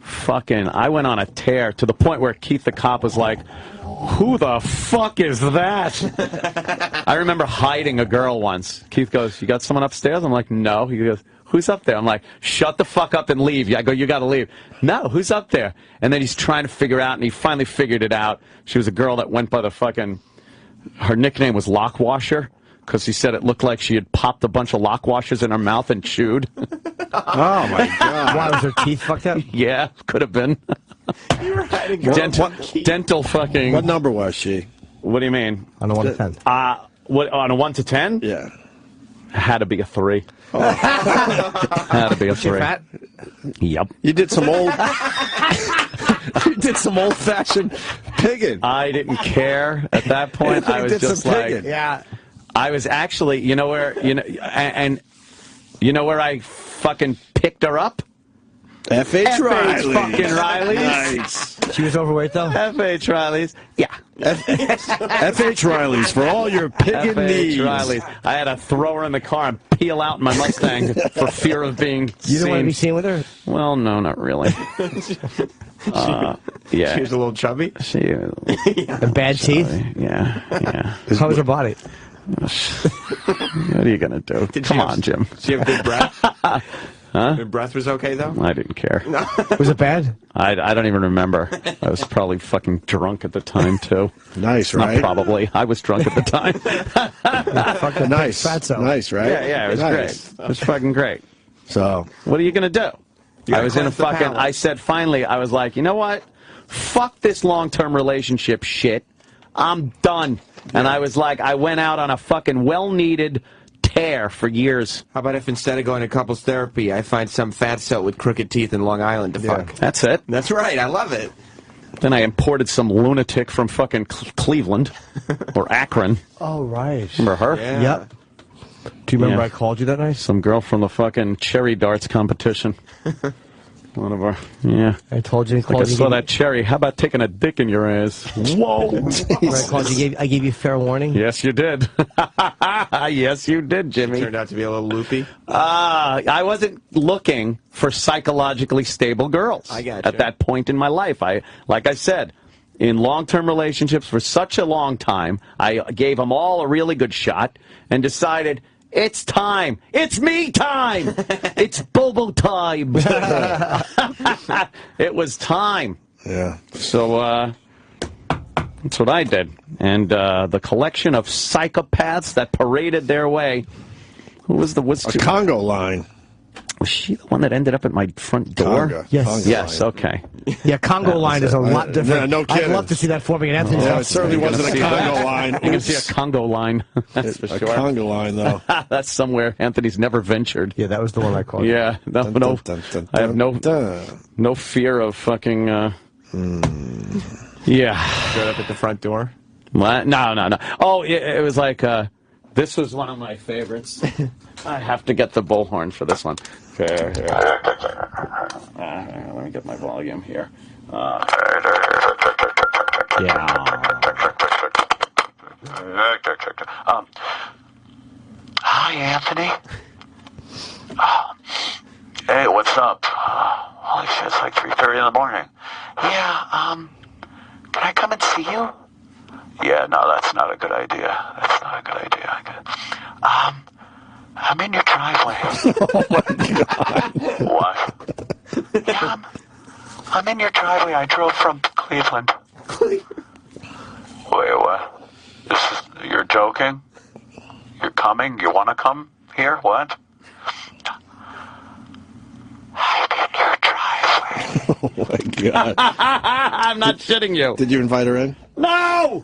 I went on a tear to the point where Keith the cop was like, who the fuck is that? I remember hiding a girl once. Keith goes, you got someone upstairs? I'm like, no. He goes, who's up there? I'm like, shut the fuck up and leave. I go, you got to leave. No, who's up there? And then he's trying to figure out, and he finally figured it out. She was a girl that went by the fucking, her nickname was Lock Washer, because he said it looked like she had popped a bunch of lock washers in her mouth and chewed. Oh, my God. Why, was her teeth fucked up? Yeah, could have been. You were hiding dental fucking... What number was she? What do you mean? On a 1 to 10. On a 1 to 10? Yeah. Had to be a 3. Oh. Had to be a 3. She fat? Yep. You did some old... You did some old-fashioned pigging. I didn't care at that point. I was just like... Yeah. I was actually, and you know where I fucking picked her up? F.H. Riley. fucking Riley's. Nice. She was overweight, though? F.H. Riley's. Yeah. F.H. Riley's for all your piggin' needs. F.H. Riley's. I had to throw her in the car and peel out my Mustang for fear of being You don't want to be seen with her? Well, no, not really. Yeah. She was a little chubby? And bad teeth? Yeah. How was her body? What are you going to do? Come on, Jim. Did she have good breath? Huh? Her breath was okay, though? I didn't care. No. Was it bad? I don't even remember. I was probably fucking drunk at the time, too. Nice, Not right? probably. I was drunk at the time. Fucking Nice. fatso. Nice, right? Yeah, it was great. It was fucking great. So, what are you going to do? You I was in a cleanse the fucking, palate. I said finally, I was like, you know what? Fuck this long-term relationship shit. I'm done. And I was like, I went out on a fucking well-needed tear for years. How about if instead of going to couples therapy, I find some fatso with crooked teeth in Long Island to fuck? That's it. That's right. I love it. Then I imported some lunatic from fucking Cleveland or Akron. Oh, right. Remember her? Yeah. Yep. Do you remember Yeah. I called you that night? Some girl from the fucking cherry darts competition. One of our, yeah. I told you. Like I saw that cherry. How about taking a dick in your ass? Whoa! I called you. I gave you fair warning. Yes, you did. Yes, you did, Jimmy. Turned out to be a little loopy. I wasn't looking for psychologically stable girls. I gotcha. At that point in my life. Like I said, in long-term relationships for such a long time, I gave them all a really good shot and decided, it's time. It's me time. It's Bobo time. It was time. yeah. So, that's what I did. And the collection of psychopaths that paraded their way. Who was A Congo line. Was she the one that ended up at my front door? Conga. Yes. Conga Yes, line. okay. Yeah, Congo line is a lot different. Yeah, no I'd kidding. love to see that forming in Anthony's Yeah, it house. certainly You're wasn't gonna a see Congo that. line. You can see a Congo line. That's for A sure. Congo line, though. That's somewhere Anthony's never ventured. Yeah, that was the one I called. Yeah, no, I have no fear of fucking. Yeah. Showed up at the front door. What? No. Oh, it was like this was one of my favorites. I have to get the bullhorn for this one. Okay, here. Let me get my volume here. Yeah. Hi, Anthony. Hey, what's up? Holy shit, it's like 3:30 in the morning. Yeah, can I come and see you? Yeah, no, that's not a good idea. That's not a good idea. I'm in your driveway. Oh, my God. What? Yeah, I'm in your driveway. I drove from Cleveland. Wait, what? You're joking? You're coming? You want to come here? What? Oh, my God. I'm not shitting you. Did you invite her in? No!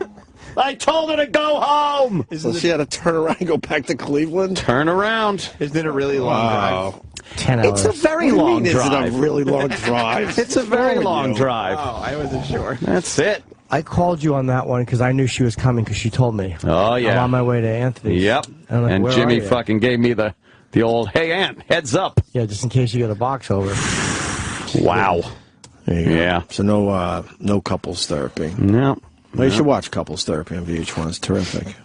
I told her to go home! So she had to turn around and go back to Cleveland? Turn around. Isn't it a really long drive? 10 hours. It's a very long drive. Is it a really long drive? It's a very long drive. Oh, I wasn't sure. That's it. I called you on that one because I knew she was coming because she told me. Oh, yeah. I'm on my way to Anthony's. Yep. I'm like, And where Jimmy are you? fucking gave me the old, hey, Aunt, heads up. Yeah, just in case you get a box over. Wow. There you go. Yeah. So no couples therapy. No. Well, you should watch Couples Therapy on VH1. It's terrific.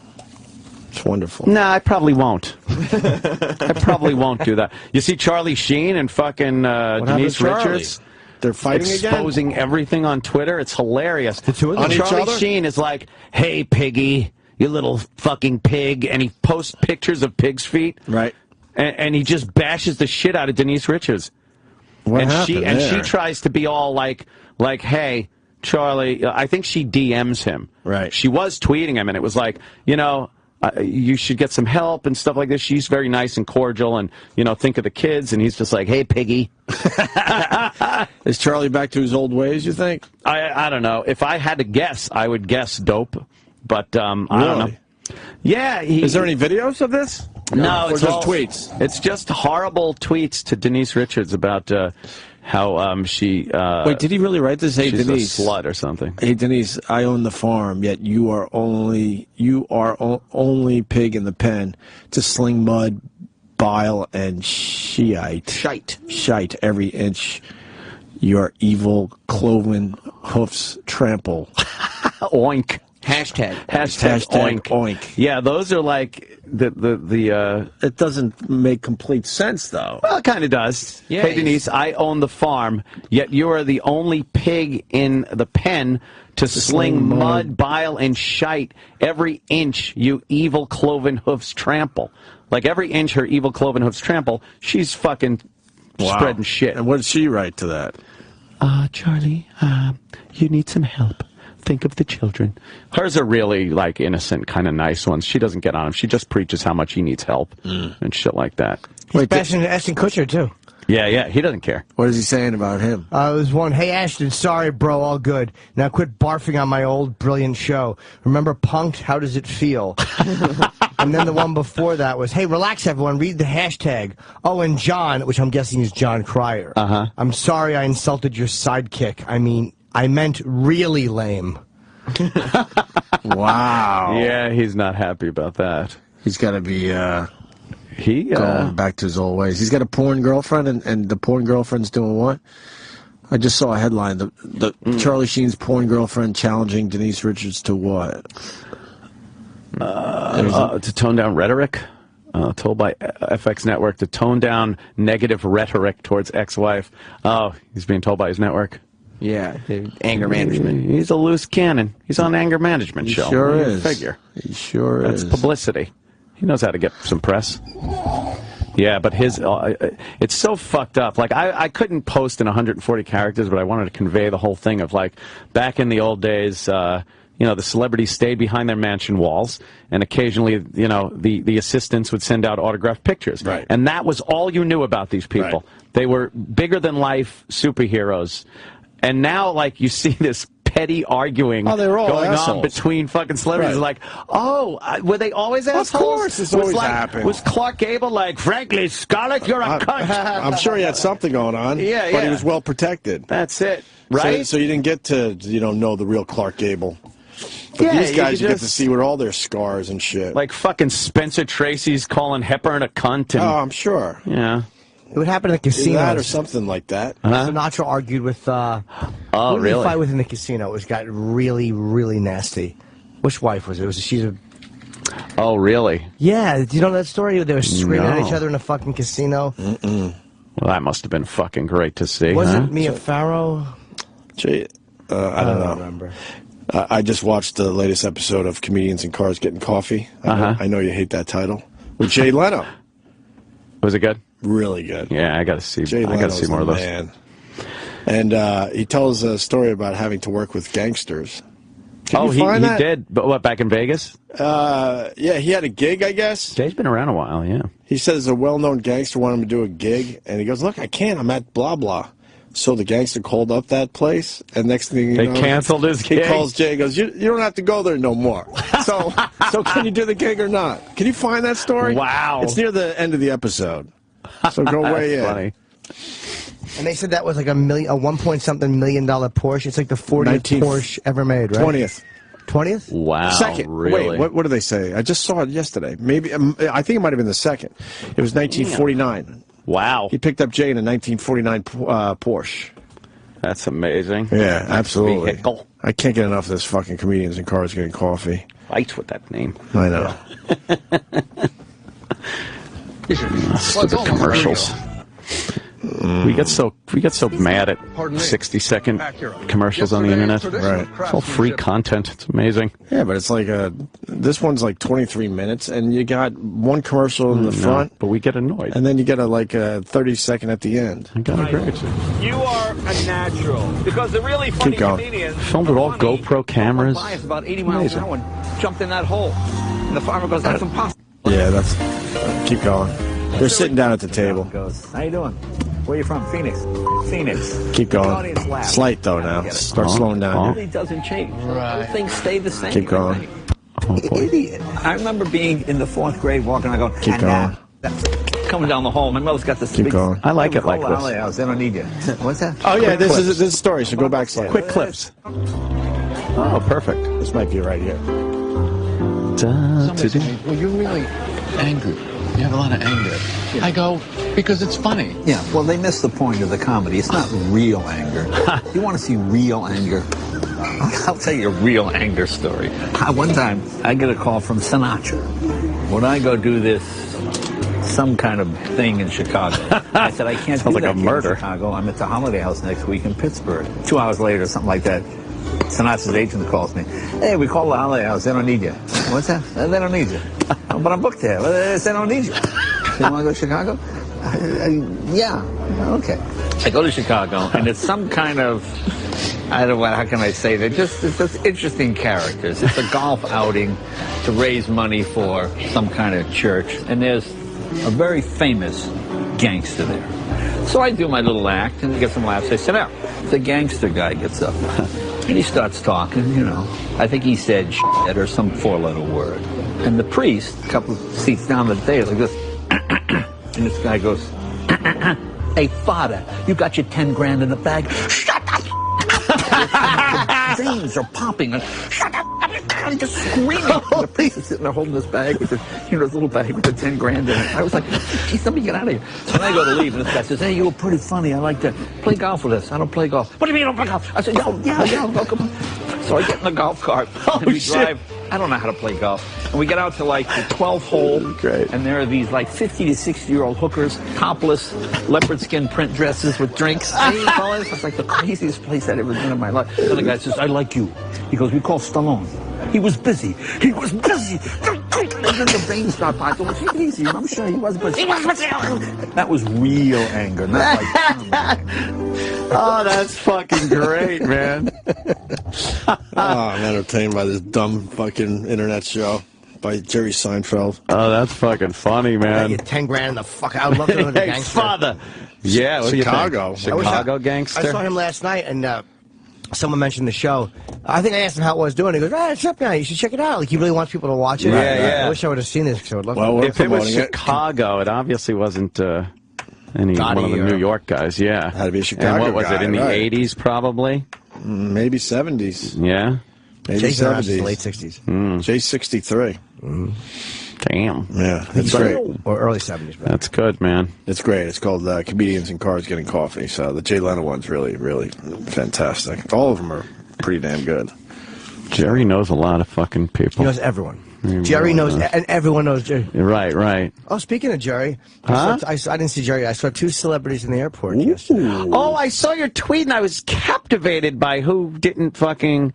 It's wonderful. No, I probably won't. I probably won't do that. You see Charlie Sheen and fucking happened Denise to Charlie? Richards? They're fighting exposing everything on Twitter. It's hilarious. The two of them? On each Charlie other? Sheen is like, hey, piggy, you little fucking pig. And he posts pictures of pig's feet. Right. And he just bashes the shit out of Denise Richards. What and happened she there? tries to be all like, hey, Charlie, I think she DMs him. Right. She was tweeting him, and it was like, you should get some help and stuff like this. She's very nice and cordial, and, think of the kids. And he's just like, hey, piggy. Is Charlie back to his old ways, you think? I don't know. If I had to guess, I would guess dope. But I don't know. Yeah. Is there any videos of this? No, or it's just all tweets. It's just horrible tweets to Denise Richards about how she. Wait, did he really write this? Hey, she's Denise, a slut or something. Hey, Denise, I own the farm, yet you are only pig in the pen to sling mud, bile, and shite every inch your evil cloven hoofs trample. Oink. Hashtag oink. Yeah, those are like the It doesn't make complete sense, though. Well, it kind of does. Yeah, hey, Denise, I own the farm, yet you are the only pig in the pen to sling mud, bile, and shite every inch you evil cloven hoofs trample. Like every inch her evil cloven hoofs trample, she's fucking spreading shit. And what did she write to that? Charlie, you need some help. Think of the children. Hers are really, like, innocent, kind of nice ones. She doesn't get on him. She just preaches how much he needs help and shit like that. He's bashing Ashton Kutcher, too. Yeah, he doesn't care. What is he saying about him? There's one, hey, Ashton, sorry, bro, all good. Now quit barfing on my old brilliant show. Remember Punked? How does it feel? And then the one before that was, hey, relax, everyone, read the hashtag. Oh, and John, which I'm guessing is John Cryer. I'm sorry I insulted your sidekick. I meant really lame. Wow. Yeah, he's not happy about that. He's got to be going back to his old ways. He's got a porn girlfriend, and the porn girlfriend's doing what? I just saw a headline. The Charlie Sheen's porn girlfriend challenging Denise Richards to what? To tone down rhetoric. Told by FX Network to tone down negative rhetoric towards ex-wife. Oh, he's being told by his network. Yeah, anger management. He's a loose cannon. He's on anger management show. Sure is. Figure. He sure is. That's publicity. He knows how to get some press. Yeah, but his it's so fucked up. Like, I couldn't post in 140 characters, but I wanted to convey the whole thing of, like, back in the old days, you know, the celebrities stayed behind their mansion walls, and occasionally, you know, the assistants would send out autographed pictures. Right. And that was all you knew about these people. Right. They were bigger-than-life superheroes. And now, like, you see this petty arguing they're all going assholes. On between fucking celebrities. Right. Like, were they always assholes? Of course, it's always happened. Was Clark Gable like, frankly, Scarlett, you're a cunt? I'm sure he had something going on. Yeah, but he was well protected. That's it, right? So you didn't get to, know the real Clark Gable. But these guys, you get to see with all their scars and shit. Like fucking Spencer Tracy's calling Hepburn a cunt. And, I'm sure. Yeah. It would happen in the casino. That or something like that. Sinatra argued with, oh, really? Fight within the casino. It got really, really nasty. Which wife was it? She's a... Oh, really? Yeah. Do you know that story? They were screaming at each other in a fucking casino. Well, that must have been fucking great to see. Wasn't Mia Farrow? Gee, I don't know. Remember. I just watched the latest episode of Comedians in Cars Getting Coffee. I know you hate that title. With Jay Leno. Was it good? Really good. Yeah, I got to see. Jay I got to see more of those. Man. And he tells a story about having to work with gangsters. Can you find that? He did. But what, back in Vegas? Yeah, he had a gig, I guess. Jay's been around a while, yeah. He says a well-known gangster wanted him to do a gig, and he goes, "Look, I can't. I'm at blah blah." So the gangster called up that place, and next thing you know, they canceled his gig. He calls Jay and goes, you don't have to go there no more. So can you do the gig or not? Can you find that story? Wow. It's near the end of the episode. So go way in. Funny. And they said that was like a 1-point-something million Porsche. It's like the 40th Porsche ever made, right? 20th. 20th? Wow. Second. Really? Wait, what do they say? I just saw it yesterday. Maybe I think it might have been the second. It was 1949. Wow. He picked up Jay in a 1949 Porsche. That's amazing. Yeah, absolutely. Vehicle. I can't get enough of this fucking Comedians in Cars Getting Coffee. Fights with that name. I know. Stupid commercials. We get so mad at 60-second commercials on the internet. Right. It's all free content. It's amazing. Yeah, but it's like this one's like 23 minutes, and you got one commercial in the front, but we get annoyed, and then you get a 30-second at the end. I got agree. You are a natural because the really funny comedians filmed with all GoPro cameras. About 80 miles an hour and jumped in that hole, and the farmer goes, "That's impossible." Yeah, keep going. They're sitting down at the table. How you doing? Where are you from? Phoenix. Keep going. Slight though now. Start slowing down. It really doesn't change. Right. Things stay the same. Keep going. Oh, idiot. I remember being in the 4th grade walking. I go. Keep going. Coming down the hall. My mother's got this. Keep going. I like it like this. I don't need you. What's that? Oh yeah, this is a story. So go back slightly. Quick clips. Oh, perfect. This might be right here. Well, you're really angry. You have a lot of anger. I go, because it's funny. Yeah, well, they missed the point of the comedy. It's not real anger. You want to see real anger? I'll tell you a real anger story. One time, I get a call from Sinatra. When I go do this, some kind of thing in Chicago, I said, I can't do Sounds like that a murder. in Chicago. I'm at the Holiday House next week in Pittsburgh. 2 hours later, something like that, Sinatra's agent calls me. Hey, we called the Holiday House. They don't need you. What's that? They don't need you. But I'm booked there. They don't need you. You want to go to Chicago? Yeah. Okay. I go to Chicago, and it's some kind of, I don't know, how can I say that? It's just interesting characters. It's a golf outing to raise money for some kind of church, and there's a very famous gangster there. So I do my little act and get some laughs. I sit down. The gangster guy gets up, and he starts talking, you know. I think he said shit or some 4-letter word. And the priest, a couple of seats down the table, like this, and this guy goes, hey, father, you got your 10 grand in the bag? Shut up! The veins are popping. And, shut up! I'm just screaming. And the priest is sitting there holding this bag with this little bag with the 10 grand in it. I was like, geez, let me get out of here. So then I go to leave, and this guy says, hey, you were pretty funny. I like to play golf with us. I don't play golf. What do you mean you don't play golf? I said, yeah, welcome. So I get in the golf cart, and we drive. I don't know how to play golf. And we get out to like the 12th hole. Great. And there are these like 50 to 60-year-old hookers, topless, leopard skin print dresses with drinks. Hey, fellas, it's like the craziest place I'd ever been in my life. And the guy says, I like you. He goes, we call Stallone. He was busy. He was busy. And then the veins start popping. Take it easy. I'm sure he was busy. He was busy. That was real anger, not like Oh, that's fucking great, man. I'm entertained by this dumb fucking internet show by Jerry Seinfeld. Oh, that's fucking funny, man. You 10 grand in the fuck. I would love to know the Hey, gangster. father. Yeah, what do you think? Chicago. Chicago gangster. I saw him last night, and someone mentioned the show. I think I asked him how it was doing. He goes, it's up now. You should check it out. Like, he really wants people to watch it. Yeah. I wish I would have seen this, because I would love to. If it was Chicago, it obviously wasn't one of the New York guys. Yeah. Had to be a Chicago And what was guy, it, in the right. 80s, probably? Maybe 70s. Yeah. Maybe Jay's 70s. late 60s. Jay's 63. Damn. Yeah, it's great. Or early 70s. Bro. That's good, man. It's great. It's called Comedians in Cars Getting Coffee. So the Jay Leno one's really, really fantastic. All of them are pretty damn good. Jerry knows a lot of fucking people. He knows everyone. Jerry knows, and everyone knows Jerry. Right. Oh, speaking of Jerry, Huh? I didn't see Jerry. I saw 2 celebrities in the airport yesterday. Oh, I saw your tweet, and I was captivated by who didn't fucking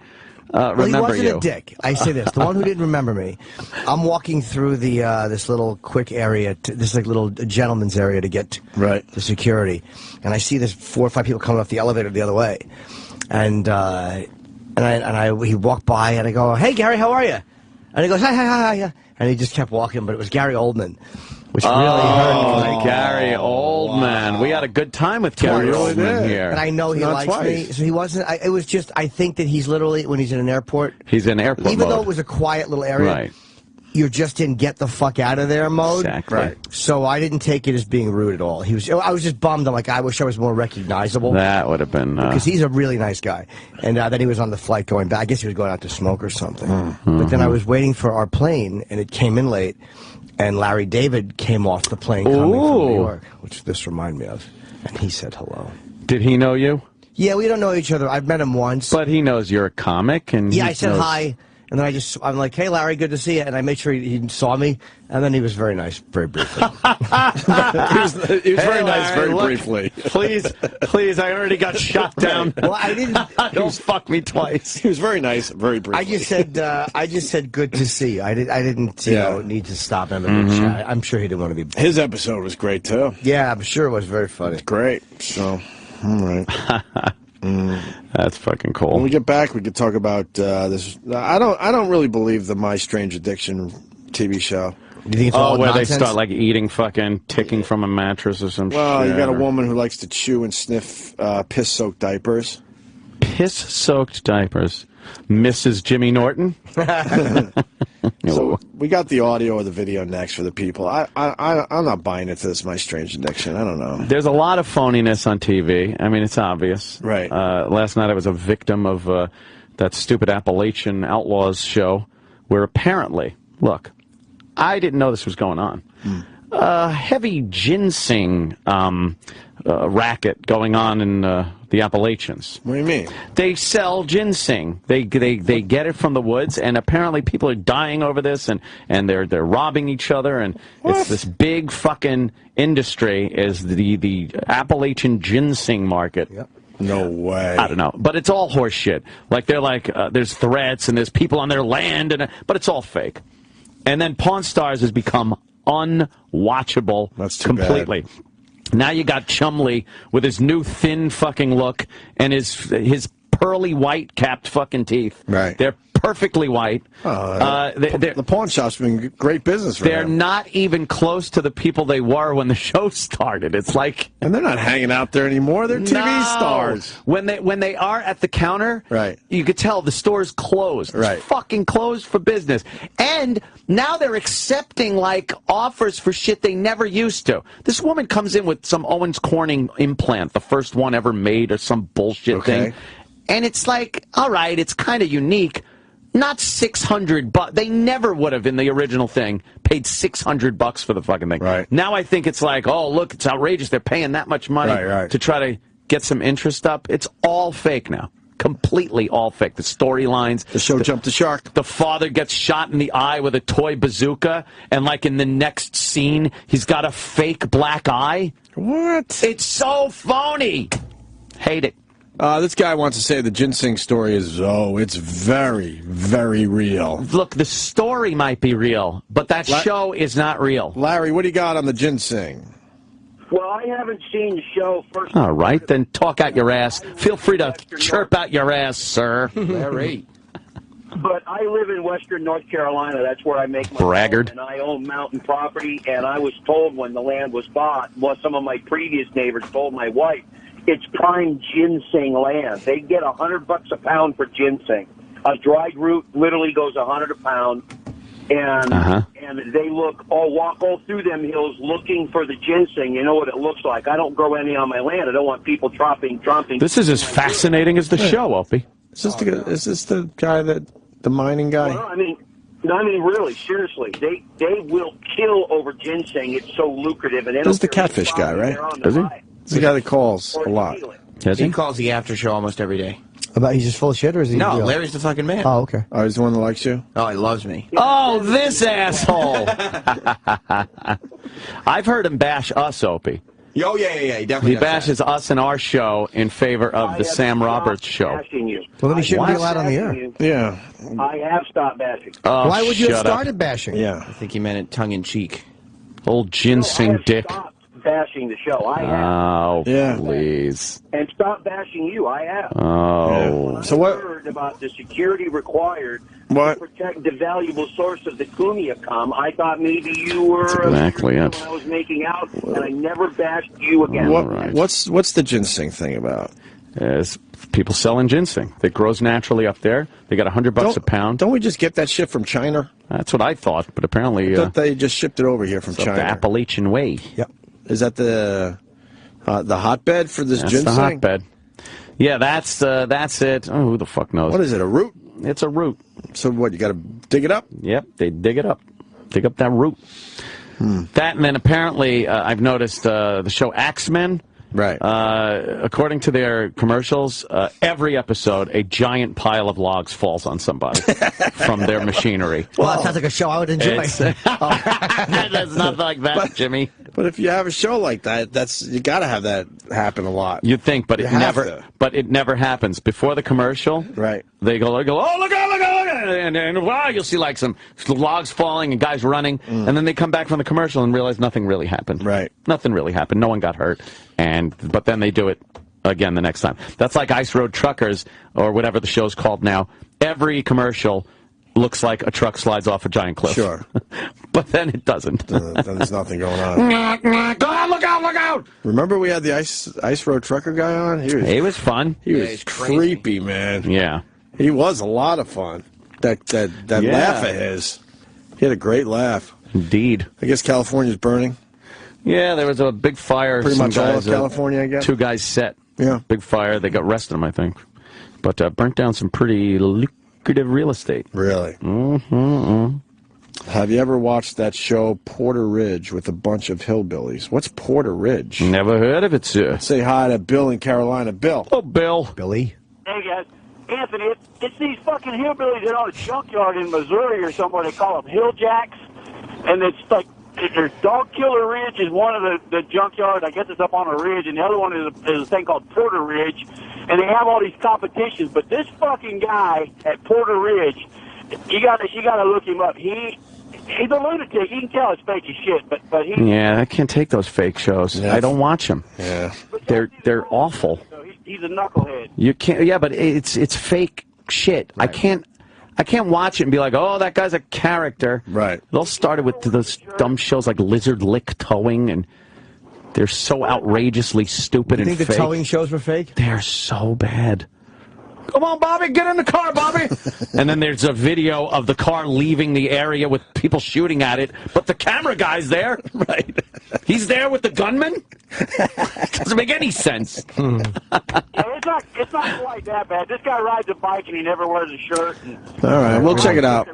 remember he wasn't you. a dick. I say this. The one who didn't remember me. I'm walking through the this little quick area, this like little gentleman's area to get to security, and I see this 4 or 5 people coming off the elevator the other way, and he walked by, and I go, hey Gary, how are you? And he goes, hi, and he just kept walking, but it was Gary Oldman, which really hurt me. Gary Oldman. We had a good time with Gary Oldman here. And I know he likes me, so he wasn't. It was just, I think that he's literally, when he's in an airport, he's in airport even mode. though it was a quiet little area, you're just in get the fuck out of there mode. Exactly. Right. So I didn't take it as being rude at all. I was just bummed. I'm like, I wish I was more recognizable. That would have been... because he's a really nice guy. And then he was on the flight going back. I guess he was going out to smoke or something. But then I was waiting for our plane, and it came in late, and Larry David came off the plane coming from New York, which this reminded me of. And he said hello. Did he know you? Yeah, we don't know each other. I've met him once. But he knows you're a comic. And yeah, he I said knows... hi. And then I'm like, hey, Larry, good to see you. And I made sure he saw me. And then he was very nice, very briefly. He was very nice, very briefly. Please, I already got shot down. Well, I didn't. Don't fuck me twice. He was very nice, very briefly. I just said good to see you. I didn't need to stop him and chat. I'm sure he didn't want to be. His episode was great too. Yeah, I'm sure it was very funny. Great. So, all right. That's fucking cool. When we get back, we could talk about this. I don't really believe the My Strange Addiction TV show. Do you think it's all where nonsense? they start like eating fucking ticking from a mattress or some shit? Well, you got a woman who likes to chew and sniff piss-soaked diapers. Piss-soaked diapers. Mrs. Jimmy Norton? So we got the audio or the video next for the people. I'm not buying into this My Strange Addiction. I don't know. There's a lot of phoniness on TV. I mean, it's obvious. Right. Last night I was a victim of that stupid Appalachian Outlaws show where apparently, look, I didn't know this was going on. heavy ginseng racket going on in the Appalachians. What do you mean? They sell ginseng. They get it from the woods, and apparently people are dying over this, and they're robbing each other, and it's this big fucking industry is the Appalachian ginseng market. Yep. No way. I don't know, but it's all horse shit. Like they're like there's threats and there's people on their land, but it's all fake. And then Pawn Stars has become unwatchable. That's too completely. bad. Now you got Chumley with his new thin fucking look and his pearly white capped fucking teeth. Right. They're perfectly white. The pawn shop's been great business for They're them. not even close to the people they were when the show started. It's like, and they're not hanging out there anymore. They're TV stars. When they are at the counter, right, you could tell the store's closed. It's fucking closed for business. And now they're accepting like offers for shit they never used to. This woman comes in with some Owens Corning implant, the first one ever made, or some bullshit thing, and it's like, all right, it's kind of unique. Not $600, they never would have in the original thing paid $600 for the fucking thing. Right. Now I think it's like, oh look, it's outrageous. They're paying that much money to try to get some interest up. It's all fake now, completely all fake. The storylines. The show jumped the shark. The father gets shot in the eye with a toy bazooka, and like in the next scene, he's got a fake black eye. What? It's so phony. Hate it. This guy wants to say the ginseng story is, it's very, very real. Look, the story might be real, but that show is not real. Larry, what do you got on the ginseng? Well, I haven't seen the show first. All right, then talk out your ass. Feel free to chirp out your ass, sir. Larry. But I live in western North Carolina. That's where I make my braggart. home, and I own mountain property. And I was told when the land was bought, some of my previous neighbors told my wife, it's prime ginseng land. They get $100 a pound for ginseng. A dried root literally goes $100 a pound, and they walk all through them hills looking for the ginseng. You know what it looks like. I don't grow any on my land. I don't want people tromping. This is as fascinating as the show, Opie. Is this the guy the mining guy? Well, I mean, really, seriously, they will kill over ginseng. It's so lucrative. And this is the catfish guy, right? Is he? This is the guy that calls a lot. He calls the after show almost every day. He's just full of shit, or is he? No, real? Larry's the fucking man. Oh, okay. Oh, he's the one that likes you? Oh, he loves me. Oh, this asshole. I've heard him bash us, Opie. Oh, yeah, he definitely He bashes us and our show in favor of the Sam Roberts show. Bashing you. Well, then he shouldn't be allowed on the air. Yeah. I have stopped bashing. Oh, Why would you have shut up. started bashing? Yeah. I think he meant it tongue-in-cheek. Old ginseng dick. Stopped bashing the show. I have. Oh, Yeah. please. And stop bashing you. I have. Oh. Yeah. So what? I heard about the security required What? to protect the valuable source of the Kumiakam. I thought maybe you were exactly it. when I was making out, and I never bashed you again. What's the ginseng thing about? Is people selling ginseng. It grows naturally up there. They got $100 a pound. Don't we just get that shit from China? That's what I thought, but apparently I thought they just shipped it over here from it's up China. the Appalachian Way. Yep. Is that the hotbed for this That's ginseng? the hotbed. Yeah, that's it. Oh, who the fuck knows? What is it? A root? It's a root. So what? You got to dig it up? Yep, they dig it up. Dig up that root. That, and then apparently I've noticed the show Axemen. Right. According to their commercials, every episode, a giant pile of logs falls on somebody from their machinery. Well, that sounds like a show I would enjoy. That's not like that, Jimmy. But if you have a show like that, you got to have that happen a lot. You'd think, but You it have never. to. But it never happens. Before the commercial, Right. They go, oh, look out, and wow, you'll see like some logs falling and guys running, and then they come back from the commercial and realize nothing really happened. Right. Nothing really happened. No one got hurt, but then they do it again the next time. That's like Ice Road Truckers or whatever the show's called now. Every commercial looks like a truck slides off a giant cliff. Sure. But then it doesn't. Then there's nothing going on. Look out! Remember we had the Ice Road Trucker guy on? He was fun. He was creepy, man. Yeah. He was a lot of fun. That laugh of his. He had a great laugh. Indeed. I guess California's burning. Yeah, there was a big fire. Pretty much all guys, of California, I guess. 2 guys set. Yeah. Big fire. They got arrested them, I think. But burnt down some pretty lucrative real estate. Really? Have you ever watched that show Porter Ridge with a bunch of hillbillies? What's Porter Ridge? Never heard of it, sir. Say hi to Bill in Carolina. Bill. Oh, Bill. Billy. Hey, guys. Anthony, it's these fucking hillbillies that own a junkyard in Missouri or somewhere. They call them hill jacks. And it's like, there's Dog Killer Ridge is one of the junkyards. I guess it's up on a ridge. And the other one is a thing called Porter Ridge. And they have all these competitions. But this fucking guy at Porter Ridge, you gotta look him up. He's a lunatic. You can tell it's fake as shit, but he. Yeah, I can't take those fake shows. Yeah. I don't watch them. Yeah, they're awful. He's a knucklehead. You can't. Yeah, but it's fake shit. Right. I can't watch it and be like, oh, that guy's a character. Right. It all started with those dumb shows like Lizard Lick Towing, and they're so outrageously stupid and fake. You think the towing shows were fake? They're so bad. Come on, Bobby, get in the car, Bobby. And then there's a video of the car leaving the area with people shooting at it, but the camera guy's there. Right. He's there with the gunman? Doesn't make any sense. Yeah, it's not quite that bad. This guy rides a bike and he never wears a shirt. All right, we'll check it out.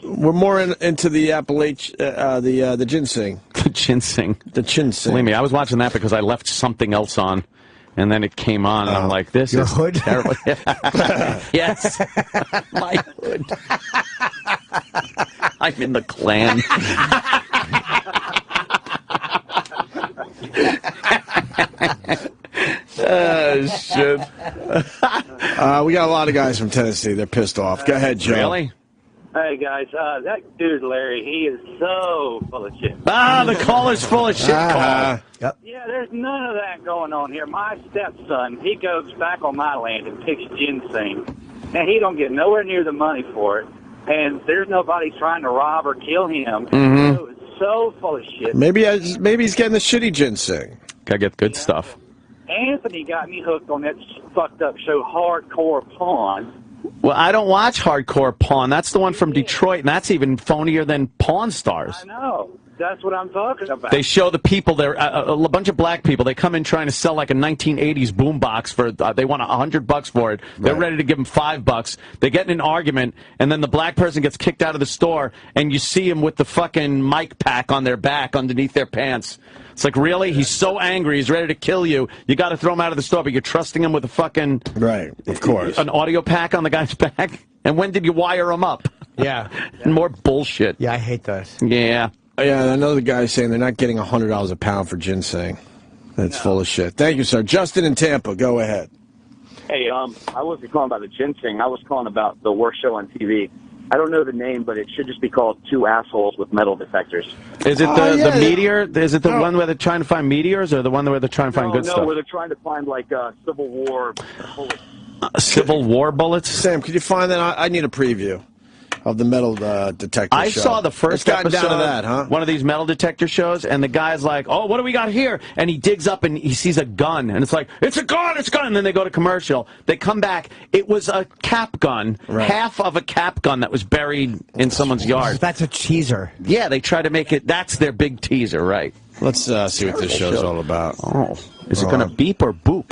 We're more into the the ginseng. The ginseng. The ginseng. Believe me, I was watching that because I left something else on. And then it came on, and I'm like, this is hood? terrible. Yes. My hood. I'm in the Klan. Oh, shit. We got a lot of guys from Tennessee. They're pissed off. Go ahead, Joe. Really? Hey, guys, that dude, Larry, he is so full of shit. The caller's full of shit. Yep. Yeah, there's none of that going on here. My stepson, he goes back on my land and picks ginseng, and he don't get nowhere near the money for it, and there's nobody trying to rob or kill him. Mm-hmm. So it's so full of shit. Maybe he's getting the shitty ginseng. Gotta get good stuff. Anthony got me hooked on that fucked up show, Hardcore Pawn. Well, I don't watch Hardcore Pawn. That's the one from Detroit, and that's even phonier than Pawn Stars. I know. That's what I'm talking about. They show the people there, a bunch of black people. They come in trying to sell like a 1980s boombox for. They want $100 for it. They're ready to give them $5. They get in an argument, and then the black person gets kicked out of the store, and you see him with the fucking mic pack on their back underneath their pants. It's like, really? He's so angry. He's ready to kill you. You got to throw him out of the store, but you're trusting him with a fucking... Right, of course. An audio pack on the guy's back? And when did you wire him up? Yeah. And more bullshit. Yeah, I hate that. Yeah. Yeah, I know the guy's saying they're not getting $100 a pound for ginseng. That's full of shit. Thank you, sir. Justin in Tampa, go ahead. Hey, I wasn't calling about the ginseng. I was calling about the worst show on TV. I don't know the name, but it should just be called Two Assholes with Metal Detectors. Is it the meteor? Is it the one where they're trying to find meteors, or the one where they're trying to find good stuff? No, where they're trying to find, like, Civil War bullets. Civil War bullets? Sam, could you find that? I need a preview of the metal detector I show. saw the first it's gotten episode down to that, huh? One of these metal detector shows, and the guy's like, oh, what do we got here? And he digs up and he sees a gun, and it's like, it's a gun, it's a gun. And then they go to commercial. They come back. It was a cap gun, half of a cap gun that was buried in someone's yard. That's a teaser. Yeah, they try to make it, that's their big teaser, right? Let's see what this show's all about. Oh, is it going to beep or boop?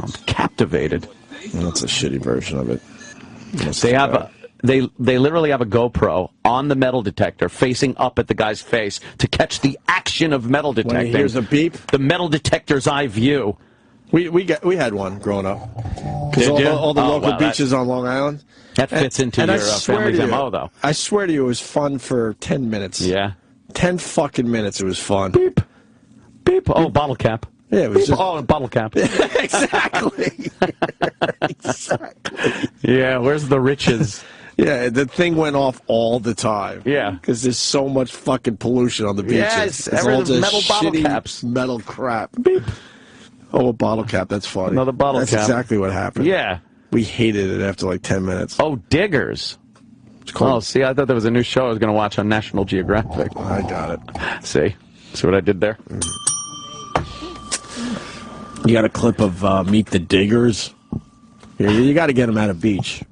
I'm captivated. That's a shitty version of it. They have They literally have a GoPro on the metal detector facing up at the guy's face to catch the action of metal detecting. When he hears a beep? The metal detector's eye view. We had one growing up. Because all the local beaches on Long Island. That fits into your family's MO, though. I swear to you, it was fun for 10 minutes. Yeah. 10 fucking minutes, it was fun. Beep. Beep. Oh, bottle cap. Yeah, it was just... Oh, bottle cap. Exactly. Exactly. Yeah, where's the riches? Yeah, the thing went off all the time. Yeah. Because there's so much fucking pollution on the beaches. Yes, it's all just metal bottle shitty caps. Metal crap. Beep. Oh, a bottle cap. That's funny. Another bottle cap. That's exactly what happened. Yeah. We hated it after like 10 minutes. Oh, Diggers. Oh, see, I thought there was a new show I was going to watch on National Geographic. I got it. See what I did there? You got a clip of Meet the Diggers? You got to get them at a beach.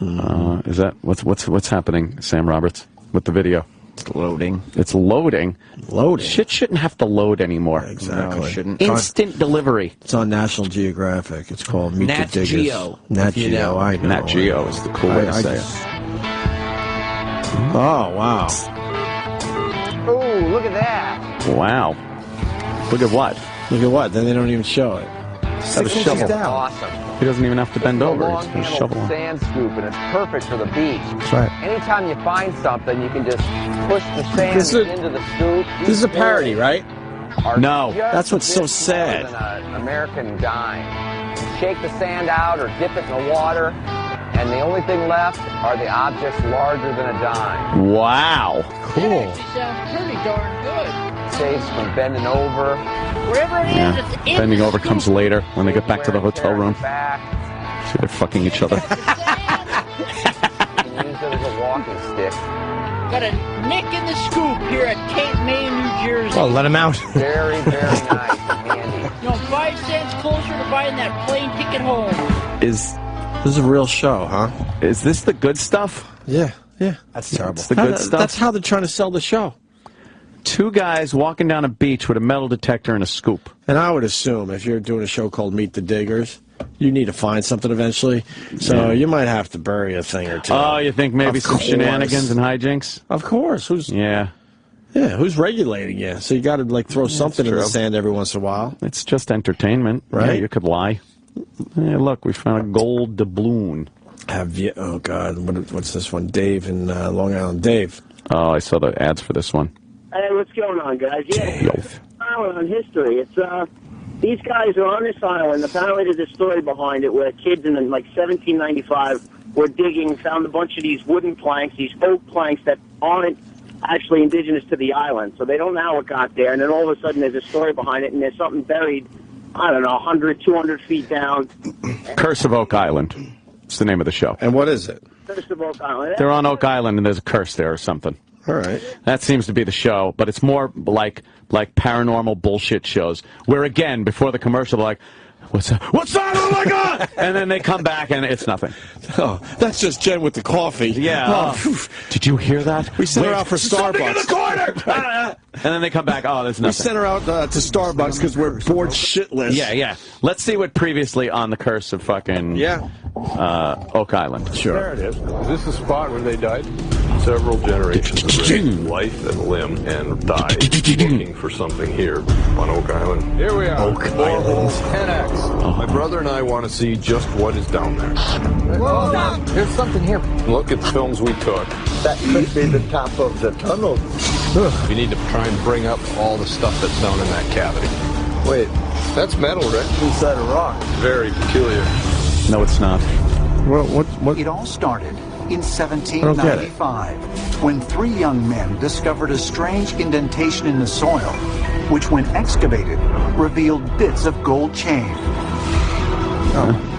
Is that what's happening, Sam Roberts, with the video? It's loading. It's loading. Loading. Shit shouldn't have to load anymore. Exactly. No, it shouldn't. Instant delivery. It's on National Geographic. It's called Meet Nat the Diggers. Geo. Nat Geo. I know. Nat Geo is the cool way to say it. Oh, wow. Oh, look at that. Wow. Look at what? Look at what? Then they don't even show it. Have a shovel. Awesome. He doesn't even have to bend over. Long He's going to handled shovel. sand scoop, and it's perfect for the beach. That's right. Anytime you find something, you can just push the sand into the scoop. This is a parody, right? No. That's what's so sad. An American dime. Shake the sand out or dip it in the water, and the only thing left are the objects larger than a dime. Wow. Cool. That sounds pretty darn good. Saves from bending over. Wherever it is, it's in Bending the over comes later when they get back to the hotel room. Back. See, they're fucking each other. You can use it as a walking stick. Got a nick in the scoop here at Cape May, New Jersey. Oh, let him out. Very, very nice and handy. You know, 5 cents closer to buying that plane ticket home. Is This is a real show, huh? Is this the good stuff? Yeah, yeah. That's terrible. It's the good stuff. That's how they're trying to sell the show. Two guys walking down a beach with a metal detector and a scoop. And I would assume if you're doing a show called Meet the Diggers, you need to find something eventually. So you might have to bury a thing or two. Oh, you think maybe Of some course. shenanigans and hijinks? Of course. Who's who's regulating you? So you got to like throw something in the sand every once in a while. It's just entertainment, right? Yeah, you could lie. Hey, look, we found a gold doubloon. Have you? Oh God, what's this one? Dave in Long Island. Dave. Oh, I saw the ads for this one. Hey, what's going on, guys? Yeah, island on history. It's these guys are on this island. Apparently, there's a story behind it where kids in like 1795 were digging, found a bunch of these wooden planks, these oak planks that aren't actually indigenous to the island. So they don't know how it got there. And then all of a sudden, there's a story behind it, and there's something buried, I don't know, 100, 200 feet down. Curse of Oak Island. It's the name of the show. And what is it? Curse of Oak Island. They're on Oak Island, and there's a curse there or something. All right. That seems to be the show, but it's more like paranormal bullshit shows, where, again, before the commercial, they're like, what's that? What's that? Oh, my God! And then they come back, and it's nothing. Oh, that's just Jen with the coffee. Yeah. Oh, did you hear that? we sent her out for Something Starbucks. in the corner! And then they come back, oh, there's nothing. We sent her out to Starbucks because we're bored shitless. Yeah. Let's see what previously on the curse of fucking Oak Island. Sure. There it is. Is this the spot where they died? Several generations of raised life and limb and died looking for something here on Oak Island. Here we are. Oak Island. 10X. My brother and I want to see just what is down there. Whoa, there's something here. Look at the films we took. That could be the top of the tunnel. We need to try and bring up all the stuff that's down in that cavity. Wait, that's metal, right? Inside a rock. Very peculiar. No, it's not. It all started in 1795 when 3 young men discovered a strange indentation in the soil, which when excavated revealed bits of gold chain.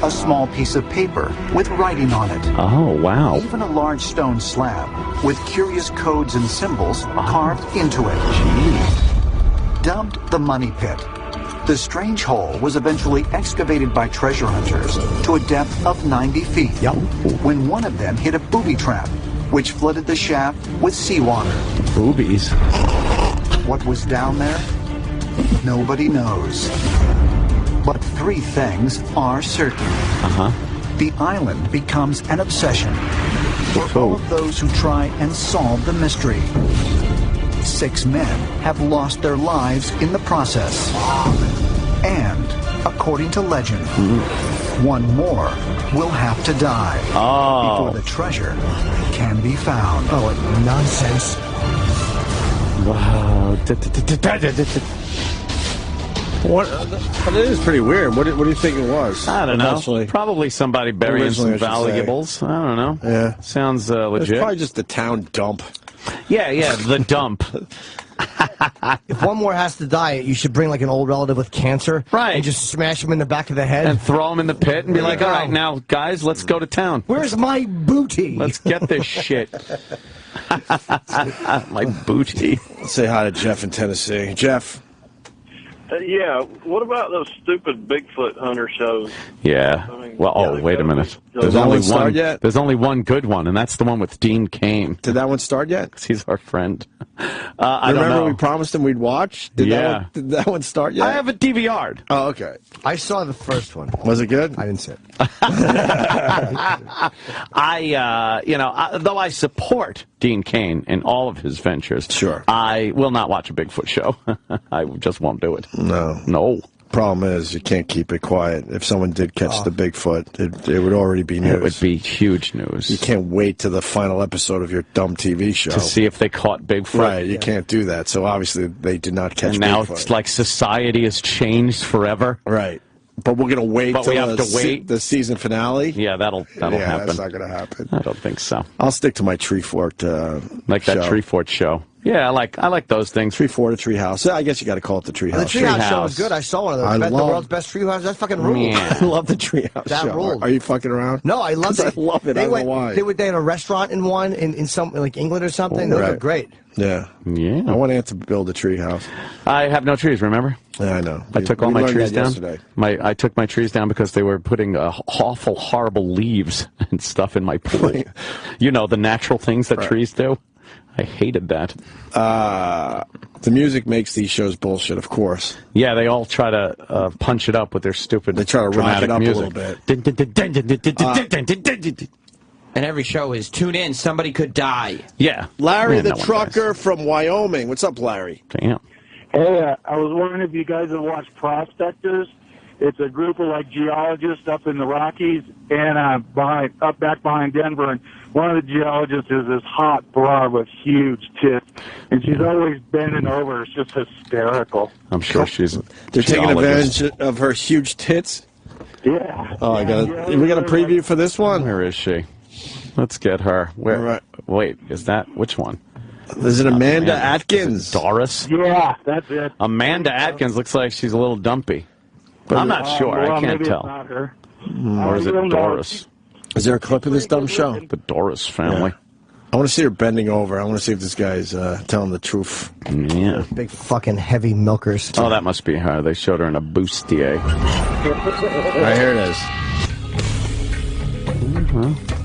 A small piece of paper with writing on it. Oh, wow. Even a large stone slab with curious codes and symbols carved into it. Dubbed the Money Pit, the strange hole was eventually excavated by treasure hunters to a depth of 90 feet, when one of them hit a booby trap, which flooded the shaft with seawater. Boobies? What was down there? Nobody knows. But 3 things are certain. The island becomes an obsession for all of those who try and solve the mystery. 6 men have lost their lives in the process. And, according to legend, 1 more will have to die before the treasure can be found. Oh, what nonsense. Wow. It is pretty weird. What do you think it was? I don't know. Eventually? Probably somebody burying some Originally, I should say. valuables. I don't know. Yeah. Sounds It's legit. probably just the town dump. Yeah, the dump. If one more has to die, you should bring like an old relative with cancer, right, and just smash him in the back of the head and throw him in the pit and be like, all right, now guys, let's go to town. Where's my booty? Let's get this shit. My booty. Let's say hi to Jeff in Tennessee. Jeff. Yeah, what about those stupid Bigfoot hunter shows? Yeah. Well, wait a minute. There's only one. Yet? There's only one good one, and that's the one with Dean Cain. Did that one start yet? 'Cause he's our friend. I don't Remember know. we promised him we'd watch? Did that one start yet? I have it DVR'd. Oh, okay. I saw the first one. Was it good? I didn't see it. Though I support Dean Cain in all of his ventures, sure, I will not watch a Bigfoot show. I just won't do it. No. Problem is, you can't keep it quiet. If someone did catch the Bigfoot, it would already be news. It would be huge news. You can't wait to the final episode of your dumb TV show To see if they caught Bigfoot. Right, you can't do that. So obviously they did not catch and now Bigfoot. it's like society has changed forever. Right. But we're going to wait But till we have to wait. the season finale? Yeah, that'll happen. That's not going to happen. I don't think so. I'll stick to my Tree Fort like that show. Tree Fort show. Yeah, I like those things. Tree Fort or Tree House. I guess you got to call it the Tree The House. Treehouse show was good. I saw one of those. The world's best Treehouse. That's fucking ruled. I love the Tree House That show. ruled. Are you fucking around? No, I love it. I love it. I don't know why. They had a restaurant in one in some like England or something. Those Right. were great. Yeah. I want Aunt to build a tree house. I have no trees, remember? Yeah, I know. I took all We my learned trees that down. yesterday. I took my trees down because they were putting awful, horrible leaves and stuff in my pool. You know, the natural things that trees do. I hated that. The music makes these shows bullshit, of course. Yeah, they all try to punch it up with their stupid. They try to rock it up music. a little bit. And every show is tune in, somebody could die. Yeah. Larry Man, the no one trucker from Wyoming. What's up, Larry? Damn. Hey, I was wondering if you guys have watched Prospectors. It's a group of like geologists up in the Rockies and back behind Denver. And one of the geologists is this hot broad with huge tits, and she's always bending over. It's just hysterical. I'm sure she's. They're taking advantage of her huge tits. Yeah. Oh, we got a preview for this one. Where is she? Let's get her. Where? Wait, is that which one? Is it Amanda Atkins? Doris? Yeah, that's it. Amanda Atkins looks like she's a little dumpy. But I'm not sure. Well, I can't maybe tell. It's not her. Or is it Doris? Is there a clip of this dumb show? The Doris family. I want to see her bending over. I want to see if this guy's telling the truth. Yeah. Big fucking heavy milkers. Oh, that must be her. They showed her in a bustier. Right, here it is.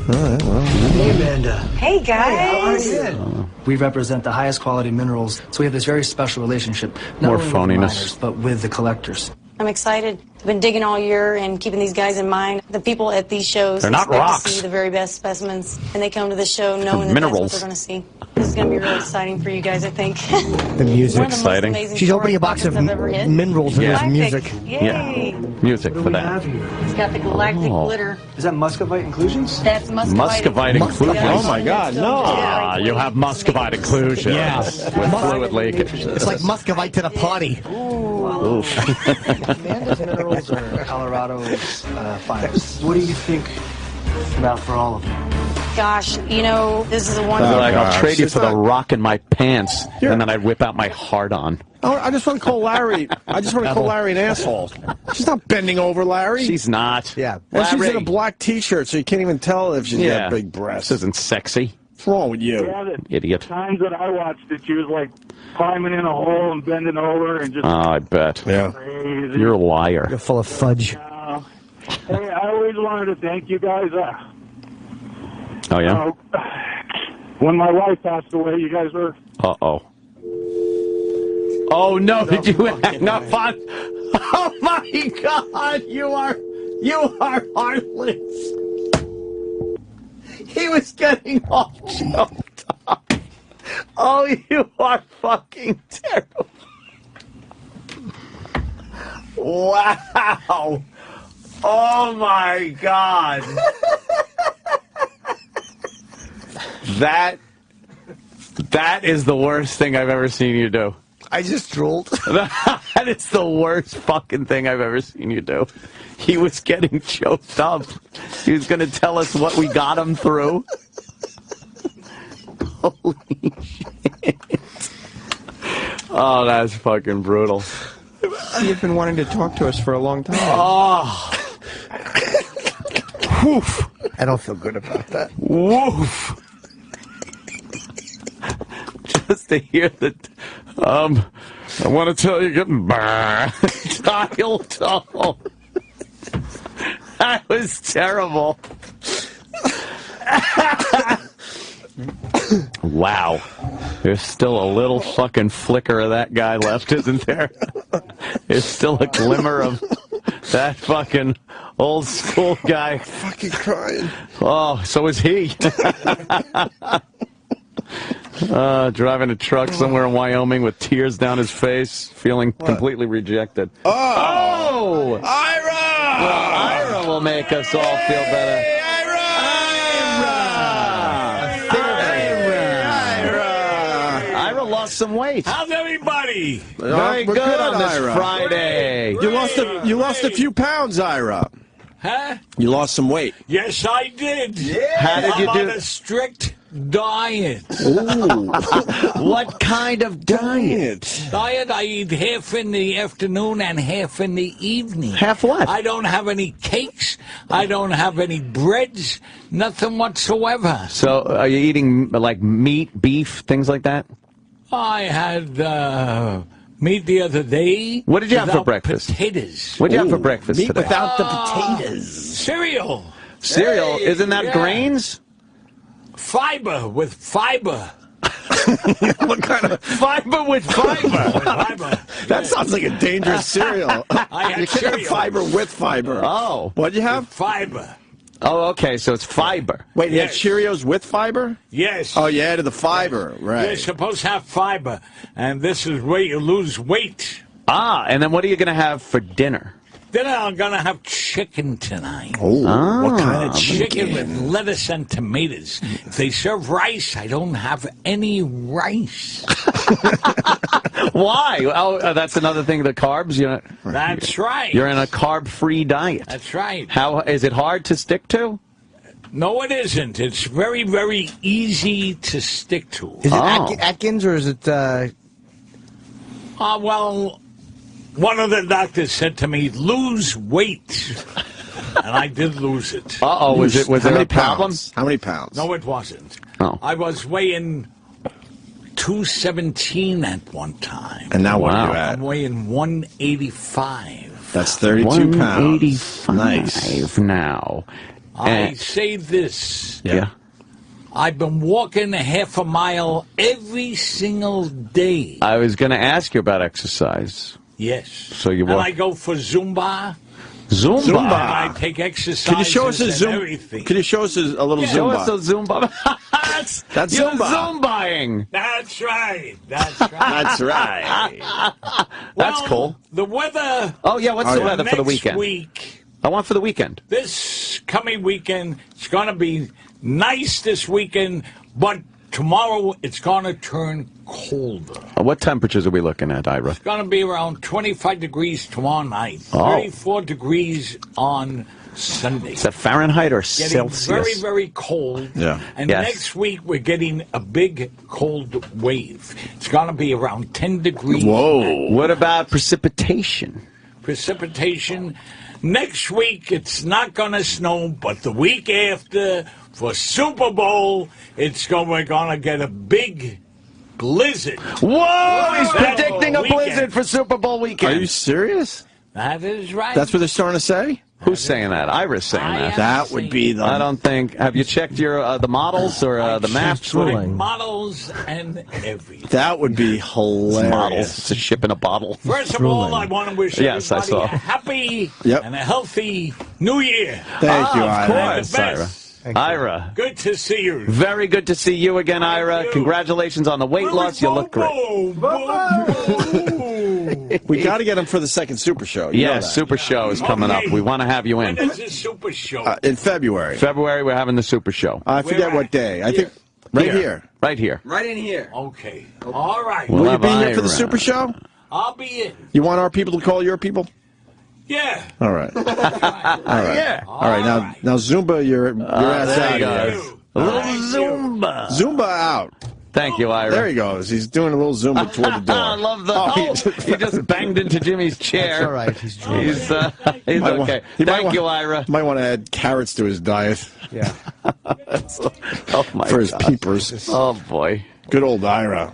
Hey, Amanda. Hey, guys. We represent the highest quality minerals, so we have this very special relationship. Not More only with the phoniness. miners, but with the collectors. I'm excited. I've been digging all year and keeping these guys in mind. The people at these shows They're not expect rocks. to see the very best specimens, and they come to the show knowing that Minerals. that's what they're going to see. This is going to be really exciting for you guys, I think. The music. One of the most amazing She's opening a box of story I've ever hit. minerals in Galactic. this music. Yay. Music for that. It's got the galactic Oh. glitter. Is that muscovite inclusions? That's muscovite. Muscovite inclusions. Yeah. Oh my God, no! Ah, you have muscovite inclusions. Yes. With fluid leakage. It's like muscovite to the party. Amanda's minerals are Colorado's finest. What do you think about for all of them? Gosh, you know, this is a one. I'll trade you It's for the not- rock in my pants, and then I'd whip out my heart on. I just want to call Larry. I just want to call Larry an asshole. She's not bending over, Larry. She's not. Yeah. And she's in a Larry. black T-shirt, so you can't even tell if she's got big breasts. This isn't sexy. What's wrong with you? Yeah, the Idiot. times that I watched it, she was like climbing in a hole and bending over and just Oh, I bet. Yeah. crazy. You're a liar. You're full of fudge. Hey, I always wanted to thank you guys. Oh, yeah? When my wife passed away, you guys were. Uh-oh. Oh, no, did you hang up on? Oh, my God, you are heartless. He was getting all choked up. Oh, you are fucking terrible. Wow. Oh, my God. That is the worst thing I've ever seen you do. I just drooled. That is the worst fucking thing I've ever seen you do. He was getting choked up. He was going to tell us what we got him through. Holy shit. Oh, that's fucking brutal. You've been wanting to talk to us for a long time. Oh. Woof. I don't feel good about that. Woof. Just to hear that, I want to tell you, getting dial tone. That was terrible. Wow. There's still a little fucking flicker of that guy left, isn't there? There's still a glimmer of that fucking old school guy. Fucking crying. Oh, so is he. Driving a truck somewhere in Wyoming with tears down his face, feeling completely rejected. Oh! Ira! Well, Ira will make us all feel better. Ira lost some weight. How's everybody? Very good on this Ira. Friday. You lost a few pounds, Ira. Huh? You lost some weight. Yes, I did. Yeah. How did you I'm do? on a strict diet. Ooh. What kind of diet? I eat half in the afternoon and half in the evening. Half what? I don't have any cakes. I don't have any breads. Nothing whatsoever. So, are you eating like meat, beef, things like that? I had meat the other day. What did you have for without breakfast? Potatoes. What did you have for breakfast Meat today? without the potatoes. Cereal. Cereal? Hey, Isn't that yeah. grains? Fiber with fiber. What kind of Fiber with fiber. Fiber. That sounds like a dangerous cereal. I had You can have cereal. fiber with fiber. Oh. What'd you have? Fiber. Oh, okay, so it's fiber. Wait, you had Yes. Cheerios with fiber? Yes. Oh, you added the fiber, You're right. supposed to have fiber, and this is where you lose weight. Ah, and then what are you going to have for dinner? Then I'm going to have chicken tonight. Oh, what kind of Chicken with lettuce and tomatoes. If they serve rice, I don't have any rice. Why? Oh, that's another thing, the carbs. That's right. You're in a carb-free diet. That's right. How is it hard to stick to? No, it isn't. It's very, very easy to stick to. Is it Atkins or is it... Well, one of the doctors said to me, lose weight. And I did lose it. Uh-oh, was there a problem? How many pounds? No, it wasn't. Oh. I was weighing 217 at one time. And now what are you I'm at? weighing 185. That's 32 pounds. 185 Nice. now. I say this. Yeah. I've been walking a half a mile every single day. I was going to ask you about exercise. Yes. So you And walk. I go for Zumba. Zumba. And I take exercise. Can you show us a Zumba? Everything. Can you show us a little Zumba? Show us a Zumba. That's You're Zumba. Zumbaing. That's right. That's right. That's right. That's Well, cool. The weather. Oh, yeah, what's the weather for the weekend? Next week. I want for the weekend. This coming weekend, it's going to be nice this weekend, but tomorrow it's going to turn colder. What temperatures are we looking at, Ira? It's going to be around 25 degrees tomorrow night, Oh. 34 degrees on Sunday. Is that Fahrenheit or Getting Celsius? very, very cold. Yeah. And Yes. next week we're getting a big cold wave. It's going to be around 10 degrees. Whoa. What about precipitation? Precipitation. Next week it's not going to snow, but the week after for Super Bowl, we're going to get a big blizzard. Whoa! He's That predicting a weekend. blizzard for Super Bowl weekend. Are you serious? That is right. That's what they're starting to say? Who's saying that? Ira's saying I that. am That would be the... I don't think. Have you checked your the models or the maps? With models and everything. That would be hilarious. Models. It's a ship in a bottle. First of all, I want to wish Yes, I everybody saw. a happy Yep. and a healthy New Year. Thank you, of Ira. course, And the Ira. best. Ira. Good to see you. Very good to see you again, Ira. you. Congratulations on the weight loss. You look great. We got to get him for the second Super Show. You know Yes, that. Super Show is coming up. Okay. We want to have you When in. is this Super Show? In February. February, we're having the Super Show. I forget Where what at? day. I think right here. Right here. Right in here. Okay. All right. We'll Will you have be here for the Ira. Super Show? I'll be in. You want our people to call your people? Yeah. All right. All right. Yeah. All right. Now Zumba, your ass there out he of here. goes. A little Zumba. Zumba out. Thank you, Ira. There he goes. He's doing a little Zumba toward the door. I love the. He just banged into Jimmy's chair. That's all right. He's drunk. He's Might wa- okay. he might Thank wa- you, Ira. Might want to add carrots to his diet Yeah. Oh my for his God. peepers. Oh boy. Good old Ira.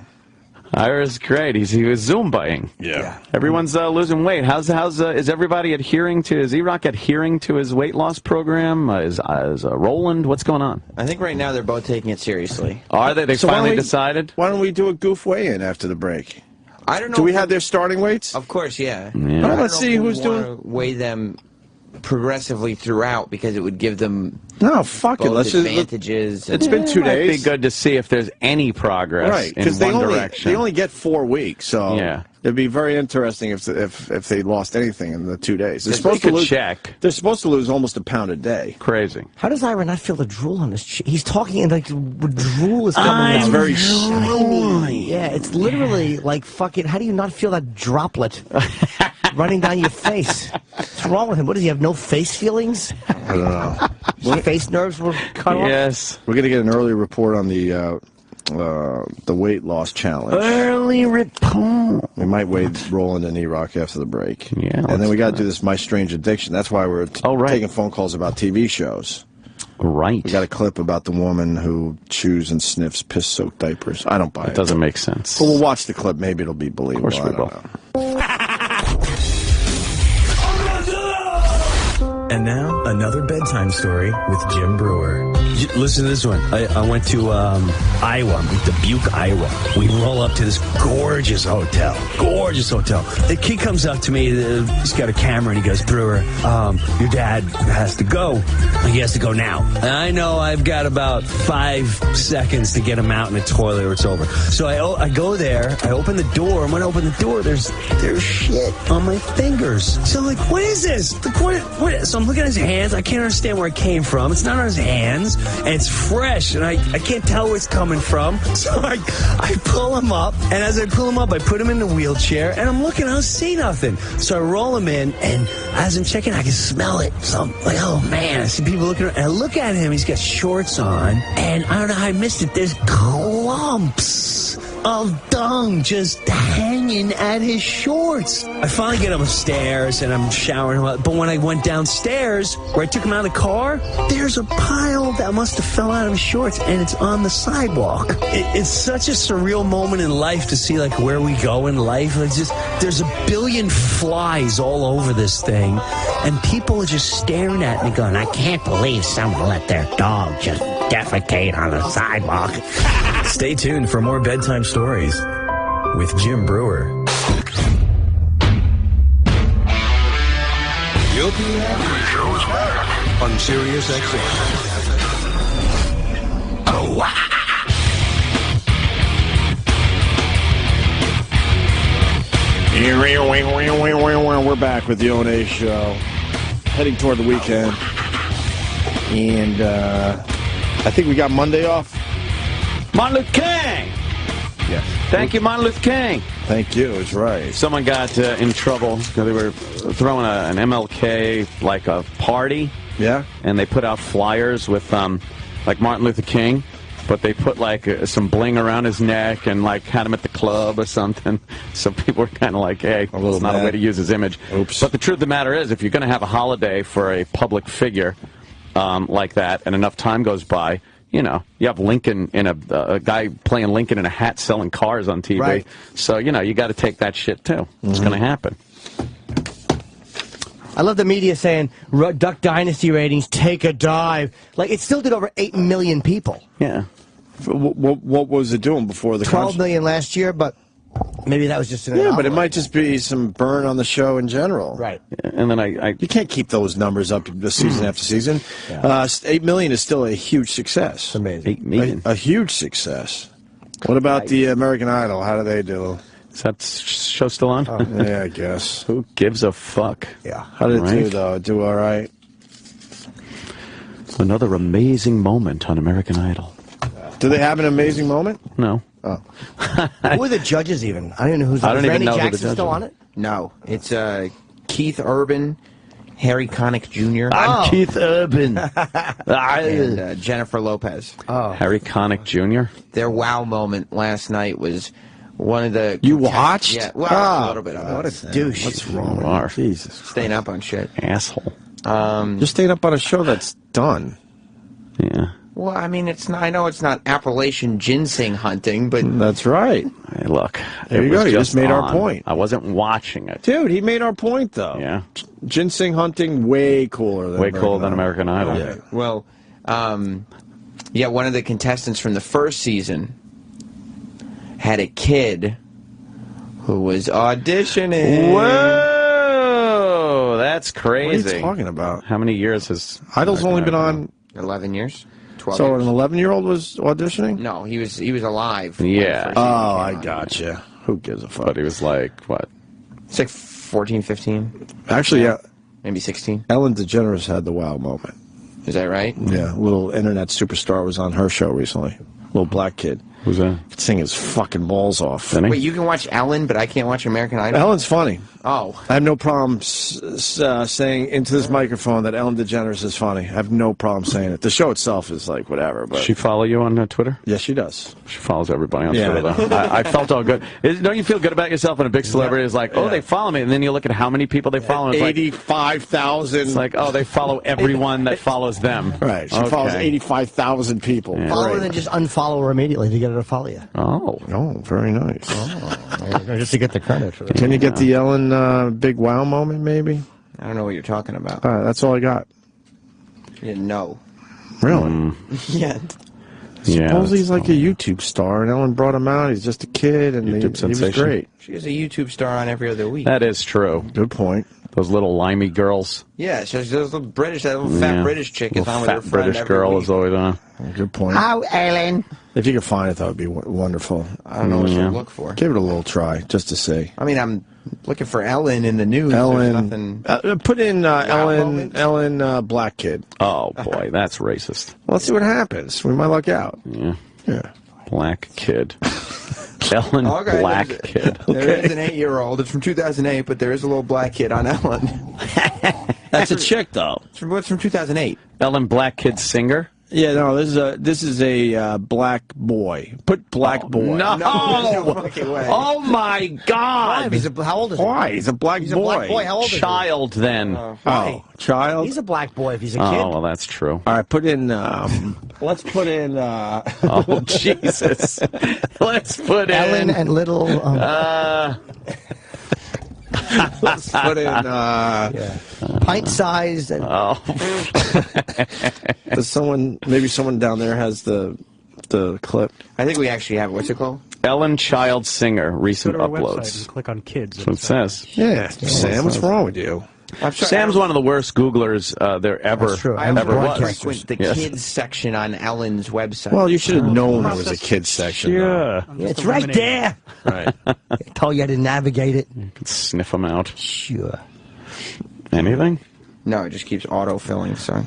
Ira's great. He was Zumbaing. Yeah. Everyone's losing weight. Is everybody adhering to? Is E-Rock adhering to his weight loss program? Is Roland? What's going on? I think right now they're both taking it seriously. Are they? They finally decided. Why don't we do a goof weigh-in after the break? I don't know. Do we have their starting weights? Of course, yeah. Well, let's see who's doing. Weigh them progressively throughout because it would give them fuck it. Let's advantages. It's been 2 days. It'd be good to see if there's any progress, right? Because they only get 4 weeks, so yeah. It'd be very interesting if they lost anything in the 2 days. They're supposed to lose. Check. They're supposed to lose almost a pound a day. Crazy. How does Ira not feel the drool on his cheek? He's talking and like the drool is coming out. It's very shiny. Yeah, it's literally like fucking. How do you not feel that droplet running down your face? What's wrong with him? What does he have? No face feelings? I don't know. His face nerves were cut off. Yes. We're gonna get an early report on the weight loss challenge. Early report. We might weigh Roland and E-Rock after the break. Yeah. And then we got to do this My Strange Addiction. That's why we're taking phone calls about TV shows. Right. We got a clip about the woman who chews and sniffs piss-soaked diapers. I don't buy it. It doesn't make sense. But we'll watch the clip. Maybe it'll be believable. Of course we will. And now, another bedtime story with Jim Brewer. Listen to this one. I went to Iowa, Dubuque, Iowa. We roll up to this gorgeous hotel. Gorgeous hotel. The kid comes up to me. He's got a camera, and he goes, Brewer, your dad has to go. He has to go now. And I know I've got about 5 seconds to get him out in the toilet or it's over. So I go there. I open the door. And when I open the door, there's shit on my fingers. So I'm like, what is this? What? So I'm looking at his hands. I can't understand where it came from. It's not on his hands. And it's fresh, and I can't tell where it's coming from. So I pull him up, and as I pull him up, I put him in the wheelchair, and I'm looking, I don't see nothing. So I roll him in, and as I'm checking, I can smell it. So I'm like, oh man, I see people looking around, and I look at him, he's got shorts on, and I don't know how I missed it. There's clumps of dung just hanging at his shorts. I finally get him upstairs and I'm showering him up. But when I went downstairs, where I took him out of the car, there's a pile that must have fell out of his shorts and it's on the sidewalk. It's such a surreal moment in life to see like where we go in life. Like just there's a billion flies all over this thing and people are just staring at me going, I can't believe someone let their dog just defecate on the sidewalk. Stay tuned for more bedtime stories with Jim Brewer. The Opie and Anthony Show is back on Sirius XM. Oh, wow. We're back with the O&A Show, heading toward the weekend, and I think we got Monday off. Martin Luther King! Yes. Thank you, Martin Luther King. Thank you, it's right. Someone got in trouble because they were throwing an MLK, like a party. Yeah. And they put out flyers with, like, Martin Luther King, but they put, like, some bling around his neck and, like, had him at the club or something. So people were kind of like, hey, it's not a way to use his image. Oops. But the truth of the matter is, if you're going to have a holiday for a public figure like that and enough time goes by, you know, you have Lincoln in a guy playing Lincoln in a hat selling cars on TV. Right. So, you know, you got to take that shit, too. It's going to happen. I love the media saying, Duck Dynasty ratings, take a dive. Like, it still did over 8 million people. Yeah. What was it doing before the 12 million last year, but maybe that was just an anomaly. but it might just be some burn on the show in general. Right. And then you can't keep those numbers up the season after season. Yeah. 8 million is still a huge success. Amazing. 8 million. A huge success. What about the American Idol? How do they do? Is that show still on? Yeah, I guess. Who gives a fuck? Yeah. How did it do, though? Do all right? Another amazing moment on American Idol. Do they have an amazing moment? No. Oh. Who are the judges even? I don't even know who's I don't is even Randy know who the Jackson judges still are. on it? No, it's Keith Urban, Harry Connick Jr. I'm Keith Urban. and Jennifer Lopez. Oh. Harry Connick Jr. Their wow moment last night was one of the... You watched? Yeah, well, a little bit of it. What a douche. What's wrong with Are. Jesus. Staying up on shit. Asshole. You're staying up on a show that's done. Yeah. Well, I mean, it's not. I know it's not Appalachian ginseng hunting, but that's right. Hey, look, there you go. You just made our point. I wasn't watching it, dude. He made our point, though. Yeah, ginseng hunting way cooler than American Idol. Yeah. Well, yeah, one of the contestants from the first season had a kid who was auditioning. Whoa, that's crazy. What are you talking about? How many years has Idol's only been on? 11 years. 12 so years. An 11-year-old was auditioning? No, he was alive. Yeah. Oh, I gotcha. Who gives a fuck? But he was like, what? It's like 14, 15. Actually, yeah. Maybe 16. Ellen DeGeneres had the wow moment. Is that right? Yeah. A little internet superstar was on her show recently. Little black kid. Who's that? Could sing his fucking balls off. Wait, you can watch Ellen, but I can't watch American Idol? Ellen's funny. Oh. I have no problem saying into this microphone that Ellen DeGeneres is funny. I have no problem saying it. The show itself is like whatever. But Does she follow you on Twitter? Yes, she does. She follows everybody on Twitter, though. I felt all good. Don't you feel good about yourself when a big celebrity is like, oh, they follow me, and then you look at how many people they follow, and it's 85,000. It's like, oh, they follow everyone that follows them. Right. She follows 85,000 people. Yeah. Follow her and then just unfollow her immediately to get her to follow you. Oh, very nice. Just to get the credit for that. Can you get the Ellen big wow moment, maybe? I don't know what you're talking about. That's all I got. You didn't know. Really? Yeah. Suppose he's like a YouTube star, and Ellen brought him out. He's just a kid, and he was great. She is a YouTube star on every other week. That is true. Good point. Those little limey girls. Yeah, she's those little British, that little fat British chick is on with her fat friend British every girl week. is always on. Good point. Oh, Ellen. If you could find it, that would be wonderful. I don't know what to look for. Give it a little try, just to see. I mean, I'm looking for Ellen in the news. Ellen. There's nothing. Put in Ellen black kid. Oh, boy, that's racist. Well, let's see what happens. We might luck out. Yeah. Yeah. Black kid. Ellen Black Kid. There is an 8-year-old. It's from 2008, but there is a little black kid on Ellen. That's a chick, though. What's from 2008? Ellen Black Kid singer? Yeah, no, this is a black boy. Put black boy. No! No fucking way. Oh my God! How old is he? Why? He's a black He's boy. a black boy. How old is he? Child, then. Child? He's a black boy if he's a kid. Oh, well, that's true. All right, put in, let's put in, oh, Jesus. Let's put in... Ellen and little... let's put in, pint-sized... And... Oh. Does maybe someone down there has the clip? I think we actually have, what's it called? Ellen Child Singer, recent Go to our website uploads. and click on kids. That's what it says. Yeah, Sam, what's wrong with you? Sam's one of the worst Googlers there ever was. The kids section on Ellen's website. Well, you should have known there was a kids section. Yeah. It's right there. Right. Tell you how to navigate it. You can sniff them out. Sure. Anything? No, it just keeps auto-filling, so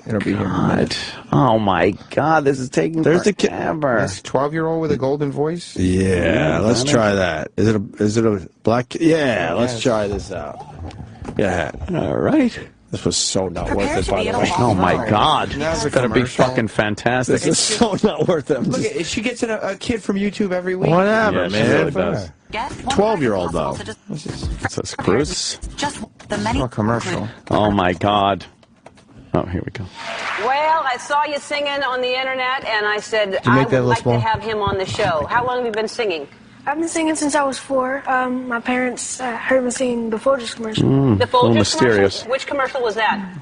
it'll be here in a minute. Oh, my God, this is taking forever. This 12-year-old with a golden voice? Yeah, let's try that. Is it a black kid? Yeah, let's try this out. Yeah. All right. This was so not worth it, by the way. Oh, my God. This is going to be fucking fantastic. This is so not worth it. Look, she gets a kid from YouTube every week. Whatever, Yeah, she man. really does. 12-year-old, though. It says Cruz. Just the many commercial. Oh, my God. Oh, here we go. Well, I saw you singing on the internet, and I said you I make that would like small? to have him on the show. How long have you been singing? I've been singing since I was 4. My parents heard me sing the Folgers commercial. The a little Folgers mysterious. commercial? Which commercial was that?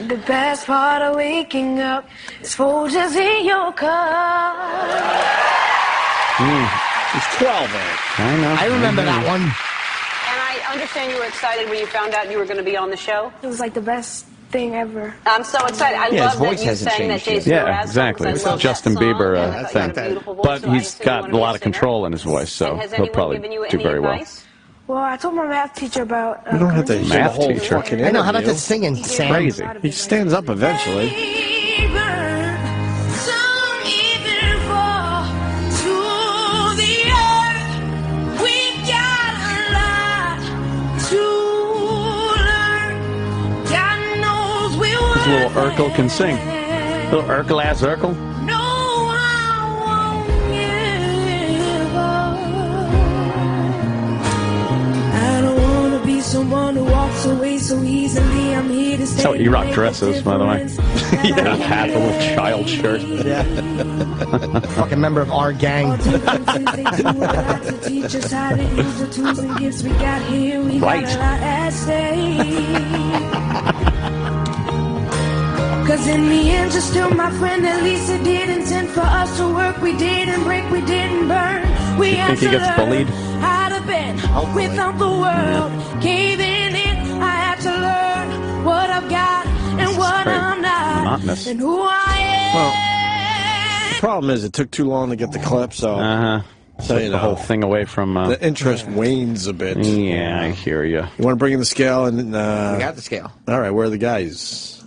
The best part of waking up is Folgers in your cup. He's 12, man. I know. I remember that one. And I understand you were excited when you found out you were going to be on the show. It was like the best thing ever. I'm so excited. I Yeah, his love that voice you hasn't sang that changed yet. Jason Yeah, Mraz exactly. song, 'cause I love Justin that song, Bieber and I thought you had a thing. beautiful voice, But so I he's assume you got wanted a to lot be of a singer. control in his voice, so And has he'll anyone probably given you do any very well. advice? Well, I told my math teacher about... You don't have to hear the Math whole teacher. fucking I know. How about interview. the singing, Sam? Crazy. He stands up eventually. This little Urkel can sing. Little Urkel-ass Urkel. Someone who walks away so easily. I'm here to stay. That's how E-Rock dresses, by the way. Yeah, half of a child shirt. Yeah. Fucking member of our gang. Right. Cause in the end, you're still my friend. At least it didn't intend for us to work. We didn't break, we didn't burn. We You think he gets bullied? How to bend without the world caving in. I had to learn what I've got and what I'm not, monotonous. and who I am. Well, the problem is it took too long to get the clip, so So you the know, whole thing away from the interest wanes a bit. Yeah, I hear you. You want to bring in the scale? And We got the scale. All right, where are the guys?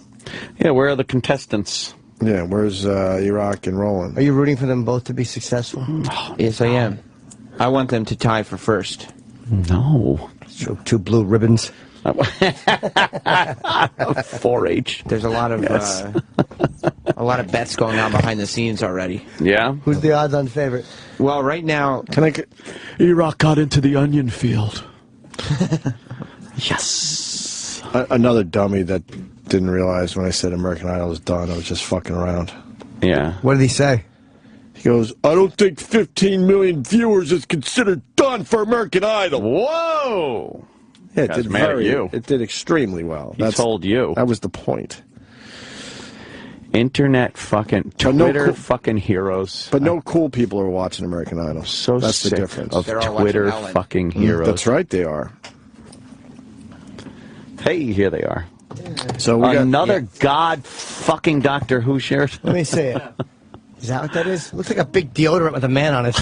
Yeah, where are the contestants? Yeah, where's E-Rock and Roland? Are you rooting for them both to be successful? Yes, I am. I want them to tie for first. No. Two blue ribbons. 4-H. There's a lot of bets going on behind the scenes already. Yeah. Who's the odds-on favorite? Well, right now, E-Rock got into the onion field. Yes. Another dummy that didn't realize when I said American Idol was done, I was just fucking around. Yeah. What did he say? He goes, I don't think 15 million viewers is considered done for American Idol. Whoa. Yeah, it Guy's did mad at you. It did extremely well. He told you. That was the point. Internet fucking Twitter fucking heroes. But no cool people are watching American Idol. So that's sick the difference. of Twitter fucking heroes. That's right, they are. Hey, here they are. So we another god fucking Doctor Who shirt. Let me see it. Is that what that is? Looks like a big deodorant with a man on it.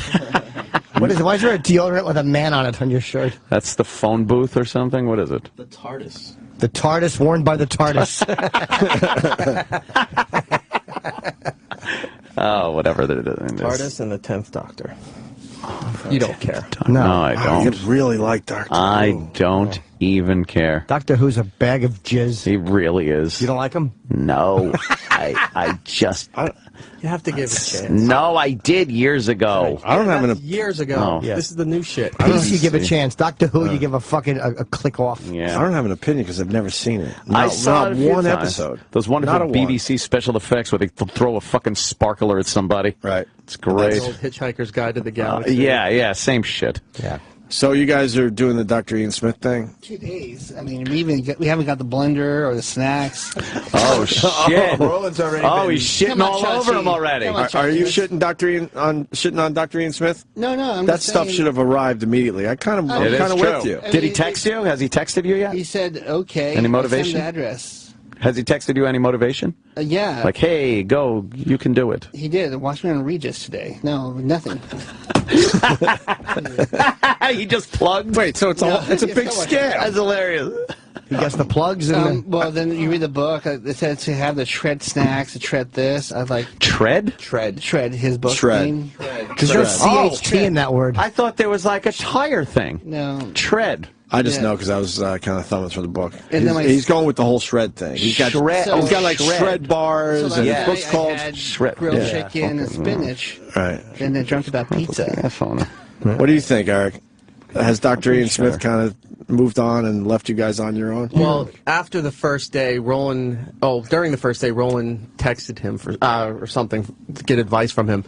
What is it? Why is there a deodorant with a man on it on your shirt? That's the phone booth or something? What is it? The TARDIS. The TARDIS worn by the TARDIS. Oh, whatever that is. TARDIS and the 10th Doctor. You don't care. No, I don't. You really like Doctor Who. I don't even care. Doctor Who's a bag of jizz. He really is. You don't like him? No. I just... You have to give it a chance. No, I did years ago. I don't have years ago. Oh. This is the new shit. Peace, you give a chance. Doctor Who, you give a fucking a click off. Yeah. I don't have an opinion because I've never seen it. I saw it a few one times. episode. Those wonderful Not a BBC special effects where they throw a fucking sparkler at somebody. Right. It's great. Old Hitchhiker's Guide to the Galaxy. Yeah, same shit. Yeah. So you guys are doing the Dr. Ian Smith thing? 2 days. I mean, we haven't got the blender or the snacks. Oh shit! Roland's already. Oh, he's shitting all over him already. Are you shitting on Dr. Ian Smith? No, I'm that just stuff saying, should have arrived immediately. I'm kind of with you. Did he text you? Has he texted you yet? He said, okay. Any motivation? Send the address. Has he texted you any motivation? Yeah. Like, hey, go, you can do it. He did. Watch me on Regis today. No, nothing. He just plugged. Wait, so it's a big scam. That's hilarious. He gets the plugs and well, then you read the book. It said to have the Shred snacks, to Shred this. I like Shred his book. Shred. Because there's CHT in that word. I thought there was like a tire thing. No. Shred. I just know because I was kind of thumbing through the book. And he's going with the whole shred thing. He's got Shred. he's got like shred bars, and the book's called Shred. Grilled chicken and spinach. Right. And then dreamt about pizza. What do you think, Eric? Has Dr. Ian Smith kind of moved on and left you guys on your own? Well, after the first day, during the first day, Roland texted him for or something to get advice from him.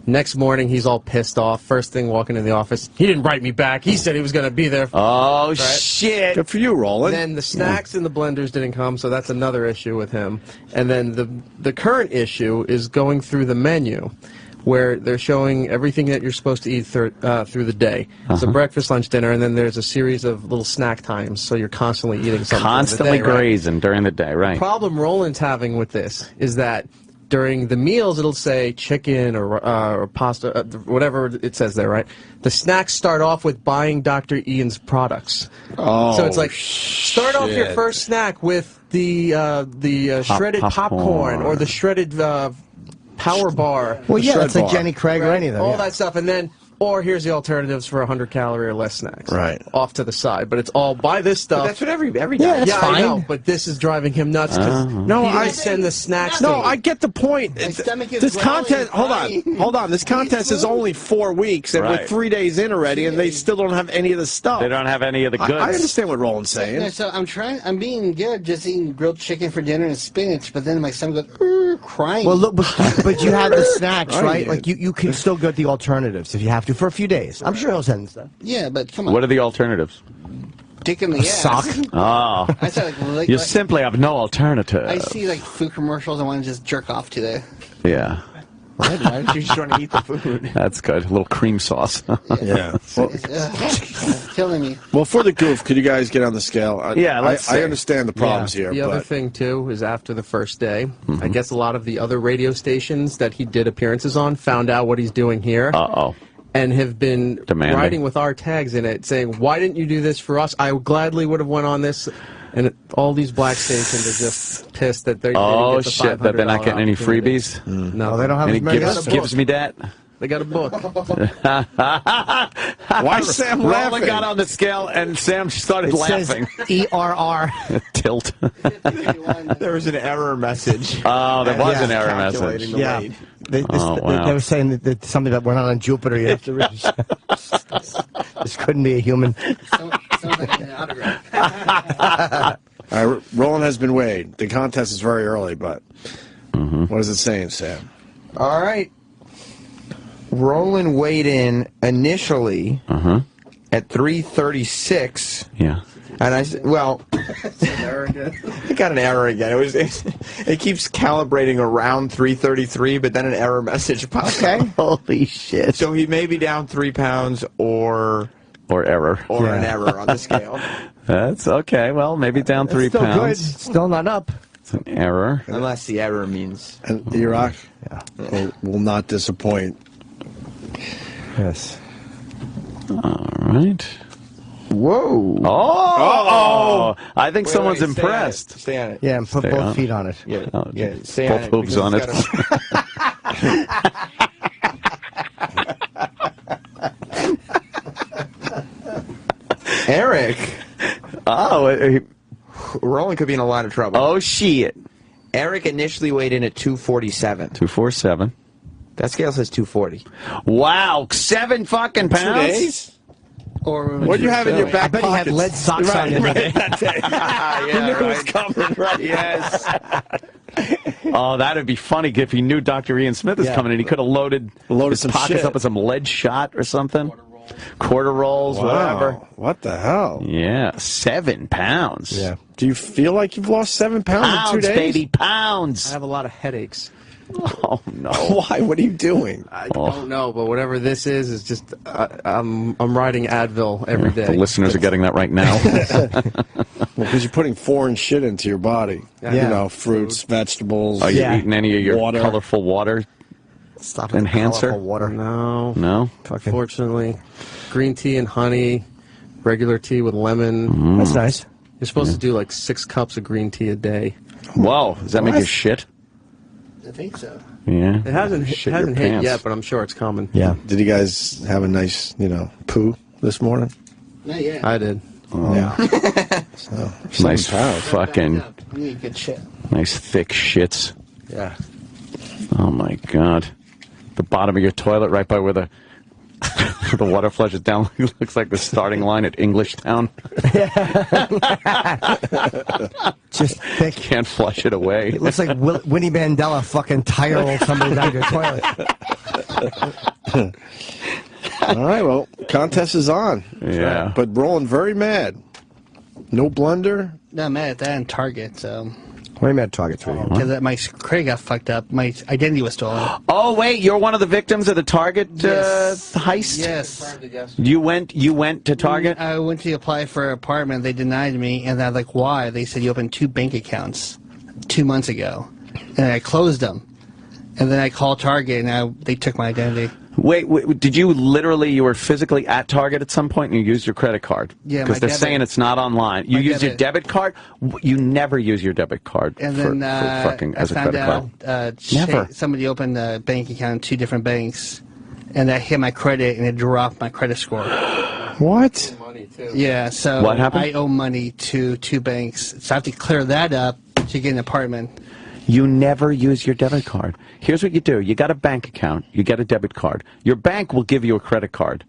Next morning, he's all pissed off. First thing, walking in the office, he didn't write me back. He said he was going to be there. Oh, shit. Good for you, Roland. Then the snacks and the blenders didn't come, so that's another issue with him. And then the current issue is going through the menu, where they're showing everything that you're supposed to eat through the day. So breakfast, lunch, dinner, and then there's a series of little snack times, so you're constantly eating something. Constantly during the day, grazing during the day, right. The problem Roland's having with this is that during the meals, it'll say chicken or pasta, whatever it says there, right? The snacks start off with buying Dr. Ian's products. Oh, so it's like, start off your first snack with the shredded popcorn or the shredded power bar. Well, yeah, it's like bar. Jenny Craig or any of them. All yeah. that stuff, and then Or here's the alternatives for 100-calorie or less snacks. Right. Off to the side. But it's all buy this stuff. But that's what every guy. that's Yeah, fine. I know, but this is driving him nuts because I send the snacks. No, to me. I get the point. stomach is This growling, contest, hold on. This contest is only 4 weeks, and we're 3 days in already, and they still don't have any of the stuff. They don't have any of the goods. I understand what Roland's saying. Yeah, so I'm being good, just eating grilled chicken for dinner and spinach, but then my stomach goes, crying. Well, look, but you have the snacks, Right. right? Like you can still get the alternatives if you have to for a few days. I'm sure he'll send stuff. Yeah, but come on. What are the alternatives? Dick in the ass. Sock. Oh. I said, You simply have no alternative. I see like food commercials. I want to just jerk off to that. Yeah. Why don't you just want to eat the food? That's good. A little cream sauce. Yeah. Well, It's killing me. well, for the goof, could you guys get on the scale? I understand the problems here. The other but thing, too, is after the first day, I guess a lot of the other radio stations that he did appearances on found out what he's doing here. Uh-oh. And have been Demanding. writing with our tags in it, saying, why didn't you do this for us? I gladly would have went on this. And all these black stations are just pissed that they didn't get the shit, that they're not getting any opportunity. freebies? No, they don't have Any as many. gives me that? They got a book. why is Sam Roland laughing? got on the scale, and Sam started laughing. ERR. Tilt. There was an error message. Oh, there was an error message. Yeah. They were saying that something that we're not on Jupiter. You have to reach. This couldn't be a human. All right, Roland has been weighed. The contest is very early, but what is it saying, Sam? All right. Roland weighed in initially at 336. Yeah. And I said, well, it got an error again. It keeps calibrating around 333, but then an error message pops up. Holy shit. So he may be down 3 pounds or error. Or an error on the scale. That's okay. Well, maybe down 3 still pounds. Good. Still not up. It's an error. Unless the error means. And Iraq will not disappoint. Yes. All right. Whoa. Oh! I think Wait, someone's wait, impressed. Stay on it. Yeah, and put Stay both on. feet on it. Yeah, Oh, yeah. geez. Stay Both on it hooves because on it. Eric. Oh, Roland could be in a lot of trouble. oh shit. Eric initially weighed in at 247. 247. That scale says 240. Wow, 7 fucking pounds. 2 days? Or What do you have in your back I bet he had pockets? lead socks on the other day. That day. He knew it was coming, right? Yes. Oh, that'd be funny if he knew Dr. Ian Smith is coming and he could have loaded his some pockets shit. up with some lead shot or something. Quarter rolls, whatever. What the hell? Yeah, 7 pounds. Yeah. Do you feel like you've lost 7 pounds in 2 days? Baby, pounds. I have a lot of headaches. Oh no! Why? What are you doing? I don't know, but whatever this is just I'm riding Advil every day. The listeners are getting that right now. Well, because you're putting foreign shit into your body. Yeah. You know, fruits, vegetables. Are you eating any of your water. colorful water Stop it. enhancer? Colorful water. No, No. unfortunately, green tea and honey, regular tea with lemon. That's nice. You're supposed to do like 6 cups of green tea a day. Whoa! Does that make you shit? I think so. Yeah. It hasn't Shit your hit pants. yet, but I'm sure it's coming. Yeah. Did you guys have a nice, poo this morning? Not yet. I did. Yeah. So, Nice 7 pounds. fucking, I need good shit. nice thick shits. Yeah. Oh my god! The bottom of your toilet, right by where the the water flushes down, looks like the starting line at Englishtown. Just thick. Can't flush it away. It looks like Winnie Mandela fucking tire rolled somebody down your toilet. All right, well, contest is on. Yeah. But Roland very mad. No blunder. No, I'm mad at that and Target, so. What do you mean targets for you? Because my credit got fucked up. My identity was stolen. Oh wait, you're one of the victims of the Target heist. Yes. You went to Target. I went to apply for an apartment. They denied me, and I'm like, why? They said you opened 2 bank accounts 2 months ago, and I closed them. And then I called Target, and now they took my identity. Wait, did you were physically at Target at some point and you used your credit card? Yeah, because my they're debit. saying it's not online. You My use your debit. debit card. You never use your debit card And for then fucking I as a found credit out card. Never. somebody opened a bank account in 2 different banks, and that hit my credit, and it dropped my credit score. What? Yeah, so What happened? I owe money to 2 banks, so I have to clear that up to get an apartment. You never use your debit card. Here's what you do. You got a bank account. You get a debit card. Your bank will give you a credit card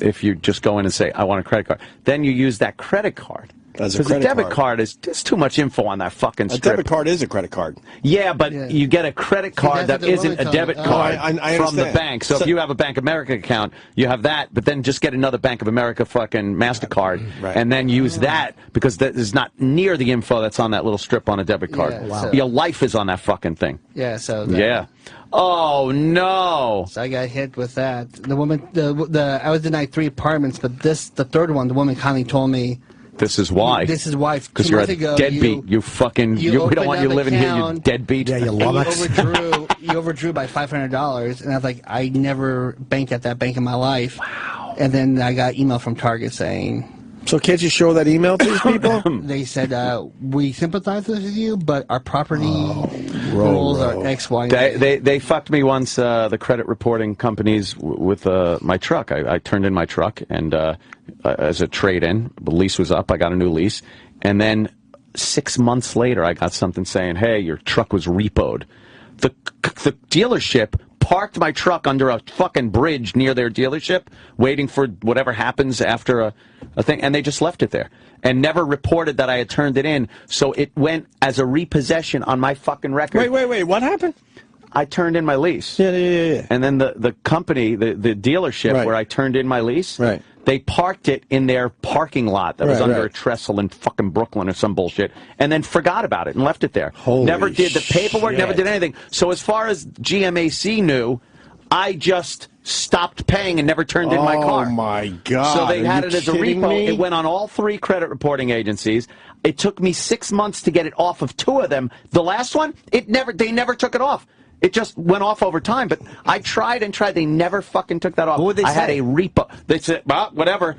if you just go in and say, I want a credit card. Then you use that credit card. As a Because a credit debit card is just too much info on that fucking A strip. debit card is a credit card. Yeah, but you get a credit card that isn't a debit card I from the understand. bank. So if you have a Bank of America account, you have that, but then just get another Bank of America fucking MasterCard, and then use that, because that is not near the info that's on that little strip on a debit card. Yeah, wow. Your life is on that fucking thing. Yeah, so Yeah. Oh, no. So I got hit with that. The woman, I was denied 3 apartments, but the third one, the woman kindly told me, this is why. This is why. Because you're a deadbeat. You fucking. We don't want you living here, you deadbeat. Yeah, you lummox. You overdrew by $500, and I was like, I never bank at that bank in my life. Wow. And then I got email from Target saying. So can't you show that email to these people? They said, we sympathize with you, but our property rules are X, Y, and Z. They fucked me once, the credit reporting companies, with my truck. I turned in my truck, and as a trade-in, the lease was up. I got a new lease. And then 6 months later, I got something saying, hey, your truck was repoed. The dealership parked my truck under a fucking bridge near their dealership, waiting for whatever happens after a thing, and they just left it there and never reported that I had turned it in. So it went as a repossession on my fucking record. Wait, what happened? I turned in my lease. Yeah. And then the company, the dealership where I turned in my lease, they parked it in their parking lot that was under a trestle in fucking Brooklyn or some bullshit, and then forgot about it and left it there. Never did the paperwork, never did anything. So as far as GMAC knew, I just stopped paying and never turned in my car. Oh, my God. So they had Are it you as a kidding repo. me? It went on all 3 credit reporting agencies. It took me 6 months to get it off of 2 of them. The last one, they never took it off. It just went off over time, but I tried and tried. They never fucking took that off. What would they say? I had a repo. They said, well, whatever.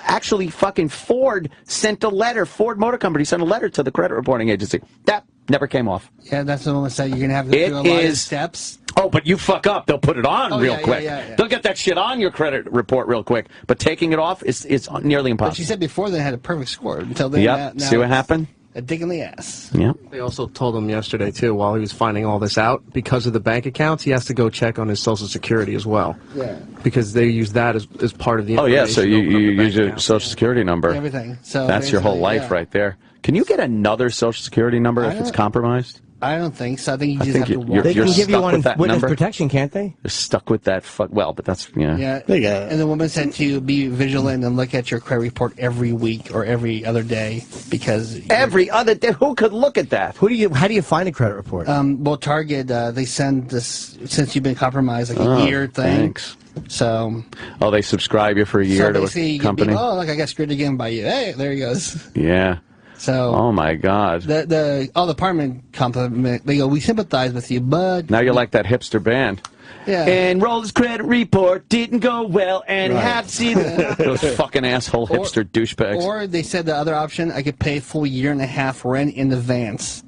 Actually, fucking Ford sent a letter. Ford Motor Company sent a letter to the credit reporting agency. That never came off. Yeah, that's the one that said you're going to have to go through a lot of steps. Oh, but you fuck up, they'll put it on real quick. Yeah. They'll get that shit on your credit report real quick. But taking it off is nearly impossible. But she said before they had a perfect score. Until then, yep. now See what happened? A dig in the ass. Yeah. They also told him yesterday, too, while he was finding all this out, because of the bank accounts, he has to go check on his Social Security as well. Yeah. Because they use that as part of the Oh, information. yeah, so you use your Social Security number. Everything. So that's your whole life right there. Can you get another Social Security number if it's compromised? I don't think so. I think you just have to you're, walk. They can give you one with witness protection, can't they? You're stuck with that. Well, but that's Yeah. And the woman said to be vigilant and look at your credit report every week or every other day because every other day. Who could look at that? How do you find a credit report? Well, Target they send this since you've been compromised like a year thing. Thanks. So. Oh, they subscribe you for a year to a company. Oh, look, I got screwed again by you. Hey, there he goes. Yeah. So. Oh my God. The apartment compliment. They go, we sympathize with you, bud. Now you're like that hipster band. Yeah. And Roller's credit report didn't go well, and have to see those fucking asshole hipster douchebags. Or they said the other option, I could pay a full 1.5 year rent in advance.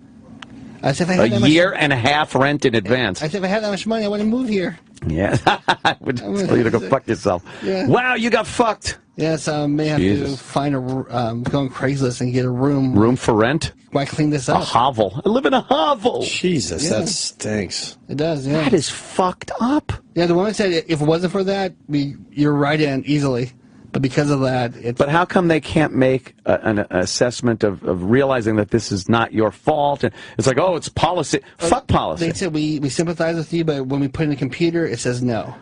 I said, if I had a year and a half rent in advance. I said, if I had that much money, I wouldn't move here. Yeah. I would tell you to go fuck yourself. Yeah. Wow, you got fucked. Yeah, so I may have to find go on Craigslist and get a room. Room for rent? Why clean this up? A hovel. I live in a hovel. Jesus, that stinks. It does, yeah. That is fucked up. Yeah, the woman said if it wasn't for that, you're right in easily. But because of that, it's... But how come they can't make an assessment of realizing that this is not your fault? And it's like, oh, it's policy. Fuck policy. They said we sympathize with you, but when we put in the computer, it says no.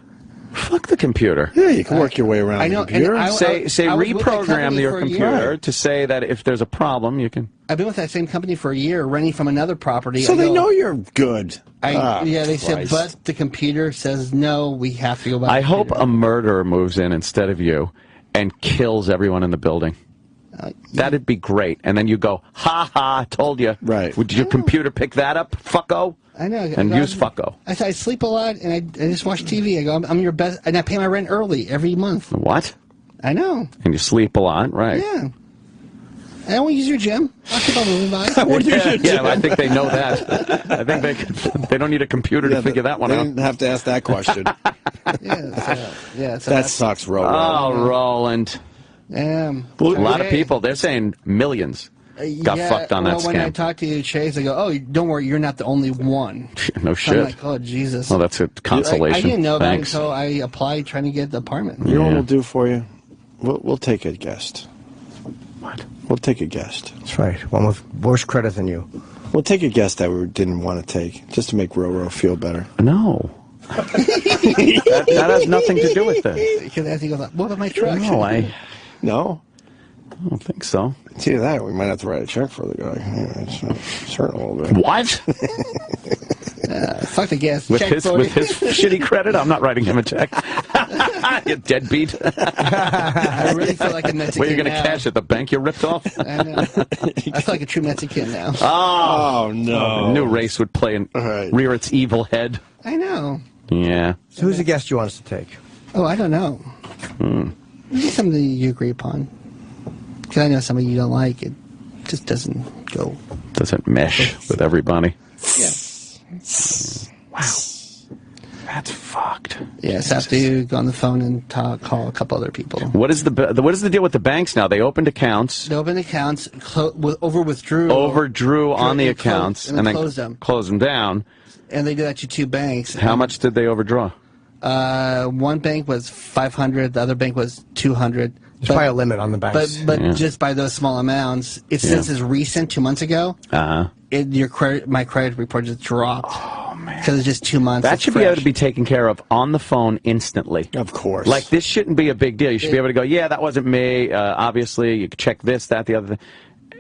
Fuck the computer. Yeah, you can work your way around the computer. Say reprogram your computer to say that if there's a problem, you can... I've been with that same company for a year, renting from another property. So they know you're good. Yeah, they said, but the computer says no, we have to go back. I hope a murderer moves in instead of you and kills everyone in the building. That'd be great. And then you go, ha ha, told you. Right. Would your computer pick that up, fucko? I know. And use fucko. I said, I sleep a lot, and I just watch TV. I go, I'm your best, and I pay my rent early every month. What? I know. And you sleep a lot, right? Yeah. I won't use your gym. I'll keep on moving by. Yeah, I think they know that. I think they don't need a computer to figure that one they out. didn't have to ask that question. So that sucks, Roland. Oh, Roland. Yeah. A lot of people, they're saying millions got fucked on that When I scam. talk to Chase, I go, "Oh, don't worry, you're not the only one." No So shit. I'm like, "Oh, Jesus." Well, that's a consolation. I didn't know Thanks. that until I applied trying to get the apartment. You know what we'll do for you? We'll take a guest. What? We'll take a guest. That's right. One with worse credit than you. We'll take a guest that we didn't want to take, just to make Roro feel better. No. that has nothing to do with it. Because I think, what about my truck? No, I don't think so. It's either that or we might have to write a check for the guy. Yeah, it's hurting a little bit. What? Fuck the gas. With Check, his shitty credit, I'm not writing him a check. You deadbeat. I really feel like a Mexican. Where are you going to now. cash at the bank you ripped off? I know. I feel like a true Mexican now. Oh no! A new race would play and rear its evil head. I know. Yeah. So who's the guest you want us to take? Oh, I don't know. Maybe something you agree upon. Because I know somebody you don't like. It just doesn't go. Doesn't mesh with everybody. Yeah. Wow. That's fucked. Yeah, so I have to go on the phone and call a couple other people. What is the deal with the banks now? They opened accounts. They opened accounts, overdrew on the accounts, and then closed them. Closed them down. And they did that to two banks. How much did they overdraw? One bank was 500, the other bank was 200. There's probably a limit on the banks. But just by those small amounts, since it's recent, 2 months ago, my credit report just dropped. Oh, man. Because it's just 2 months. That should be able to be taken care of on the phone instantly. Of course. Like, this shouldn't be a big deal. You should be able to go, yeah, that wasn't me. Obviously, you could check this, that, the other thing.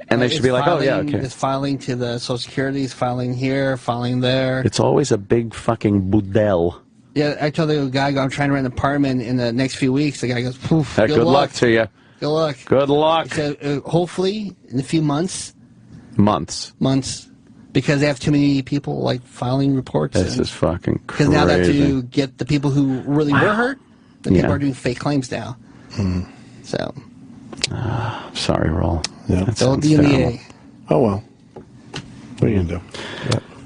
And they should be like, oh, yeah, okay. It's filing to the Social Security, it's filing here, filing there. It's always a big fucking boodle. Yeah, I told the guy, I'm trying to rent an apartment in the next few weeks. The guy goes, poof, Good luck to you. Good luck. Good luck. He said, hopefully, in a few months. Months. Because they have too many people, like, filing reports. This is fucking crazy. Because now they have to get the people who really were hurt. The people are doing fake claims now. So. Sorry, Roll. Yeah. Don't be in the A. Oh, well. What are you going to do?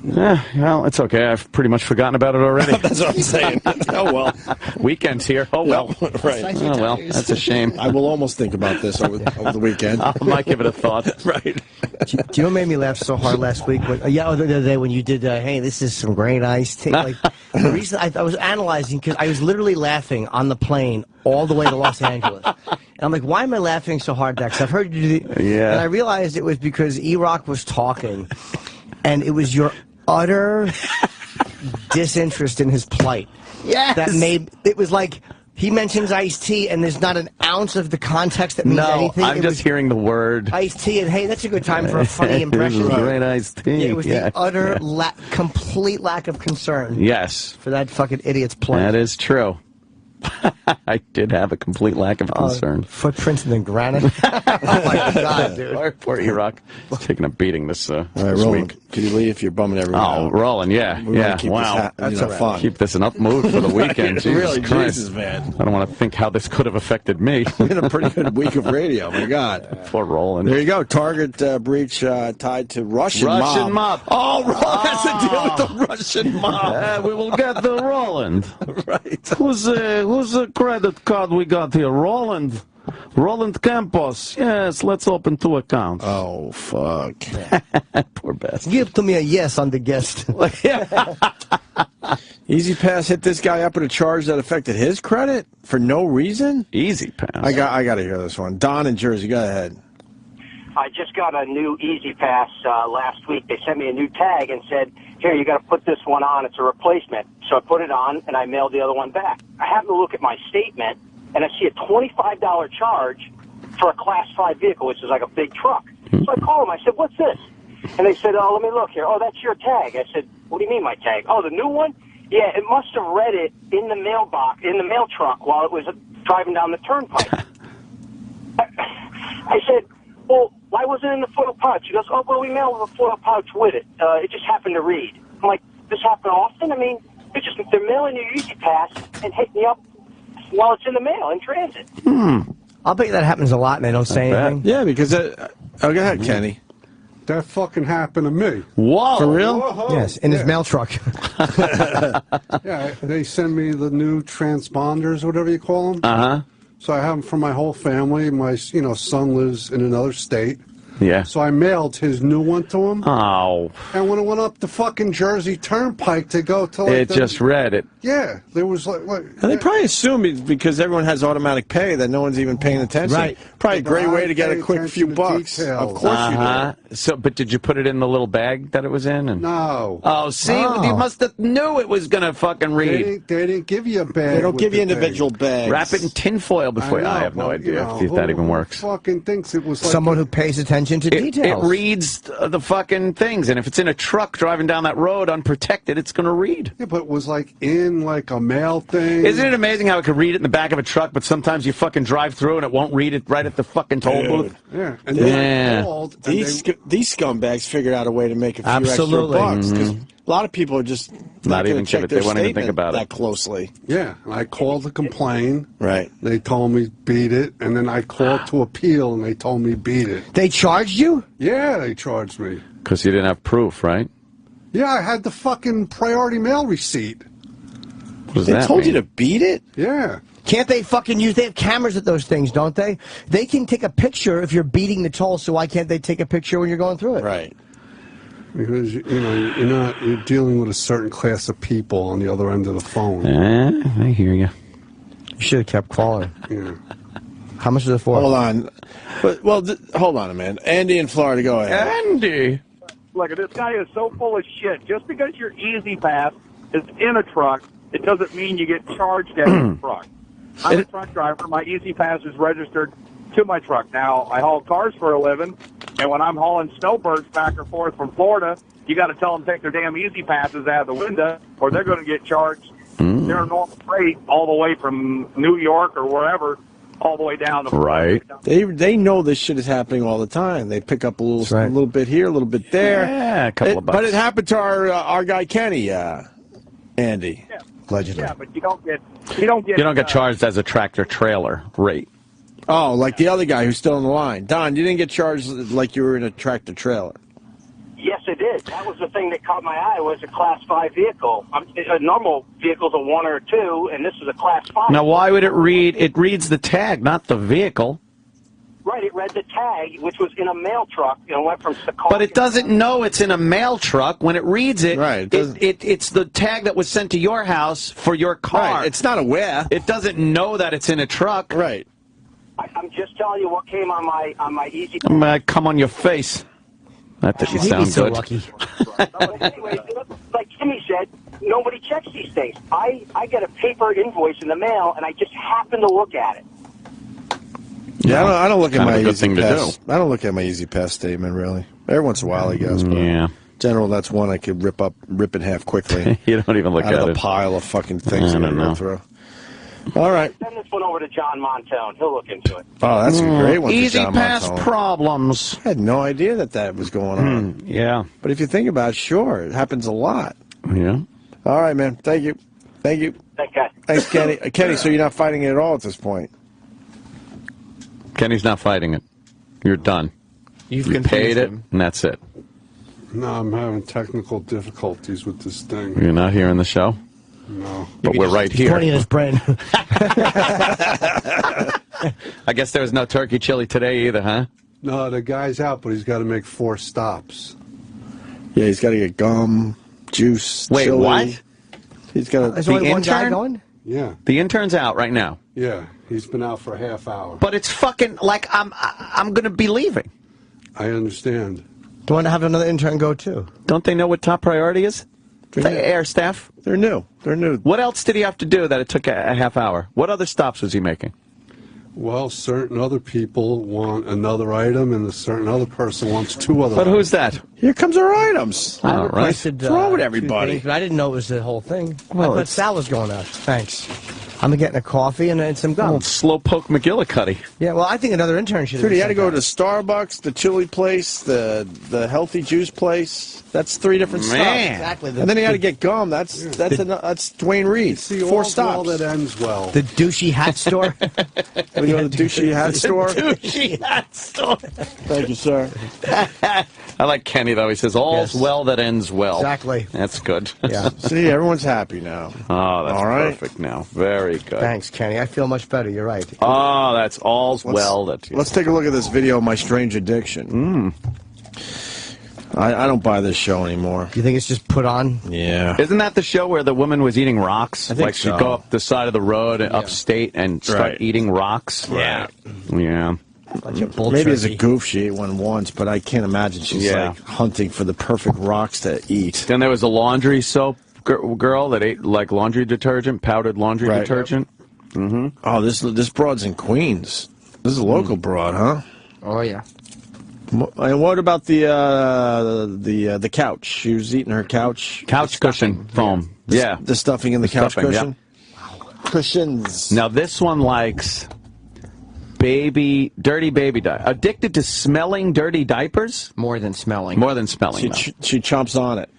Yeah, well, it's okay. I've pretty much forgotten about it already. That's what I'm saying. Oh, well. Weekend's here. Oh, well. Right. Oh, well, that's a shame. I will almost think about this over the weekend. I might give it a thought. Right. Do you know what made me laugh so hard last week? The other day when you did, hey, this is some great iced tea. Like, the reason I was analyzing, because I was literally laughing on the plane all the way to Los Angeles. And I'm like, why am I laughing so hard, Dex? I've heard you do Yeah. And I realized it was because E-Rock was talking, and it was your utter disinterest in his plight. Yes. That made it was like he mentions iced tea, and there's not an ounce of the context that means anything. I'm just hearing the word iced tea, and hey, that's a good time for a funny impression. This is great iced tea. Yeah, it was the utter, complete lack of concern. Yes. For that fucking idiot's plight. That is true. I did have a complete lack of concern. Footprints in the granite. Oh my God, dude. Poor E-Rock. Taking a beating this All right, this Roland, week. could you leave if you're bumming everyone out? Oh, Roland, yeah. We wanna keep Wow. this fun. Keep this an up mood for the weekend. Jesus Really, Christ. Jesus, man. I don't want to think how this could have affected me. We had a pretty good week of radio. My God. Poor Roland. There you go. Target breach tied to Russian mob. Oh, Roland has to deal with the Russian mob. We will get the Roland. Right. Who's the credit card we got here? Roland Campos. Yes, let's open 2 accounts. Oh, fuck. Poor bastard. Give to me a yes on the guest. Easy Pass hit this guy up with a charge that affected his credit for no reason? Easy Pass. I got to hear this one. Don in Jersey, go ahead. I just got a new Easy Pass last week. They sent me a new tag and said, here, you got to put this one on. It's a replacement. So I put it on, and I mailed the other one back. I happen to look at my statement, and I see a $25 charge for a Class 5 vehicle, which is like a big truck. So I called them. I said, what's this? And they said, oh, let me look here. Oh, that's your tag. I said, what do you mean my tag? Oh, the new one? Yeah, it must have read it in the mailbox, in the mail truck while it was driving down the turnpike. I said, well, why wasn't it in the foil pouch? He goes, oh, well, we mailed the foil pouch with it. It just happened to read. I'm like, this happen often? I mean, they're mailing your Easy Pass and hitting you up while it's in the mail, in transit. I'll bet you that happens a lot and they don't say anything. Yeah, because... oh, go ahead, Kenny. That fucking happened to me. Whoa. For real? Whoa. Yes, in his mail truck. Yeah, they send me the new transponders, whatever you call them. Uh-huh. So I have them for my whole family. My, son lives in another state. Yeah. So I mailed his new one to him. Oh. And when it went up the fucking Jersey Turnpike to go to... It just read it. Yeah, there was And they probably assume because everyone has automatic pay that no one's even paying attention. Right. Probably a great way to get a quick few bucks. Of course you do. So, but did you put it in the little bag that it was in? And... No. Oh, see, you must have knew it was going to fucking read. They didn't give you a bag. They don't give you individual bags. Wrap it in tinfoil before. I have no idea if that even works. Fucking thinks it was like someone who pays attention to details. It reads the fucking things, and if it's in a truck driving down that road unprotected, it's going to read. Yeah, but it was like in like a mail thing. Isn't it amazing how it could read it in the back of a truck, but sometimes you fucking drive through and it won't read it right at the fucking toll booth? Yeah, and then I called. These scumbags figured out a way to make a few Absolutely. extra bucks. Because a lot of people are just not even check give it. their They won't even think statement about it that closely. Yeah, and I called to complain. Right. They told me beat it, and then I called to appeal, and they told me beat it. They charged you? Yeah, they charged me. because you didn't have proof, right? Yeah, I had the fucking priority mail receipt. What does They that told mean? you to beat it? Yeah. Can't they fucking use... They have cameras at those things, don't they? They can take a picture if you're beating the toll, so why can't they take a picture when you're going through it? Right. Because, you're dealing with a certain class of people on the other end of the phone. I hear you. You should have kept calling. Yeah. How much is it for? Hold on. Hold on a minute. Andy in Florida, go ahead. Andy! Look, this guy is so full of shit. Just because your Easy Pass is in a truck, it doesn't mean you get charged at the truck. I'm a truck driver. My Easy Pass is registered to my truck. Now, I haul cars for a living, and when I'm hauling snowbirds back or forth from Florida, you got to tell them to take their damn Easy Passes out of the window, or they're going to get charged their normal freight all the way from New York or wherever, all the way down to Right. They know this shit is happening all the time. They pick up a little bit here, a little bit there. Yeah, a couple of bucks. But it happened to our guy Kenny, Andy. Yeah. Allegedly. Yeah, but you don't get charged as a tractor trailer rate. Oh, like the other guy who's still in the line. Don, you didn't get charged like you were in a tractor trailer. Yes, it did. That was the thing that caught my eye, was a Class 5 vehicle. A normal vehicle's a 1 or a 2, and this is a Class 5. Now, why would it read? It reads the tag, not the vehicle. Right, it read the tag, which was in a mail truck, went from Secaucus. But it doesn't know it's in a mail truck. When it reads it, it's the tag that was sent to your house for your car. Right. It's not aware. It doesn't know that it's in a truck. Right. I'm just telling you what came on my Easy. I'm gonna come on your face. That didn't sound so good. lucky. But anyway, like Timmy said, nobody checks these things. I get a paper invoice in the mail, and I just happen to look at it. Yeah, I don't look at Kind of my a good Easy thing to Pass. do. I don't look at my Easy Pass statement really. Every once in a while, I guess. But Yeah. General, that's one I could rip in half quickly. You don't even look out at of it. a pile of fucking things I I don't go know. through. All right. Send this one over to John Montone. He'll look into it. Oh, that's a great one. for Easy John Pass Montone. problems. I had no idea that was going on. Yeah. But if you think about it, sure, it happens a lot. Yeah. All right, man. Thank you. Thank you. Thanks, guys. Thanks, Kenny. Kenny, so you're not fighting it at all at this point? Kenny's not fighting it. You're done. You paid it, and that's it. No, I'm having technical difficulties with this thing. You're not here in the show? No. But we're right here. Pointing at his brain. I guess there was no turkey chili today either, huh? No, the guy's out, but he's got to make 4 stops. Yeah, he's got to get gum, juice, Wait, chili. what? He's got There's The only one guy intern? going? Yeah, The intern's out right now. yeah. He's been out for a half hour. But it's fucking like I'm going to be leaving. I understand. Do you want to have another intern go too? Don't they know what top priority is? The air staff. They're new. They're new. What else did he have to do that it took a half hour? What other stops was he making? Well, certain other people want another item, and a certain other person wants 2 other But items. who's that? Here comes our items. I requested, What's wrong with 2 everybody? things, but I didn't know it was the whole thing. Well, I thought Sal was going out. Thanks. I'm getting a coffee and some gum. Well, Slowpoke McGillicuddy. Yeah, well, I think another intern should. Dude, you had to go to Starbucks, the chili place, the healthy juice place. That's 3 different stops. Exactly. And then he had to get gum. That's Dwayne Reed. See, 4 all's stops. well that ends well. The douchey hat store. We go to the douchey hat store. Douchey hat store. Thank you, sir. I like Kenny, though. He says, all's well that ends well. Exactly. That's good. Yeah. See, everyone's happy now. Oh, that's All right. perfect now. Very good. Thanks, Kenny. I feel much better. You're right. Oh, that's all's well that... Let's take a look at this video of My Strange Addiction. I don't buy this show anymore. You think it's just put on? Yeah. Isn't that the show where the woman was eating rocks? I think like so. she'd go up the side of the road upstate and start eating rocks? Yeah. Yeah. Maybe as a goof she ate one once, but I can't imagine she's like hunting for the perfect rocks to eat. Then there was a laundry soap girl that ate like laundry detergent, powdered laundry detergent. Oh, this broad's in Queens. This is a local broad, huh? Oh yeah. And what about the couch? She was eating her couch cushion foam. The stuffing in the couch stuffing, cushion. Cushions. Now this one likes dirty baby diaper. Addicted to smelling dirty diapers? More than smelling. More than smelling. She chomps on it.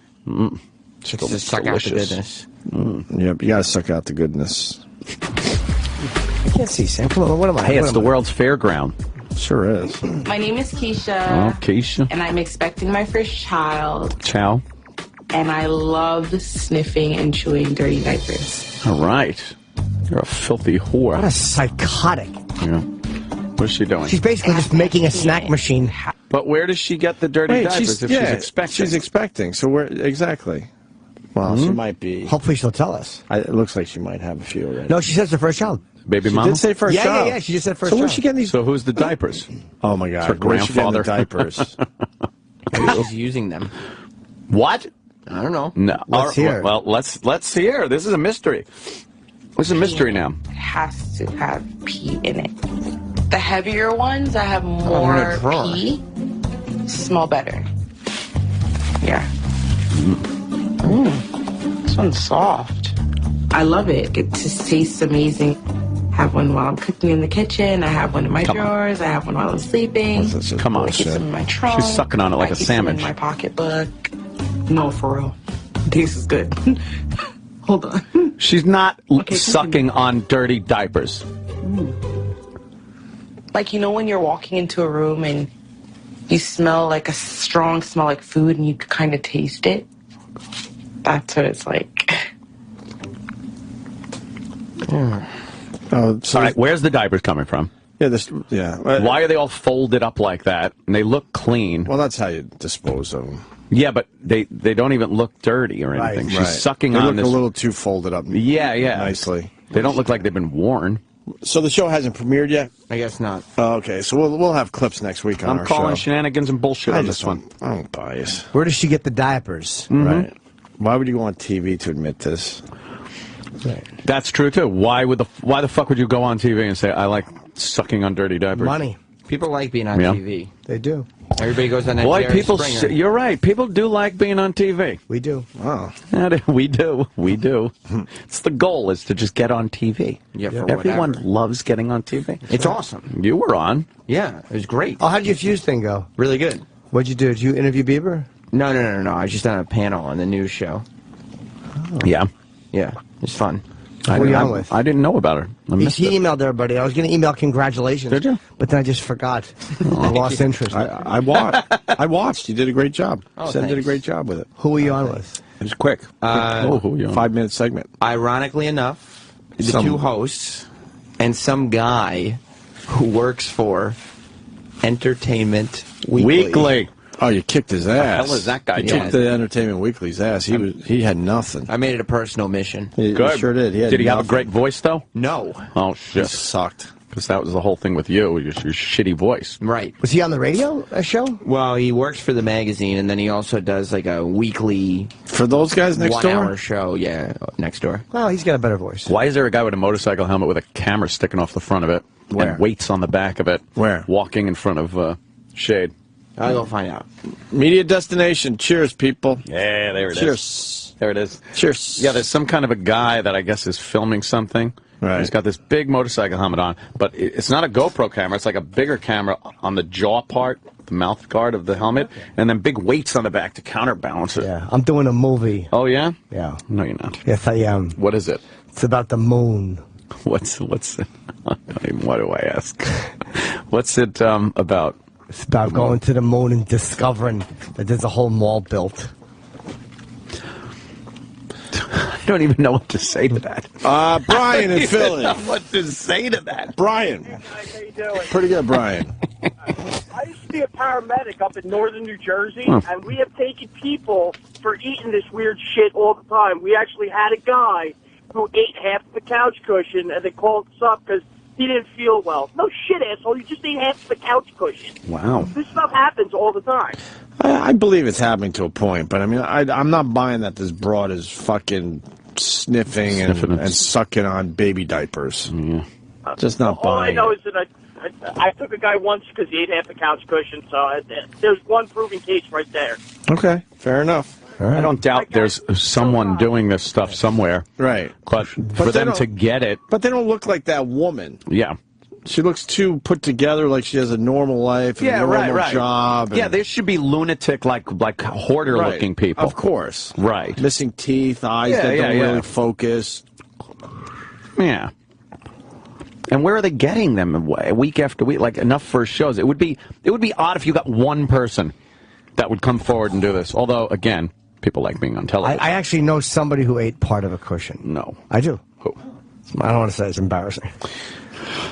Just suck out the goodness. Yep, you gotta suck out the goodness. I can't see, Sam. Come on, what am I? Hey, it's the world's fairground. Sure is. My name is Keisha. Oh, Keisha. And I'm expecting my first child. Ciao. And I love sniffing and chewing dirty diapers. All right. You're a filthy whore. What a psychotic. Yeah. What's she doing? She's basically just making a snack machine. But where does she get the dirty diapers if she's expecting? She's expecting. So where exactly? Well, she might be. Hopefully she'll tell us. It looks like she might have a few already. No, she says her first child. Baby She mama? did say first child. Yeah, she just said first So child. where's she getting these? So who's the diapers? Oh my Her God! Where's she getting the grandfather. diapers? Maybe she's using them. What? I don't know. No. Let's hear. Well, let's hear. This is a mystery. This is a mystery now. It has to have pee in it. The heavier ones that have in a more drawer. pee smell better. Yeah. This one's soft. I love it. It just tastes amazing. I have one while I'm cooking in the kitchen. I have one in my drawers. I have one while I'm sleeping. Come on. I keep some in my trunk. She's sucking on it like I a keep some sandwich. in my pocketbook. No, for real. This is good. Hold on. She's not sucking on dirty diapers. Like, you know when you're walking into a room and you smell like a strong smell like food and you kind of taste it? That's what it's like. Oh, so All right, where's the diapers coming from? Yeah. Why are they all folded up like that? And they look clean. Well, that's how you dispose of them. Yeah, but they don't even look dirty or anything. She's sucking they on look this. a little too folded up. Yeah. Nicely. They don't look like they've been worn. So the show hasn't premiered yet? I guess not. Oh, okay, so we'll have clips next week on I'm our calling show. shenanigans and bullshit on this one. I don't buy it. Where does she get the diapers? Right. Why would you go on TV to admit this? That's true too. Why the fuck would you go on TV and say I like sucking on dirty diapers? Money. People like being on Yeah. TV. They do. Everybody goes on that. Boy, Jerry people, Springer. you're right. People do like being on TV. We do. Wow. We do. It's the goal is to just get on TV. Yeah, for Everyone whatever. loves getting on TV. It's awesome. You were on. Yeah, it was great. Oh, how did your Fuse thing go? Really good. What'd you do? Did you interview Bieber? No. I was just on a panel on the news show. Yeah. Yeah, it's fun. Who were you on with? I didn't know about her. I missed He it. emailed everybody. I was going to email congratulations. Did you? But then I just forgot. I lost interest. I watched. You did a great job. Oh, Sam did a thanks. great job with it. Who were you on with? It was quick. Who were you on? 5-minute segment. Ironically enough, the two hosts and some guy who works for Entertainment Weekly. Oh, you kicked his ass. hell is that guy You doing? kicked the Entertainment Weekly's ass. He had nothing. I made it a personal mission. He Good. sure did. Did he have a great voice though? No. Oh He shit. sucked. Because that was the whole thing with you, your shitty voice. Right. Was he on the radio show? Well, he works for the magazine, and then he also does like a weekly For those guys next door? 1-hour show. Yeah, next door. Well, he's got a better voice. Why is there a guy with a motorcycle helmet with a camera sticking off the front of it? Where? And weights on the back of it? Where? Walking in front of Shade. I'll go find out. Media destination. Cheers, people. Yeah, there it is. Cheers. There it is. Cheers. Yeah, there's some kind of a guy that I guess is filming something. Right. He's got this big motorcycle helmet on, but it's not a GoPro camera. It's like a bigger camera on the jaw part, the mouth guard of the helmet, and then big weights on the back to counterbalance it. Yeah, I'm doing a movie. Oh, yeah? Yeah. No, you're not. Yes, I am. What is it? It's about the moon. What's it? What do I ask? What's it about? It's about going to the moon and discovering that there's a whole mall built. I don't even know what to say to that. Brian in Philly. I don't know what to say to that. Brian. Hey guys, how you doing? Pretty good, Brian. I used to be a paramedic up in northern New Jersey, and we have taken people for eating this weird shit all the time. We actually had a guy who ate half the couch cushion, and they called us up because he didn't feel well. No shit, asshole. You just ate half the couch cushion. Wow. This stuff happens all the time. I believe it's happening to a point, but I mean, I'm not buying that this broad is fucking sniffing and sucking on baby diapers. Yeah. Just not All I buying know it. is that I took a guy once because he ate half the couch cushion, so there's one proven case right there. Okay, fair enough. I don't doubt there's someone doing this stuff somewhere. Right. But for them to get it... But they don't look like that woman. Yeah. She looks too put together, like she has a normal life, and a normal job. Yeah, there should be lunatic, like hoarder-looking people. Of course. Right. Missing teeth, eyes that don't really focus. Yeah. And where are they getting them week after week? Like, enough first shows. It would be odd if you got one person that would come forward and do this. Although, again, people like being on television. I actually know somebody who ate part of a cushion. No. I do. Who? I don't want to say it's embarrassing.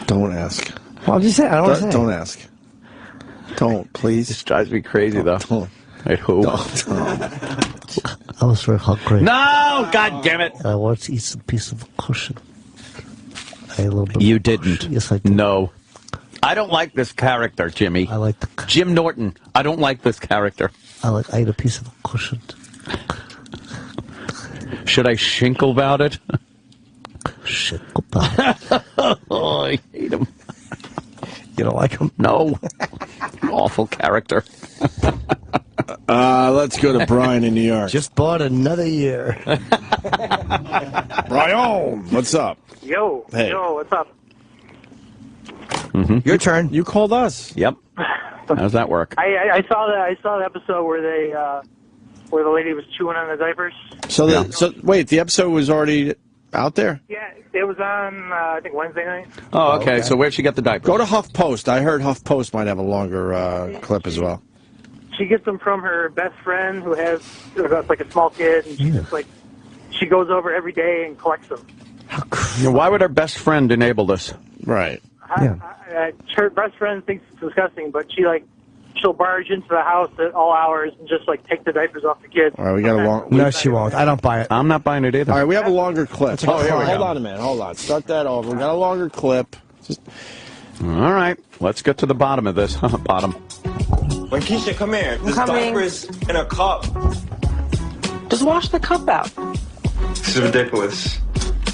Don't ask. Well, I'm just saying. I don't want to say. Don't ask. Don't, please. This drives me crazy, though. Don't. Wait, who? I was very hungry. No! God damn it! I wanted to eat some piece of a cushion. I ate a little bit. You didn't. Yes, I did. No. I don't like this character, Jimmy. I like the... Jim Norton. I don't like this character. I ate a piece of a cushion. Should I shinkle about it? Shinkle about it. Oh, I hate him. You don't like him? No. Awful character. Let's go to Brian in New York. Just bought another year. Brian, what's up? Yo, Hey. what's up? Mm-hmm. Your turn. You called us. Yep. How does that work? I saw the episode where where the lady was chewing on the diapers. So wait, the episode was already out there? Yeah, it was on I think Wednesday night. Oh, okay. So where'd she get the diaper? Go to HuffPost. I heard HuffPost might have a longer clip as well. She gets them from her best friend who has like a small kid, and she's just like she goes over every day and collects them. Why would her best friend enable this? Right. Her best friend thinks it's disgusting, but she'll barge into the house at all hours and just take the diapers off the kids. All right, we got a long. No, she won't. I don't buy it. I'm not buying it either. All right, we have a longer clip. Here we Hold go. on a minute. Hold on. Start that over. We got a longer clip. All right, let's get to the bottom of this. Bottom. When Keisha, come here. This coming. diaper's in a cup. Just wash the cup out. This is ridiculous.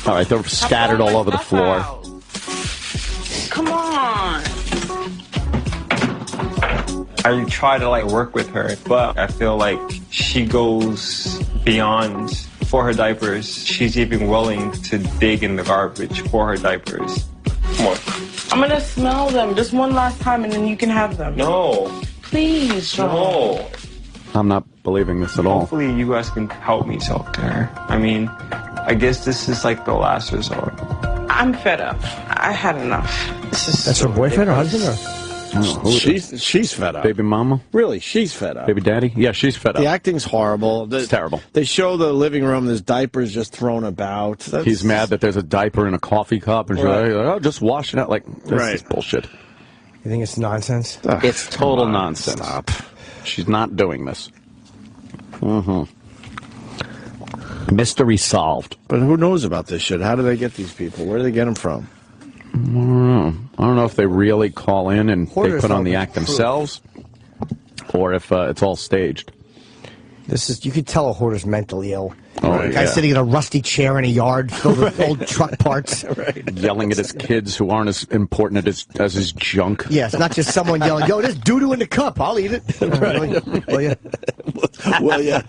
All right, they're scattered all over the floor. Come on. I try to work with her, but I feel like she goes beyond for her diapers. She's even willing to dig in the garbage for her diapers. Come on. I'm gonna smell them just one last time and then you can have them. No. Please, Sean. No. I'm not believing this at all. Hopefully you guys can help me talk to her. I mean, I guess this is the last resort. I'm fed up. I had enough. That's her boyfriend or husband? She's fed up. Baby mama? Really, she's fed up. Baby daddy? Yeah, she's fed up. The acting's horrible. It's terrible. They show the living room. There's diapers just thrown about. He's mad that there's a diaper in a coffee cup, and she's like, oh, just wash it out. This is bullshit. You think it's nonsense? It's total nonsense. Stop. She's not doing this. Mystery solved. But who knows about this shit? How do they get these people? Where do they get them from? I don't know if they really call in and Hoarders they put on the don't act prove. themselves, or if it's all staged. You could tell a hoarder's mentally ill. Guy's sitting in a rusty chair in a yard filled with old truck parts. Yelling at his kids who aren't as important as his junk. Yeah, it's not just someone yelling, yo, there's doo-doo in the cup. I'll eat it. Well, yeah.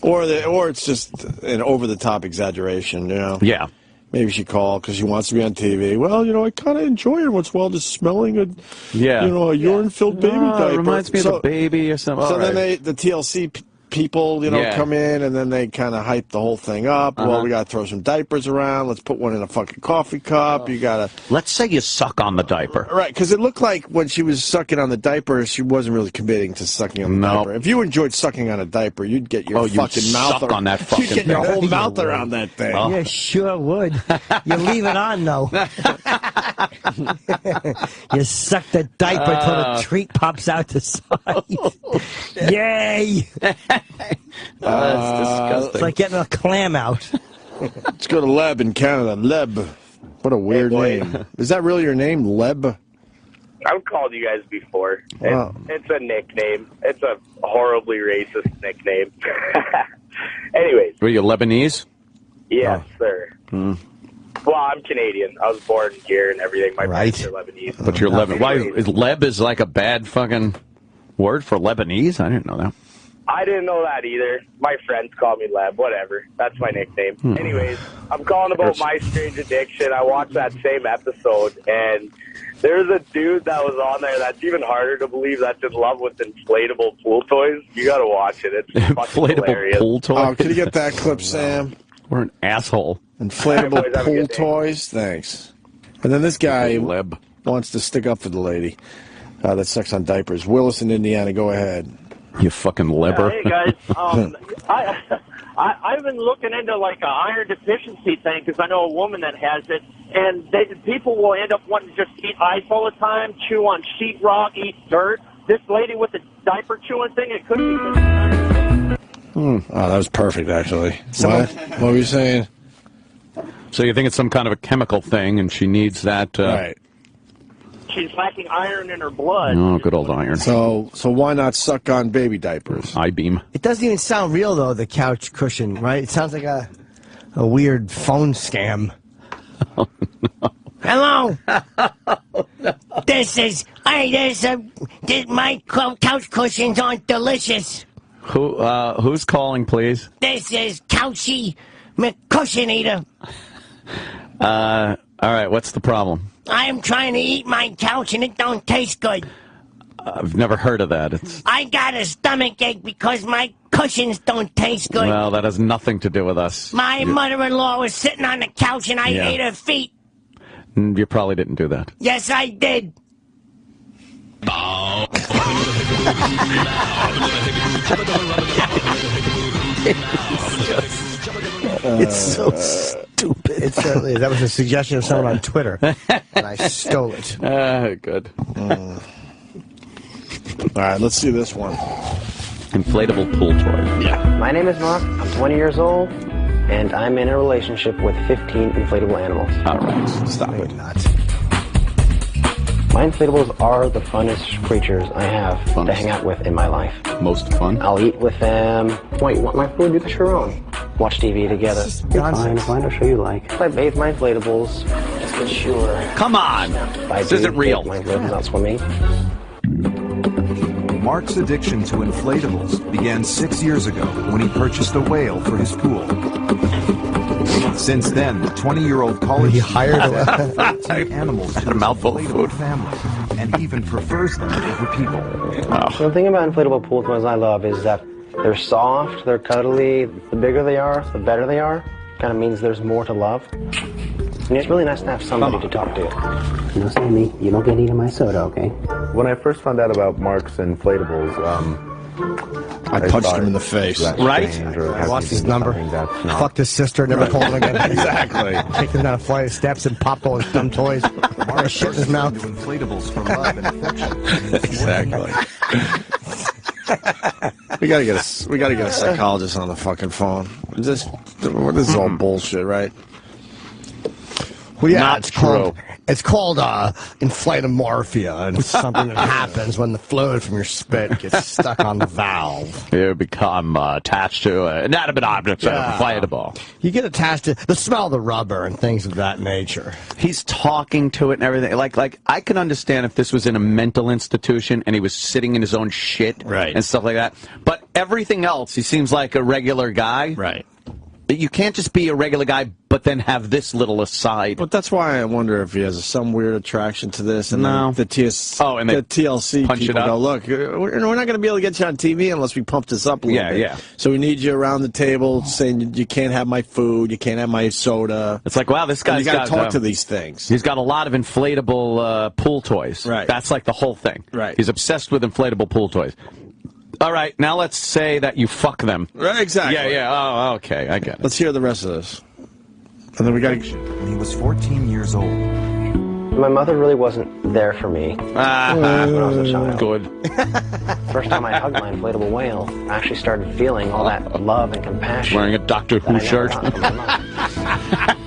Or it's just an over-the-top exaggeration, you know? Yeah. Maybe she called because she wants to be on TV. Well, I kind of enjoy it once in a while, just smelling a urine-filled baby diaper. It reminds me of a baby or something. So then the TLC people, come in, and then they kind of hype the whole thing up. Well, we got to throw some diapers around. Let's put one in a fucking coffee cup. You got to... Let's say you suck on the diaper. Right, because it looked like when she was sucking on the diaper, she wasn't really committing to sucking on the diaper. If you enjoyed sucking on a diaper, you'd get your fucking mouth... suck on that fucking You'd get your whole mouth around that thing. Oh. Yeah, sure would. You leave it on, though. You suck the diaper till the treat pops out the side. Yay! That's disgusting. It's like getting a clam out. Let's go to Leb in Canada. Leb. What a weird name. Is that really your name, Leb? I've called you guys before. It's a nickname. It's a horribly racist nickname. Anyways. Were you Lebanese? Yes, sir. Well, I'm Canadian. I was born here and everything. My parents are Lebanese. But you're Lebanese. Why is Leb is like a bad fucking word for Lebanese? I didn't know that. I didn't know that either. My friends call me Leb. Whatever. That's my nickname. Anyways, I'm calling about My Strange Addiction. I watched that same episode, and there's a dude that was on there that's even harder to believe that's in love with inflatable pool toys. You got to watch it. It's fucking hilarious. Inflatable pool toys? Oh, can you get that clip, Sam? We're an asshole. Inflatable pool toys? Thanks. And then this guy wants to stick up for the lady that sucks on diapers. Willis in Indiana, go ahead. You fucking leber. Hey, guys. I've been looking into, like, an iron deficiency thing because I know a woman that has it. And people will end up wanting to just eat ice all the time, chew on sheetrock, eat dirt. This lady with the diaper chewing thing, it couldn't even... Oh, that was perfect, actually. What were you saying? So you think it's some kind of a chemical thing, and she needs that... Right. She's lacking iron in her blood. Oh, good old iron. So why not suck on baby diapers? I-beam. It doesn't even sound real, though, the couch cushion, right? It sounds like a weird phone scam. Oh, no. Hello. My couch cushions aren't delicious. Who's calling, please? This is Couchy McCushion Eater. All right, what's the problem? I am trying to eat my couch and it don't taste good. I've never heard of that. I got a stomach ache because my cushions don't taste good. Well, that has nothing to do with us. My mother-in-law was sitting on the couch and I ate her feet. You probably didn't do that. Yes, I did. It's so stupid. It certainly is. That was a suggestion of someone on Twitter, and I stole it. Good. All right, let's see this one. Inflatable pool toy. Yeah. My name is Mark. I'm 20 years old, and I'm in a relationship with 15 inflatable animals. All right. Stop it. Not. My inflatables are the funnest creatures I have to hang out with in my life. Most fun? I'll eat with them. Wait, you want my food? You can share your own. Watch TV together. You're fine. Find a show you like. If I bathe my inflatables, just to ensure. Come on! This isn't real. My inflatables not swimming. Mark's addiction to inflatables began 6 years ago when he purchased a whale for his pool. Since then, the 20-year-old college student has 13 animals to his inflatable family, and even prefers them over people. The thing about inflatable pool toys I love is that they're soft, they're cuddly. The bigger they are, the better they are. Kind of means there's more to love. And it's really nice to have somebody to talk to. No, Sammy, you don't get any of my soda, okay? When I first found out about Mark's inflatables, I punched him in the face. Right? I lost his number. Fucked his sister, never told him again. Exactly. Kicked him down a flight of steps and popped all his dumb toys. Mark shit in his mouth. Inflatables for love and affection. Exactly. We gotta get a psychologist on the fucking phone. This is all bullshit, right? Well, yeah, Not it's true. called inflatomorphia, and it's something that happens when the fluid from your spit gets stuck on the valve. You become attached to inanimate objects that are inflatable. You get attached to the smell of the rubber and things of that nature. He's talking to it and everything. Like I can understand if this was in a mental institution and he was sitting in his own shit and stuff like that. But everything else, he seems like a regular guy. Right. You can't just be a regular guy, but then have this little aside. But that's why I wonder if he has some weird attraction to this. And No. the TLC punch people it up. go, look, we're not going to be able to get you on TV unless we pump this up a little bit. Yeah. So we need you around the table saying you can't have my food, you can't have my soda. It's like, wow, this guy's got got to talk to these things. He's got a lot of inflatable pool toys. Right. That's like the whole thing. Right. He's obsessed with inflatable pool toys. All right, now let's say that you fuck them. Right, exactly. Yeah. Oh, okay, I get it. Let's hear the rest of this. And then we got When he was 14 years old. My mother really wasn't there for me when I was a child. Good. First time I hugged my inflatable whale, I actually started feeling all that love and compassion. Wearing a Doctor that I Who never shirt. got from my mom.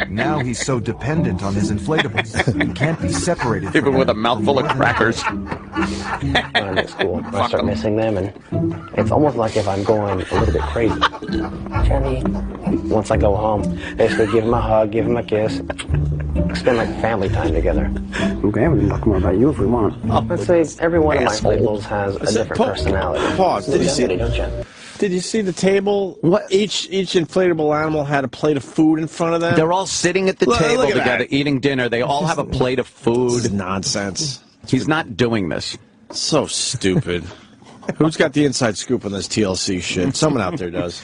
Now he's so dependent on his inflatables, he can't be separated Even from with a them mouthful for of more than crackers. When I'm at school, I start missing them, and it's almost like if I'm going a little bit crazy. Jenny. Once I go home, basically give him a hug, give him a kiss, spend like family time together. Okay, we can talk more about you if we want. Let's say every one of my inflatables has a different personality. Pause. Did you see it? Don't you? Did you see the table? What? Each inflatable animal had a plate of food in front of them. They're all sitting at the table look at together, that. eating dinner. They all have a plate of food. This is nonsense. He's not doing this. So stupid. Who's got the inside scoop on this TLC shit? Someone out there does.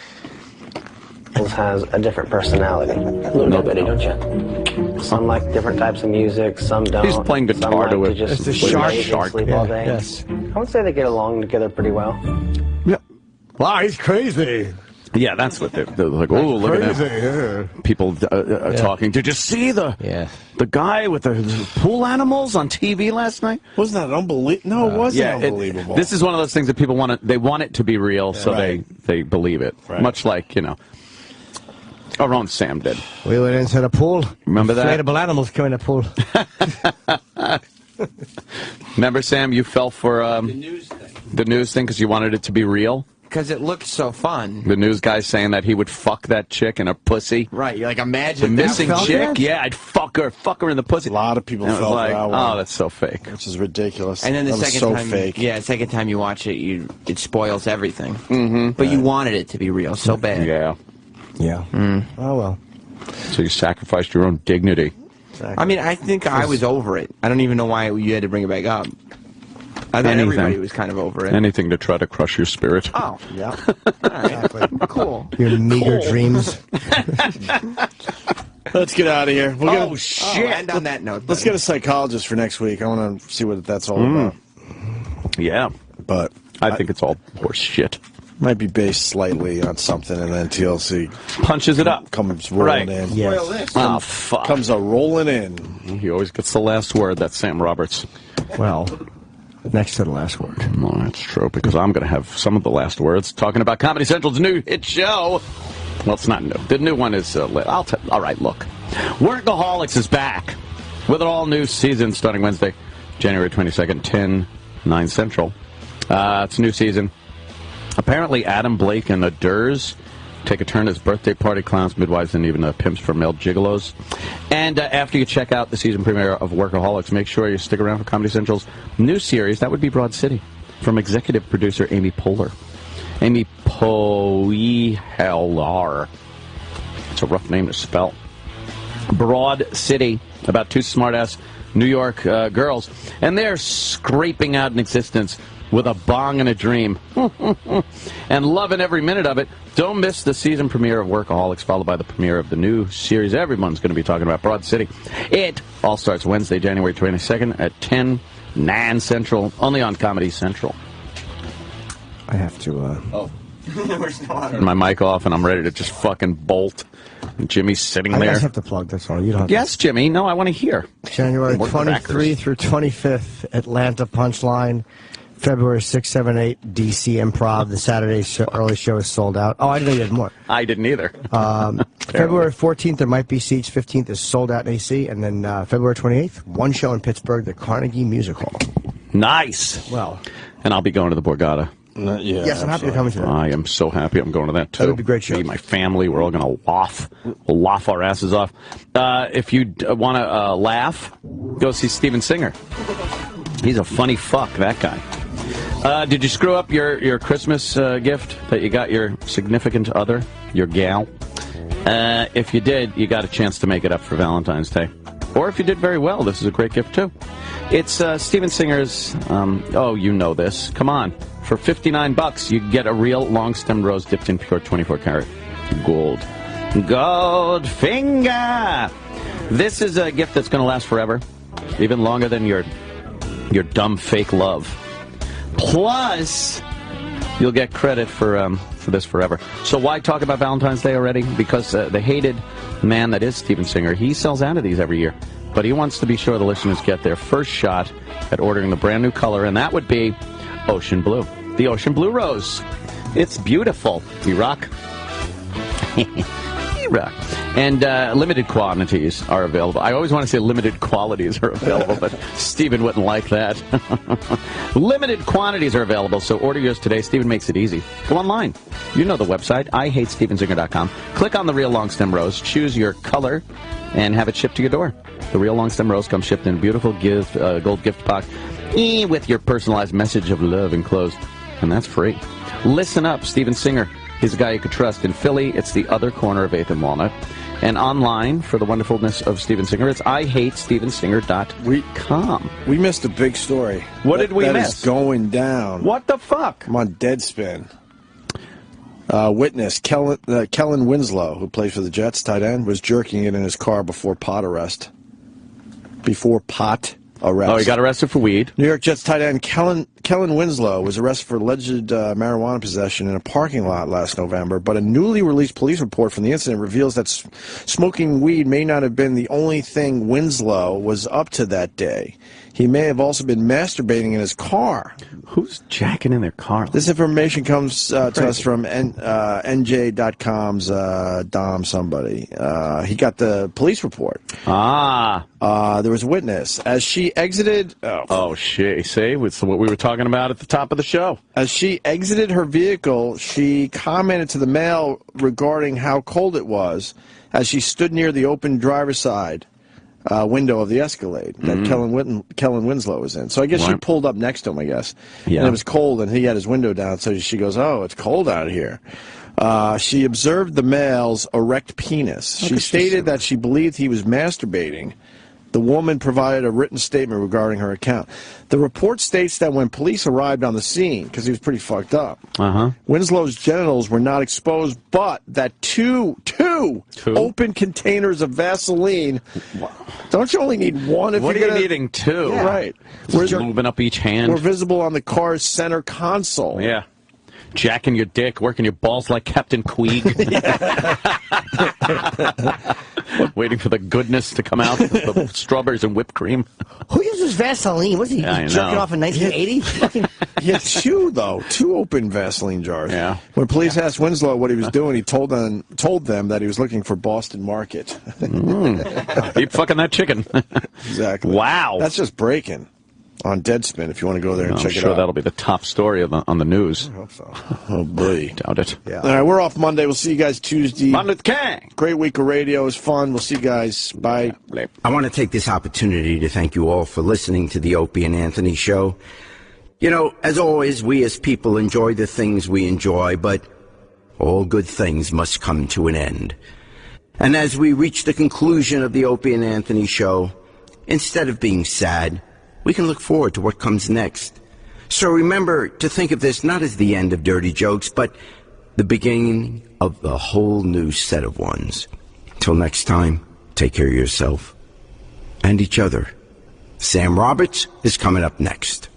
Has a different personality. Nobody, don't you? Some like different types of music, some don't. He's playing guitar some like to it. to just It's the sleep shark. late and sleep all day. Yes. I would say they get along together pretty well. Yeah. Wow, he's crazy. Yeah, that's what they're like. Oh, look at that. People talking. Did you see the guy with the pool animals on TV last night? Wasn't that unbelievable? No, it wasn't unbelievable. This is one of those things that people want to. They want it to be real, so they believe it. Right. Much like our own Sam did. We went into the pool. Remember that? Inflatable animals come in the pool. Remember, Sam? You fell for the news thing because you wanted it to be real. Because it looked so fun. The news guy saying that he would fuck that chick in her pussy. Right, you're like, The imagine missing that. chick? Yeah, I'd fuck her in the pussy. A lot of people And it fell was like, for that one. oh, that's so fake. Which is ridiculous. And then the that was second so time, fake. second time you watch it, it spoils everything. Mm-hmm. But you wanted it to be real so bad. Yeah. Yeah. Oh, well. So you sacrificed your own dignity. Exactly. I mean, I think I was over it. I don't even know why you had to bring it back up. I thought everybody was kind of over it. Anything to try to crush your spirit. Oh. Yeah. All right. Exactly. Cool. Your meager dreams. Let's get out of here. Oh, shit. End on that note. Let's get a psychologist for next week. I want to see what that's all about. Yeah. But I think it's all horse shit. Might be based slightly on something, and then TLC punches it up. Comes rolling in. Yes. Oh, fuck. Comes a rolling in. He always gets the last word. That's Sam Roberts. Well, next to the last word. No, that's true, because I'm going to have some of the last words talking about Comedy Central's new hit show. Well, it's not new. The new one is all right, look. Workaholics is back with an all-new season starting Wednesday, January 22nd, 10, 9 Central. It's a new season. Apparently, Adam Blake and the Durs take a turn as birthday party clowns, midwives, and even pimps for male gigolos. And after you check out the season premiere of Workaholics, make sure you stick around for Comedy Central's new series. That would be Broad City, from executive producer Amy Poehler. Amy Poehler. It's a rough name to spell. Broad City, about two smart-ass New York girls, and they're scraping out an existence with a bong and a dream. And loving every minute of it. Don't miss the season premiere of Workaholics, followed by the premiere of the new series everyone's going to be talking about, Broad City. It all starts Wednesday, January 22nd at 10, 9 Central, only on Comedy Central. I have to, Turn my mic off, and I'm ready to just fucking bolt. And Jimmy's sitting I there. just have to plug, that's all. You don't have Yes, Jimmy. No, I want to hear. January More 23 crackers. through 25th, Atlanta Punchline. February 6, 7, 8, DC Improv. The Saturday early show is sold out. Oh, I didn't know you had more. I didn't either. February 14th, there might be seats. 15th is sold out in AC. And then February 28th, one show in Pittsburgh, the Carnegie Music Hall. Nice. Well. And I'll be going to the Borgata. Yes, I'm happy you're coming to that. I am so happy I'm going to that, too. That would be a great show. Me, my family, we're all going to laugh our asses off. If you want to laugh, go see Steven Singer. He's a funny fuck, that guy. Did you screw up your Christmas gift that you got your significant other, your gal? If you did, you got a chance to make it up for Valentine's Day. Or if you did very well, this is a great gift, too. It's Steven Singer's, you know this. Come on. For $59, you get a real long-stemmed rose dipped in pure 24-karat gold. Gold finger! This is a gift that's going to last forever, even longer than your dumb fake love. Plus, you'll get credit for this forever. So why talk about Valentine's Day already? Because the hated man that is Steven Singer, he sells out of these every year. But he wants to be sure the listeners get their first shot at ordering the brand new color, and that would be Ocean Blue. The Ocean Blue Rose. It's beautiful. You rock. You rock. And limited quantities are available. I always want to say limited qualities are available, but Steven wouldn't like that. Limited quantities are available, so order yours today. Steven makes it easy. Go online. You know the website, IHateStevenSinger.com. Click on the Real Long Stem Rose, choose your color, and have it shipped to your door. The Real Long Stem Rose comes shipped in a beautiful gold gift box with your personalized message of love enclosed, and that's free. Listen up, Steven Singer. He's a guy you could trust. In Philly, it's the other corner of 8th and Walnut. And online, for the wonderfulness of Steven Singer, it's IHateStevenSinger.com. We missed a big story. What did we miss? That is going down. What the fuck? I'm on Deadspin. Witness, Kellen Winslow, who plays for the Jets, tight end, was jerking it in his car before pot arrest. Oh, he got arrested for weed. New York Jets tight end Kellen Winslow was arrested for alleged marijuana possession in a parking lot last November, but a newly released police report from the incident reveals that smoking weed may not have been the only thing Winslow was up to that day. He may have also been masturbating in his car. Who's jacking in their car? This information comes to us from NJ.com's Dom somebody. He got the police report. There was a witness. As she exited... See? It's what we were talking about at the top of the show. As she exited her vehicle, she commented to the male regarding how cold it was as she stood near the open driver's side window of the Escalade that Kellen Winslow was in. So I guess she pulled up next to him, I guess. Yeah. And it was cold, and he had his window down, so she goes, "Oh, it's cold out here." She observed the male's erect penis. She stated that she believed he was masturbating. The woman provided a written statement regarding her account. The report states that when police arrived on the scene, because he was pretty fucked up, Winslow's genitals were not exposed, but that two open containers of Vaseline. Don't you only need one? What are you needing two? Yeah. Right. Just moving up each hand. Were visible on the car's center console. Yeah. Jacking your dick, working your balls like Captain Queeg. Waiting for the goodness to come out, the strawberries and whipped cream. Who uses Vaseline? Was he jerking off in 1980? He had two open Vaseline jars. Yeah. When police asked Winslow what he was doing, he told them that he was looking for Boston Market. Keep fucking that chicken. Exactly. Wow. That's just breaking on Deadspin if you want to go there and check it out. I'm sure that'll be the top story on the news. I hope so. Oh, boy. Doubt it. Yeah. All right, we're off Monday. We'll see you guys Tuesday. Monday King. Great week of radio. It was fun. We'll see you guys. Bye. I want to take this opportunity to thank you all for listening to the Opie and Anthony Show. You know, as always, we as people enjoy the things we enjoy, but all good things must come to an end. And as we reach the conclusion of the Opie and Anthony Show, instead of being sad, we can look forward to what comes next. So remember to think of this not as the end of dirty jokes, but the beginning of a whole new set of ones. Till next time, take care of yourself and each other. Sam Roberts is coming up next.